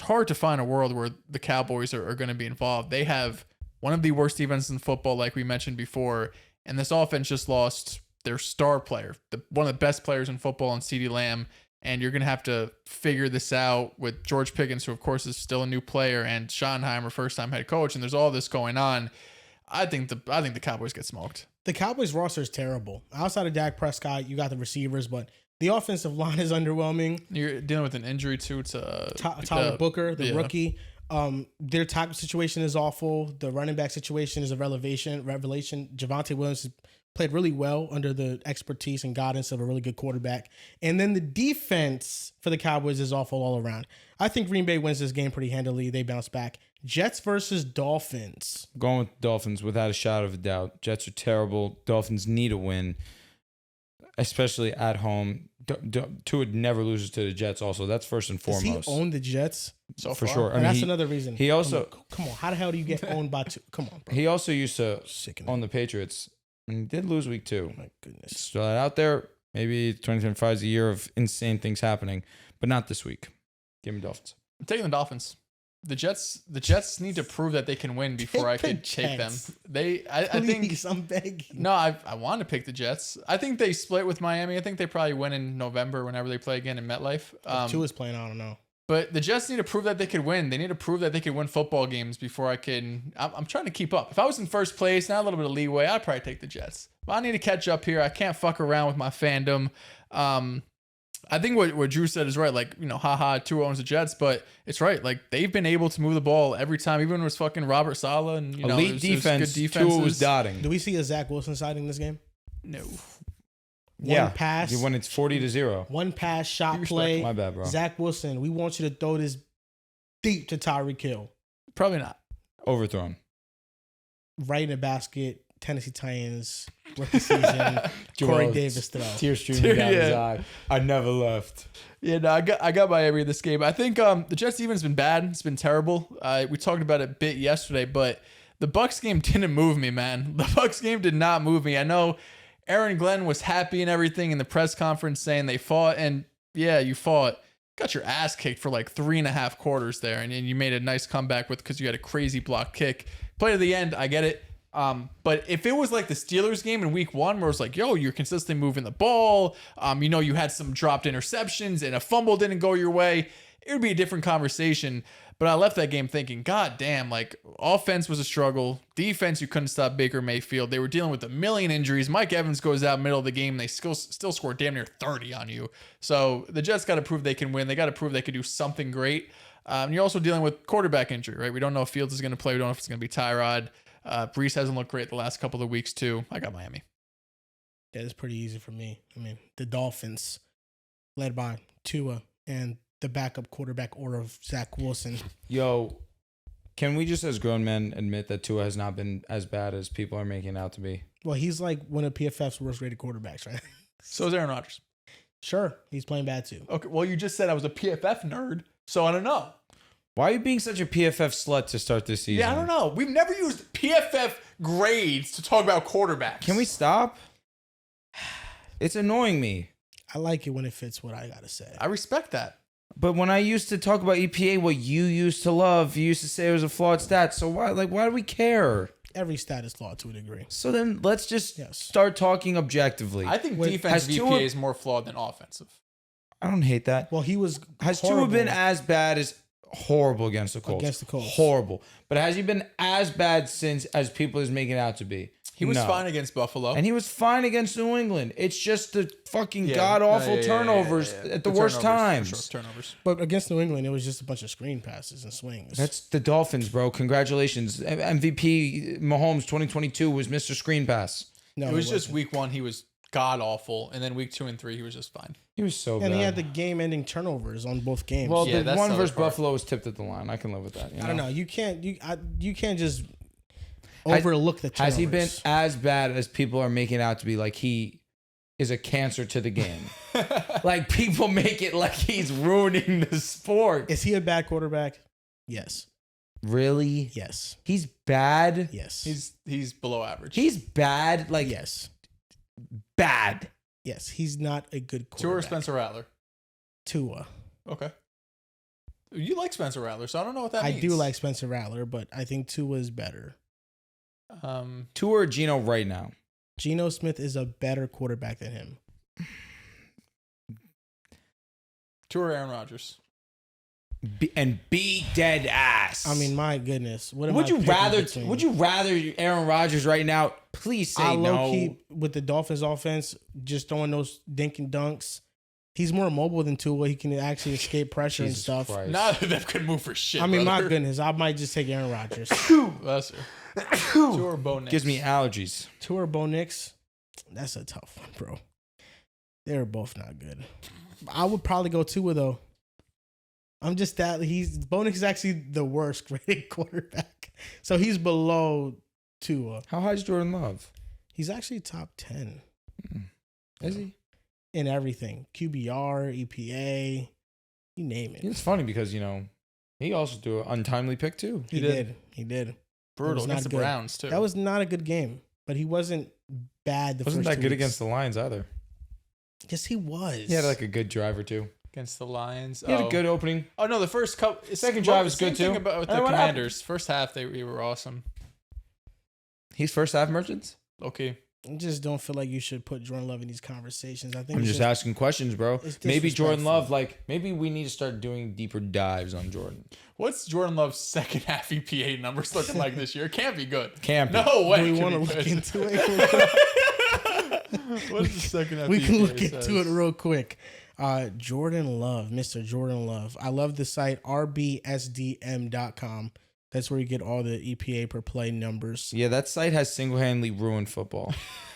hard to find a world where the Cowboys are going to be involved. They have one of the worst defenses in football, like we mentioned before, and this offense just lost their star player, one of the best players in football, in CeeDee Lamb, and you're going to have to figure this out with George Pickens, who of course is still a new player, and Schottenheimer, first-time head coach, and there's all this going on. I think the Cowboys get smoked. The Cowboys roster is terrible. Outside of Dak Prescott, you got the receivers, but the offensive line is underwhelming. You're dealing with an injury too to Tyler Booker, the rookie. Their tackle situation is awful. The running back situation is a revelation. Javonte Williams has played really well under the expertise and guidance of a really good quarterback. And then the defense for the Cowboys is awful all around. I think Green Bay wins this game pretty handily. They bounce back. Jets versus Dolphins. Going with Dolphins without a shadow of a doubt. Jets are terrible. Dolphins need a win. especially at home. Tua never loses to the Jets. Also, that's first and foremost. Does he own the Jets? So for far. sure. I mean, that's another reason. He also come on. How the hell do you get owned by two? Come on, bro. He also used to Sickening. own the Patriots, and he did lose week 2. My goodness. So out there, maybe 2025 is a year of insane things happening, but not this week. Give me Dolphins. I'm taking the Dolphins. The Jets need to prove that they can win before I could take them. I think I'm begging. No, I want to pick the Jets. I think they split with Miami. I think they probably win in November whenever they play again in MetLife. Tua's playing, I don't know. But the Jets need to prove that they could win. They need to prove that they could win football games before I can. I'm trying to keep up. If I was in first place, now a little bit of leeway, I'd probably take the Jets. But I need to catch up here. I can't fuck around with my fandom. I think what Drew said is right. Like, haha, Tua owns the Jets, but it's right. Like, they've been able to move the ball every time, even when it was fucking Robert Saleh and elite defense. Good Tua was dotting. Do we see a Zach Wilson side in this game? No. One pass. When it's 40-0. One pass, shot play. My bad, bro. Zach Wilson, we want you to throw this deep to Tyreek Hill. Probably not. Overthrown. Right in the basket. Tennessee Titans rookie season. Corey Davis throw. Tears streaming down his eye. I never left. Yeah, no, I got Miami in this game. I think the Jets defense has been bad. It's been terrible. We talked about it a bit yesterday, but the Bucs game didn't move me, man. The Bucs game did not move me. I know Aaron Glenn was happy and everything in the press conference saying they fought, and yeah, you fought. Got your ass kicked for like 3.5 quarters there, and you made a nice comeback because you had a crazy block kick. Play to the end, I get it. But if it was like the Steelers game in week 1 where it's like, yo, you're consistently moving the ball, you had some dropped interceptions and a fumble didn't go your way, it would be a different conversation. But I left that game thinking, God damn, like offense was a struggle. Defense, you couldn't stop Baker Mayfield. They were dealing with a million injuries. Mike Evans goes out middle of the game. They still score damn near 30 on you. So the Jets got to prove they can win. They got to prove they could do something great. And you're also dealing with quarterback injury, right? We don't know if Fields is going to play. We don't know if it's going to be Tyrod. Brees hasn't looked great the last couple of weeks too. I got Miami. Yeah, it's pretty easy for me. I mean, the Dolphins, led by Tua and the backup quarterback order of Zach Wilson. Yo, can we just as grown men admit that Tua has not been as bad as people are making it out to be? Well, he's like one of PFF's worst rated quarterbacks, right? So is Aaron Rodgers. Sure, he's playing bad too. Okay, well, you just said I was a PFF nerd, so I don't know. Why are you being such a PFF slut to start this season? Yeah, I don't know. We've never used PFF grades to talk about quarterbacks. Can we stop? It's annoying me. I like it when it fits what I gotta say. I respect that. But when I used to talk about EPA, what you used to love, you used to say it was a flawed stat. So why do we care? Every stat is flawed to a degree. So then let's just start talking objectively. I think defensive EPA is more flawed than offensive. I don't hate that. Well, Has Tua been as bad as horrible against the Colts? Against the Colts. Horrible. But has he been as bad as people is making it out to be? He was fine against Buffalo. And he was fine against New England. It's just the fucking god-awful turnovers at the worst times. Sure, turnovers. But against New England, it was just a bunch of screen passes and swings. That's the Dolphins, bro. Congratulations. MVP Mahomes 2022 was Mr. Screen Pass. No, it was just week 1, he was god-awful. And then week 2 and 3, he was just fine. He was so bad. And he had the game-ending turnovers on both games. Well, the one versus Buffalo was tipped at the line. I can live with that. I don't know. You can't just overlook the turnovers. Has he been as bad as people are making it out to be? Like he is a cancer to the game. Like people make it like he's ruining the sport. Is he a bad quarterback? Yes. Really? Yes. He's bad? Yes. He's below average. He's bad? Like yes. Bad. Yes. He's not a good quarterback. Tua or Spencer Rattler? Tua. Okay. You like Spencer Rattler, so I don't know what that means. I do like Spencer Rattler, but I think Tua is better. Tua or Geno right now? Geno Smith is a better quarterback than him. Tua or Aaron Rodgers? Be dead ass. I mean, my goodness. Would you rather Aaron Rodgers right now? Please say no. Low-key, with the Dolphins offense, just throwing those dink and dunks. He's more mobile than Tua. He can actually escape pressure and stuff. Neither of them could move for shit. I mean, brother. my goodness. I might just take Aaron Rodgers. That's Tua or Bo Nix? Gives me allergies. Tua or Bo Nix? That's a tough one, bro. They're both not good. I would probably go Tua, though. I'm just that Bo Nix is actually the worst rated quarterback. So he's below Tua. How high is Jordan Love? He's actually top 10. Is he? in everything. QBR, EPA, you name it. It's funny because, he also threw an untimely pick too. He did. Brutal against the Browns too. That was not a good game, but he wasn't bad. Wasn't that good against the Lions either. Yes, he was. He had like a good drive or two. Against the Lions. He had a good opening. Oh, no, the first couple. Second drive was good too. About the Commanders. First half, they were awesome. He's first half merchants? Okay. I just don't feel like you should put Jordan Love in these conversations. I think I'm just asking questions, bro. Maybe Jordan Love, maybe we need to start doing deeper dives on Jordan. What's Jordan Love's second half EPA numbers looking like this year? It can't be good. Can't be. No way. Do we want to look into it? What's the second half? We can look into it real quick. Jordan Love, Mr. Jordan Love. I love the site rbsdm.com. That's where you get all the EPA per play numbers. Yeah, that site has single-handedly ruined football.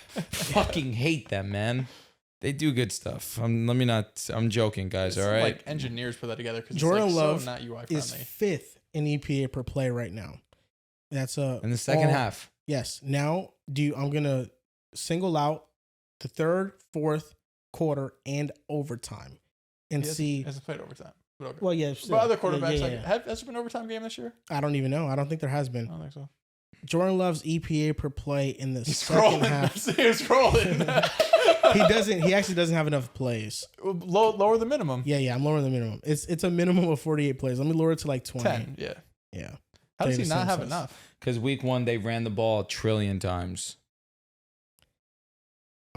Fucking hate them, man. They do good stuff. I'm joking, guys. All right. Like engineers put that together because Jordan Love so not UI friendly. is 5th in EPA per play right now. That's in the second half. Yes. Now, I'm gonna single out the third, fourth quarter, and overtime, and see. Hasn't played overtime. But okay. Well, yeah. But other quarterbacks, yeah. Has there been an overtime game this year? I don't even know. I don't think there has been. I don't think so. Jordan Love's EPA per play in the second half. He's scrolling. He actually doesn't have enough plays. Lower the minimum. Yeah. I'm lowering the minimum. It's a minimum of 48 plays. Let me lower it to like 20. 10. Yeah. Yeah. How does he not have enough? Because week 1 they ran the ball 1 trillion times.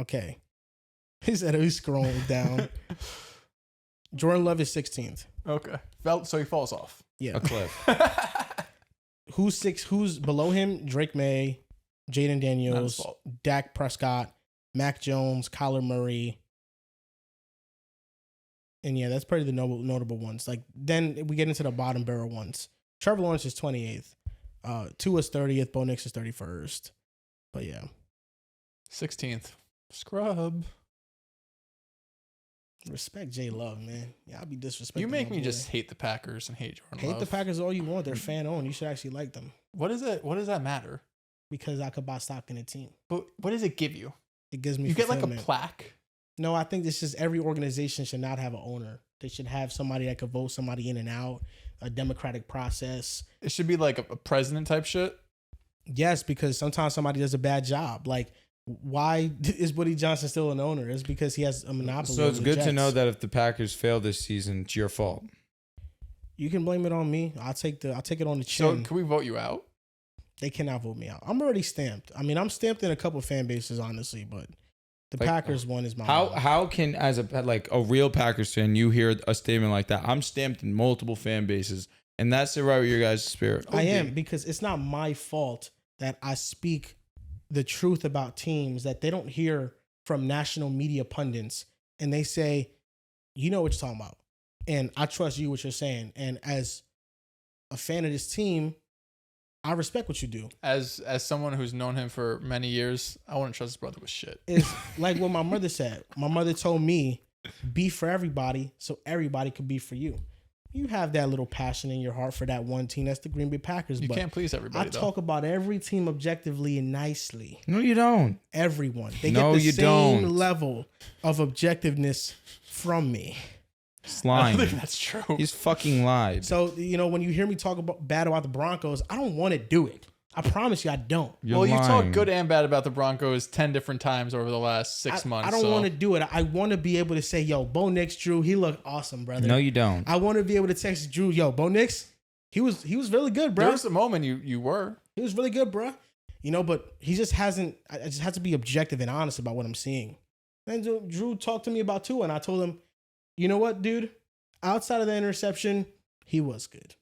Okay. He said he's scrolling down. Jordan Love is 16th. Okay. So he falls off. Yeah. A cliff. Who's below him? Drake May, Jaden Daniels, Dak Prescott, Mac Jones, Kyler Murray. And yeah, that's probably the notable ones. Like then we get into the bottom barrel ones. Trevor Lawrence is 28th. Tua's 30th. Bo Nix is 31st. But yeah. 16th. Scrub. Respect J Love, man. Yeah, I'll be disrespecting. You make me just hate the Packers and hate Jordan Love. Hate the Packers all you want. They're fan owned. You should actually like them. What is it? What does that matter? Because I could buy stock in a team. But what does it give you? It gives me. You get like a plaque. No, I think this is every organization should not have an owner. They should have somebody that could vote somebody in and out. A democratic process. It should be like a president type shit. Yes, because sometimes somebody does a bad job. Like, why is Woody Johnson still an owner? It's because he has a monopoly. So it's good to know that if the Packers fail this season, it's your fault. You can blame it on me. I'll take it on the chin. So can we vote you out? They cannot vote me out. I'm already stamped. I mean, I'm stamped in a couple of fan bases, honestly, but the Packers one is my how can as a real Packers fan you hear a statement like that? I'm stamped in multiple fan bases, and that's the right with your guys' spirit. I am, because it's not my fault that I speak the truth about teams that they don't hear from national media pundits, and they say, you know what you're talking about, and I trust you what you're saying, and as a fan of this team, I respect what you do. As someone who's known him for many years, I wouldn't trust his brother with shit. It's like what my mother said. My mother told me, be for everybody so everybody could be for you. You have that little passion in your heart for that one team. That's the Green Bay Packers. You can't please everybody, I talk about every team objectively and nicely. No, you don't. Everyone. They get the same level of objectiveness from me. It's lying. I don't think that's true. He's fucking lied. So, when you hear me talk bad about the Broncos, I don't want to do it. I promise you I don't. You talk good and bad about the Broncos 10 different times over the last 6 months. I don't want to do it. I want to be able to say, yo, Bo Nix, Drew, he looked awesome, brother. No, you don't. I want to be able to text Drew, yo, Bo Nix, he was really good, bro. There was a moment you were. He was really good, bro. But he just hasn't. I just have to be objective and honest about what I'm seeing. And Drew talked to me about Tua, and I told him, you know what, dude? Outside of the interception, he was good.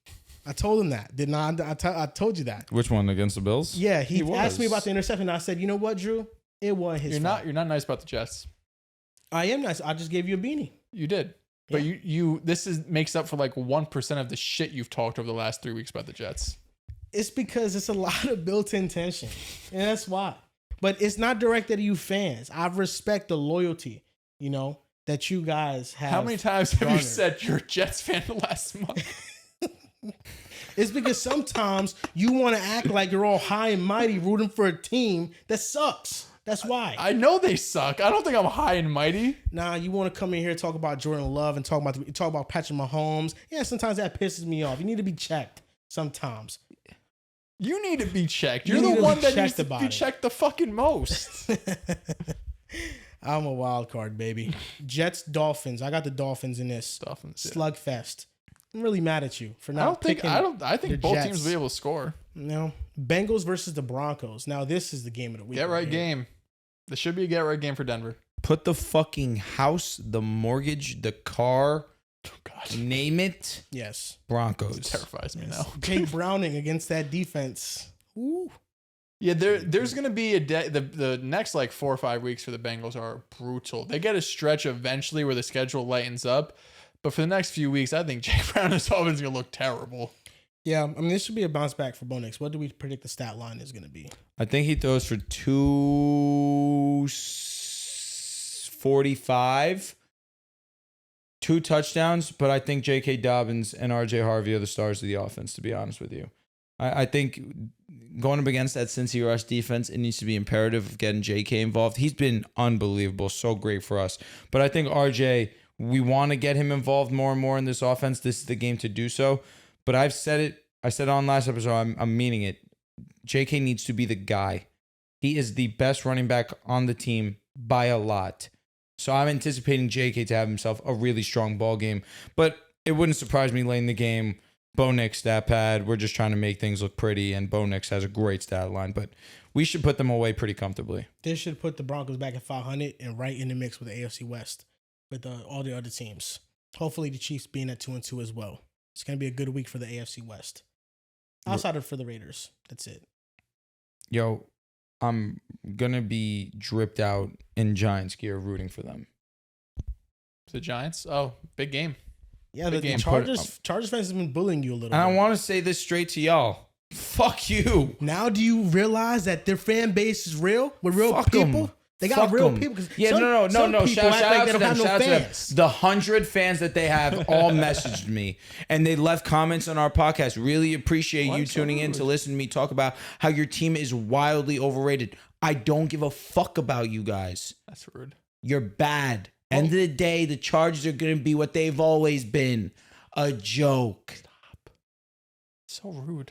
I told him that. Did not? I told you that. Which one, against the Bills? Yeah, he asked me about the interception. And I said, you know what, Drew? It wasn't his fault. You're not nice about the Jets. I am nice. I just gave you a beanie. You did. Yeah. But this makes up for like 1% of the shit you've talked over the last 3 weeks about the Jets. It's because it's a lot of built-in tension. And that's why. But it's not directed at you fans. I respect the loyalty, that you guys have. How many times have you said you're a Jets fan the last month? It's because sometimes you want to act like you're all high and mighty rooting for a team that sucks. That's why. I know they suck. I don't think I'm high and mighty. Nah, you want to come in here and talk about Jordan Love and talk about Patrick Mahomes. Yeah, sometimes that pisses me off. You need to be checked sometimes. You need to be checked. You're the one that needs to be about it. checked the fucking most. I'm a wild card, baby. Jets, Dolphins. I got the Dolphins in this. Dolphins, yeah. Slugfest. I'm really mad at you for not I don't think picking I think the both Jets. teams will be able to score. No. Bengals versus the Broncos. Now, this is the game of the week. Get right game. This should be a get right game for Denver. Put the fucking house, the mortgage, the car, Oh, God. name it. Yes. Broncos. It terrifies me now. Jake Browning against that defense. Ooh. Yeah, there's going to be the next like 4 or 5 weeks for the Bengals are brutal. They get a stretch eventually where the schedule lightens up. But for the next few weeks, I think Jake Browning's offense is going to look terrible. Yeah, I mean, this should be a bounce back for Bo Nix. What do we predict the stat line is going to be? I think he throws for 245, 2 touchdowns, but I think J.K. Dobbins and R.J. Harvey are the stars of the offense, to be honest with you. I think going up against that Cincy Rush defense, it needs to be imperative of getting J.K. involved. He's been unbelievable, so great for us. But I think R.J., we want to get him involved more and more in this offense. This is the game to do so. But I've said it. I said it on last episode. I'm meaning it. J.K. needs to be the guy. He is the best running back on the team by a lot. So I'm anticipating J.K. to have himself a really strong ball game. But it wouldn't surprise me late in the game. Bo Nix stat pad. We're just trying to make things look pretty. And Bo Nix has a great stat line. But we should put them away pretty comfortably. This should put the Broncos back at 500 and right in the mix with the AFC West with all the other teams. Hopefully the Chiefs being at 2-2 as well. It's going to be a good week for the AFC West. Outside of for the Raiders. That's it. Yo, I'm going to be dripped out in Giants gear rooting for them. The Giants? Oh, big game. Yeah, Big the game. Chargers fans have been bullying you a little And bit. I want to say this straight to y'all. Fuck you. Now do you realize that their fan base is real? With real Fuck 'em. people? They got Fuck real 'em. people. 'Cause Yeah, some no. people Shout act out like to they them. don't have no Shout out to them. fans. The 100 fans that they have all messaged me, and they left comments on our podcast. Really appreciate you tuning in to listen to me talk about how your team is wildly overrated. I don't give a fuck about you guys. That's rude. You're bad. End of the day, the Chargers are going to be what they've always been, a joke. Stop. So rude.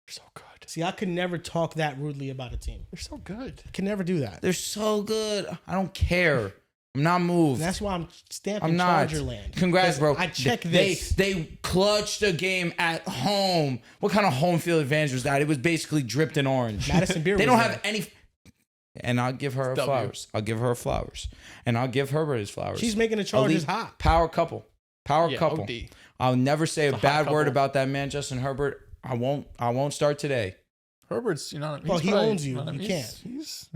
They're so good. See, I could never talk that rudely about a team. They're so good. I can never do that. They're so good. I don't care. I'm not moved. And that's why I'm stamping I'm not. Charger land. Congrats, bro. I check this. They clutched a game at home. What kind of home field advantage was that? It was basically dripped in orange. Madison Beer They was don't there. have any. And I'll give her W. flowers. I'll give her flowers. And I'll give Herbert his flowers. She's making the Chargers Elite hot. Power couple. Power Yeah, couple. OD. I'll never say a hot bad word couple. about that man, Justin Herbert. I won't start today. Herbert's, Well, he's he probably- owns you. You he's- can't. He's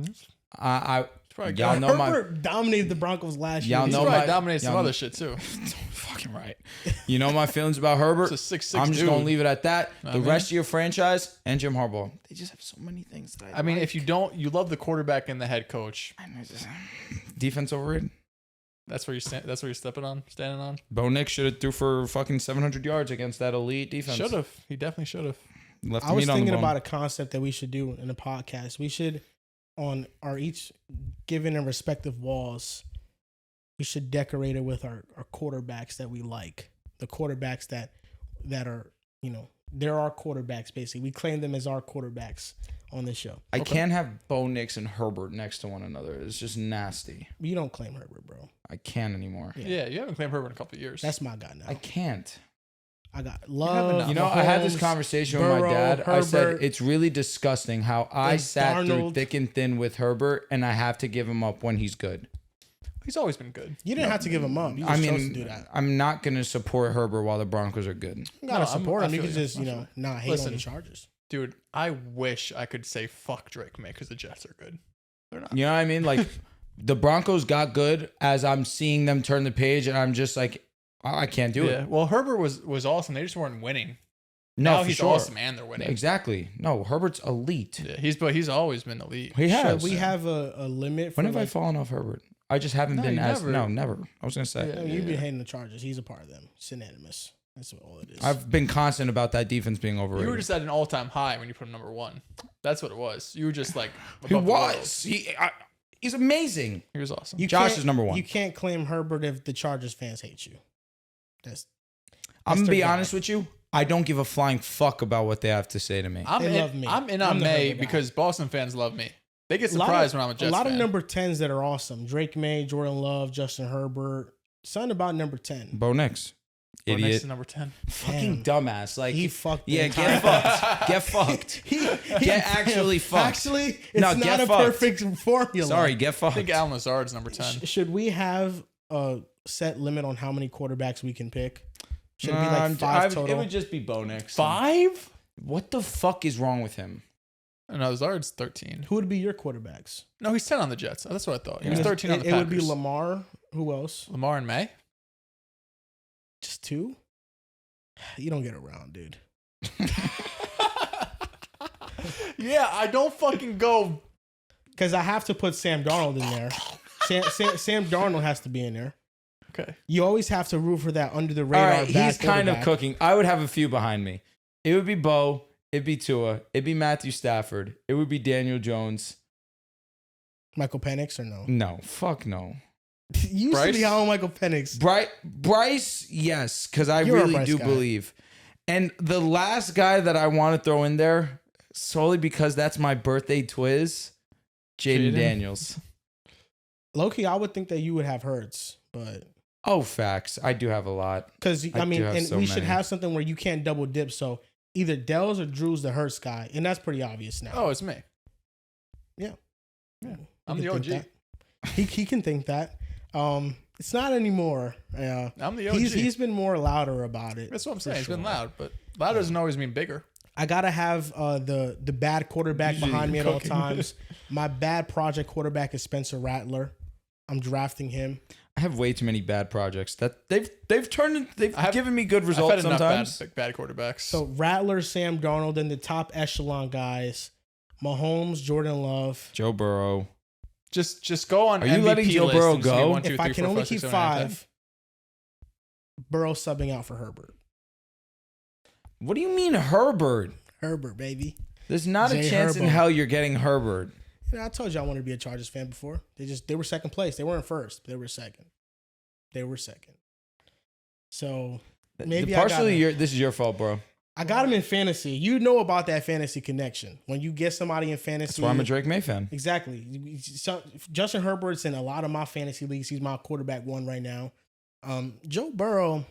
probably Y'all good. know my Herbert dominated the Broncos last year. Y'all He's know probably my- dominated some y'all- other shit too. fucking right. You know my feelings about Herbert. It's a 6'6" I'm just dude. gonna leave it at that. I The mean- rest of your franchise and Jim Harbaugh, they just have so many things that I mean, like. if you love the quarterback and the head coach. Defense overrated. That's where you're standing on. Bo Nix should have threw for fucking 700 yards against that elite defense. Should have. He definitely should have. Left the I was meat on the thinking bone. about a concept that we should do in the podcast. We should, on our each given and respective walls, we should decorate it with our quarterbacks that we like. The quarterbacks that are, they're our quarterbacks, basically. We claim them as our quarterbacks on this show. I can't have Bo Nix and Herbert next to one another. It's just nasty. You don't claim Herbert, bro. I can't anymore. Yeah, you haven't claimed Herbert in a couple of years. That's my guy now. I can't. I got haven't Love. enough. You know, I had this Mahomes, conversation with my Burrow, dad. I said Herbert, it's really disgusting how I and sat through Darnold. thick and thin with Herbert, and I have to give him up when he's good. He's always been good. You didn't have to give him up. You just chose to do that. I'm not going to support Herbert while the Broncos are good. You gotta No, support I him. You feel can you. just, I feel you. not hate on Listen. the Chargers. Dude, I wish I could say fuck Drake May because the Jets are good. They're not. You know what I mean? Like, the Broncos got good as I'm seeing them turn the page, and I'm just like, I can't do Yeah. it. Well, Herbert was awesome. They just weren't winning. No, Now for he's sure. awesome and they're winning. Exactly. No, Herbert's elite. Yeah, he's always been elite. He has. Should we have a limit for When have I fallen off Herbert? I just haven't No, been you as... never. No, never. I was going to say. Yeah. You've been hating the Chargers. He's a part of them. It's unanimous. That's all it is. I've been constant about that defense being overrated. You were just at an all-time high when you put him number one. That's what it was. You were just like He above the world. was. He's amazing. He was awesome. Josh is number 1. You can't claim Herbert if the Chargers fans hate you. I'm going to their be guy. honest with you. I don't give a flying fuck about what they have to say to me. They love me. I'm in I'm on the May Herbert guy. because Boston fans love me. They get surprised when I'm a Jets fan. A lot fan. of number 10s that are awesome. Drake May, Jordan Love, Justin Herbert. Something about number 10. Bo Nix. Or next Idiot. to number 10. Fucking dumbass. Like He fucked the Yeah, entire- get fucked. Get fucked. Get actually fucked. Actually, it's No, not get a fucked. perfect formula. Sorry, get I fucked. think Alan Lazard's number 10. Should we have a set limit on how many quarterbacks we can pick? Should it be like 5 It total? would just be Bo Nix. 5? What the fuck is wrong with him? No, Lazard's 13. Who would be your quarterbacks? No, he's 10 on the Jets. That's what I thought. He was Yeah. 13 on the It Packers. would be Lamar. Who else? Lamar and May? Just 2? You don't get around, dude. Yeah, I don't fucking go. Because I have to put Sam Darnold in there. Sam Darnold has to be in there. Okay. You always have to root for that under the All radar. right, bad he's kind of quarterback. cooking. I would have a few behind me. It would be Bo. It'd be Tua. It'd be Matthew Stafford. It would be Daniel Jones. Michael Penix or no? No, fuck no. You used to be Bryce? on Michael Penix. Bryce, yes, because I You're a really Bryce do guy. believe. And the last guy that I want to throw in there, solely because that's my birthday twiz, Jaden Jaden? Daniels. Low-key, I would think that you would have Hurts, but Oh, facts. I do have a lot. because I I mean, do have and so we should many. have something where you can't double dip. So either Dell's or Drew's the Hurts guy, and that's pretty obvious now. Oh, it's me. Yeah. Yeah. You I'm can the think OG. that. He can think that. It's not anymore. Yeah. I'm the OG. He's been more louder about it. That's what I'm for saying. It's been sure. loud, but loud doesn't always mean bigger. I gotta have the bad quarterback Usually behind me at all cooking. times. My bad project quarterback is Spencer Rattler. I'm drafting him. I have way too many bad projects that they've I've- given me good I've results had enough sometimes. bad quarterbacks. So Rattler, Sam Darnold, and the top echelon guys: Mahomes, Jordan Love. Joe Burrow. just go on. Are you MVP letting Joe list Burrow and see go? 1, 2, If I 3, can 4, only 5, keep 6, 7, 8, 9, 10. 5, Burrow subbing out for Herbert. What do you mean Herbert? Herbert, baby. There's not a Jay chance in Herbo. hell you're getting Herbert. You know, I told you I wanted to be a Chargers fan before. They were second place. They weren't first. They were second. So maybe Partially, this is your fault, bro. I got him in fantasy. You know about that fantasy connection. When you get somebody in fantasy. That's why I'm a Drake May fan. Exactly. So, Justin Herbert's in a lot of my fantasy leagues. He's my quarterback one right now. Joe Burrow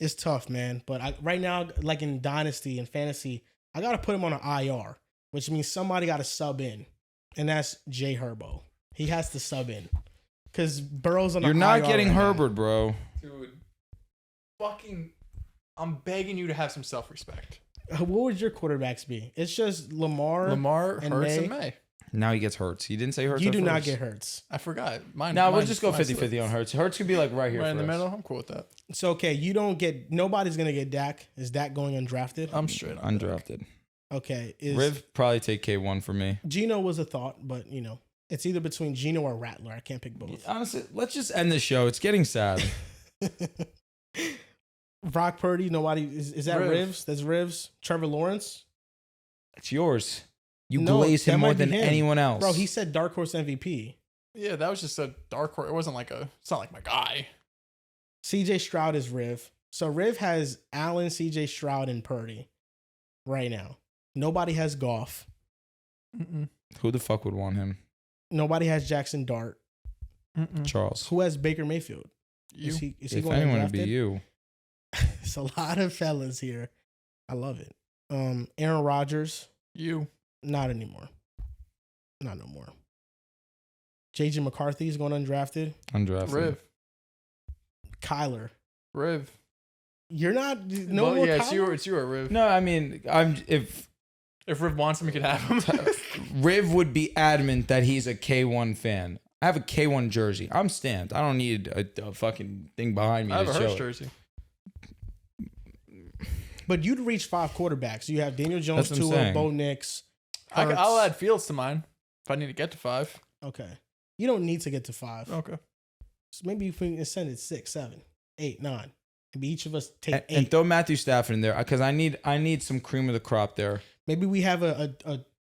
is tough, man. But right now, like in Dynasty and fantasy, I got to put him on an IR, which means somebody got to sub in. And that's Jay Herbo. He has to sub in. Because Burrow's on You're an not IR getting right now. Herbert, bro. Dude, I'm begging you to have some self-respect. What would your quarterbacks be? It's just Lamar. Lamar, and Hurts, May. and May. Now he gets Hurts. He didn't say Hurts. You at do not first. get Hurts. I forgot. Mine. No, we'll mine's- just go mine's 50-50 on Hurts. Hurts could be like right here. Right in for the us. middle. I'm cool with that. So, okay, you don't get, nobody's going to get Dak. Is Dak going undrafted? I'm straight on that. Undrafted. Okay. Riv probably take K1 for me. Gino was a thought, but, you know, it's either between Gino or Rattler. I can't pick both. Honestly, let's just end the show. It's getting sad. Brock Purdy, nobody, is that Riv. Rivs? That's Rivs. Trevor Lawrence? It's yours. You No, glaze that him more might be than him. anyone else. Bro, he said dark horse MVP. Yeah, that was just a dark horse. It wasn't like it's not like my guy. CJ Stroud is Riv. So Riv has Allen, CJ Stroud, and Purdy right now. Nobody has Goff. Who the fuck would want him? Nobody has Jackson Dart. Charles. Who has Baker Mayfield? You. Is he If going anyone, undrafted? it'd be you. It's a lot of fellas here. I love it. Aaron Rodgers, You. not anymore. Not no more. JJ McCarthy is going undrafted. Undrafted. Riv. Kyler. Riv. You're not no Well, more yeah, Kyler? it's you or Riv. No, I mean, if If Riv wants him, he can have him. Riv would be adamant that he's a K1 fan. I have a K1 jersey. I'm stamped. I don't need a fucking thing behind me I have to a show Hurts it. jersey. But you'd reach 5 quarterbacks. You have Daniel Jones, That's what I'm Tua, saying. Bo Nix. I'll Hurts. add Fields to mine if I need to get to 5. Okay. You don't need to get to 5. Okay. So maybe if we can send it 6, 7, 8, 9. Maybe each of us take And, 8. and throw Matthew Stafford in there because I need some cream of the crop there. Maybe we have a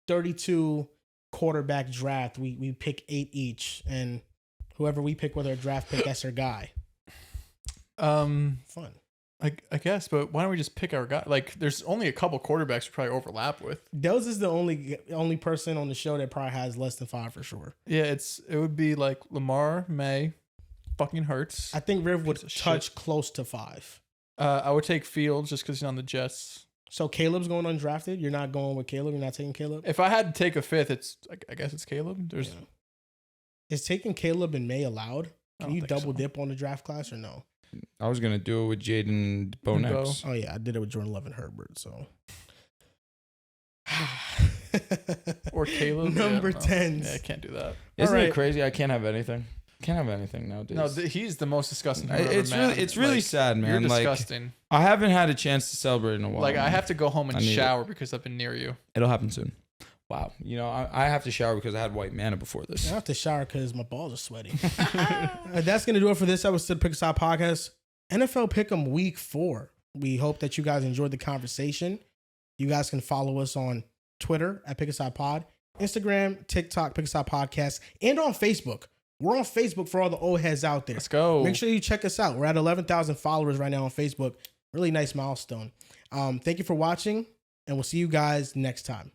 32 quarterback draft, we pick 8 each, and whoever we pick with our draft pick, that's our guy. Fun. I guess, but why don't we just pick our guy? Like, there's only a couple quarterbacks we probably overlap with. Dels is the only person on the show that probably has less than 5 for sure. Yeah, it would be like Lamar, May, fucking Hurts. I think Riv would touch close to 5. I would take Fields just because he's on the Jets. So Caleb's going undrafted. You're not going with Caleb. You're not taking Caleb. If I had to take a 5th, I guess it's Caleb. Is taking Caleb in May allowed? Can you double dip on the draft class or no? I was gonna do it with Jaden Bonex. Oh yeah, I did it with Jordan Love and Herbert. So or Caleb number 10. Yeah, I can't do that. Isn't it crazy? I can't have anything. Can't have anything nowadays. No, he's the most disgusting. It's really sad, man. You're disgusting. I haven't had a chance to celebrate in a while. Like, I have to go home and shower because I've been near you. It'll happen soon. Wow. You know, I have to shower because I had white manna before this. I have to shower because my balls are sweaty. That's going to do it for this episode of Pick a Side Podcast. NFL Pick'em Week 4. We hope that you guys enjoyed the conversation. You guys can follow us on Twitter at Pick a Side Pod, Instagram, TikTok, Pick a Side Podcast, and on Facebook. We're on Facebook for all the old heads out there. Let's go. Make sure you check us out. We're at 11,000 followers right now on Facebook. Really nice milestone. Thank you for watching, and we'll see you guys next time.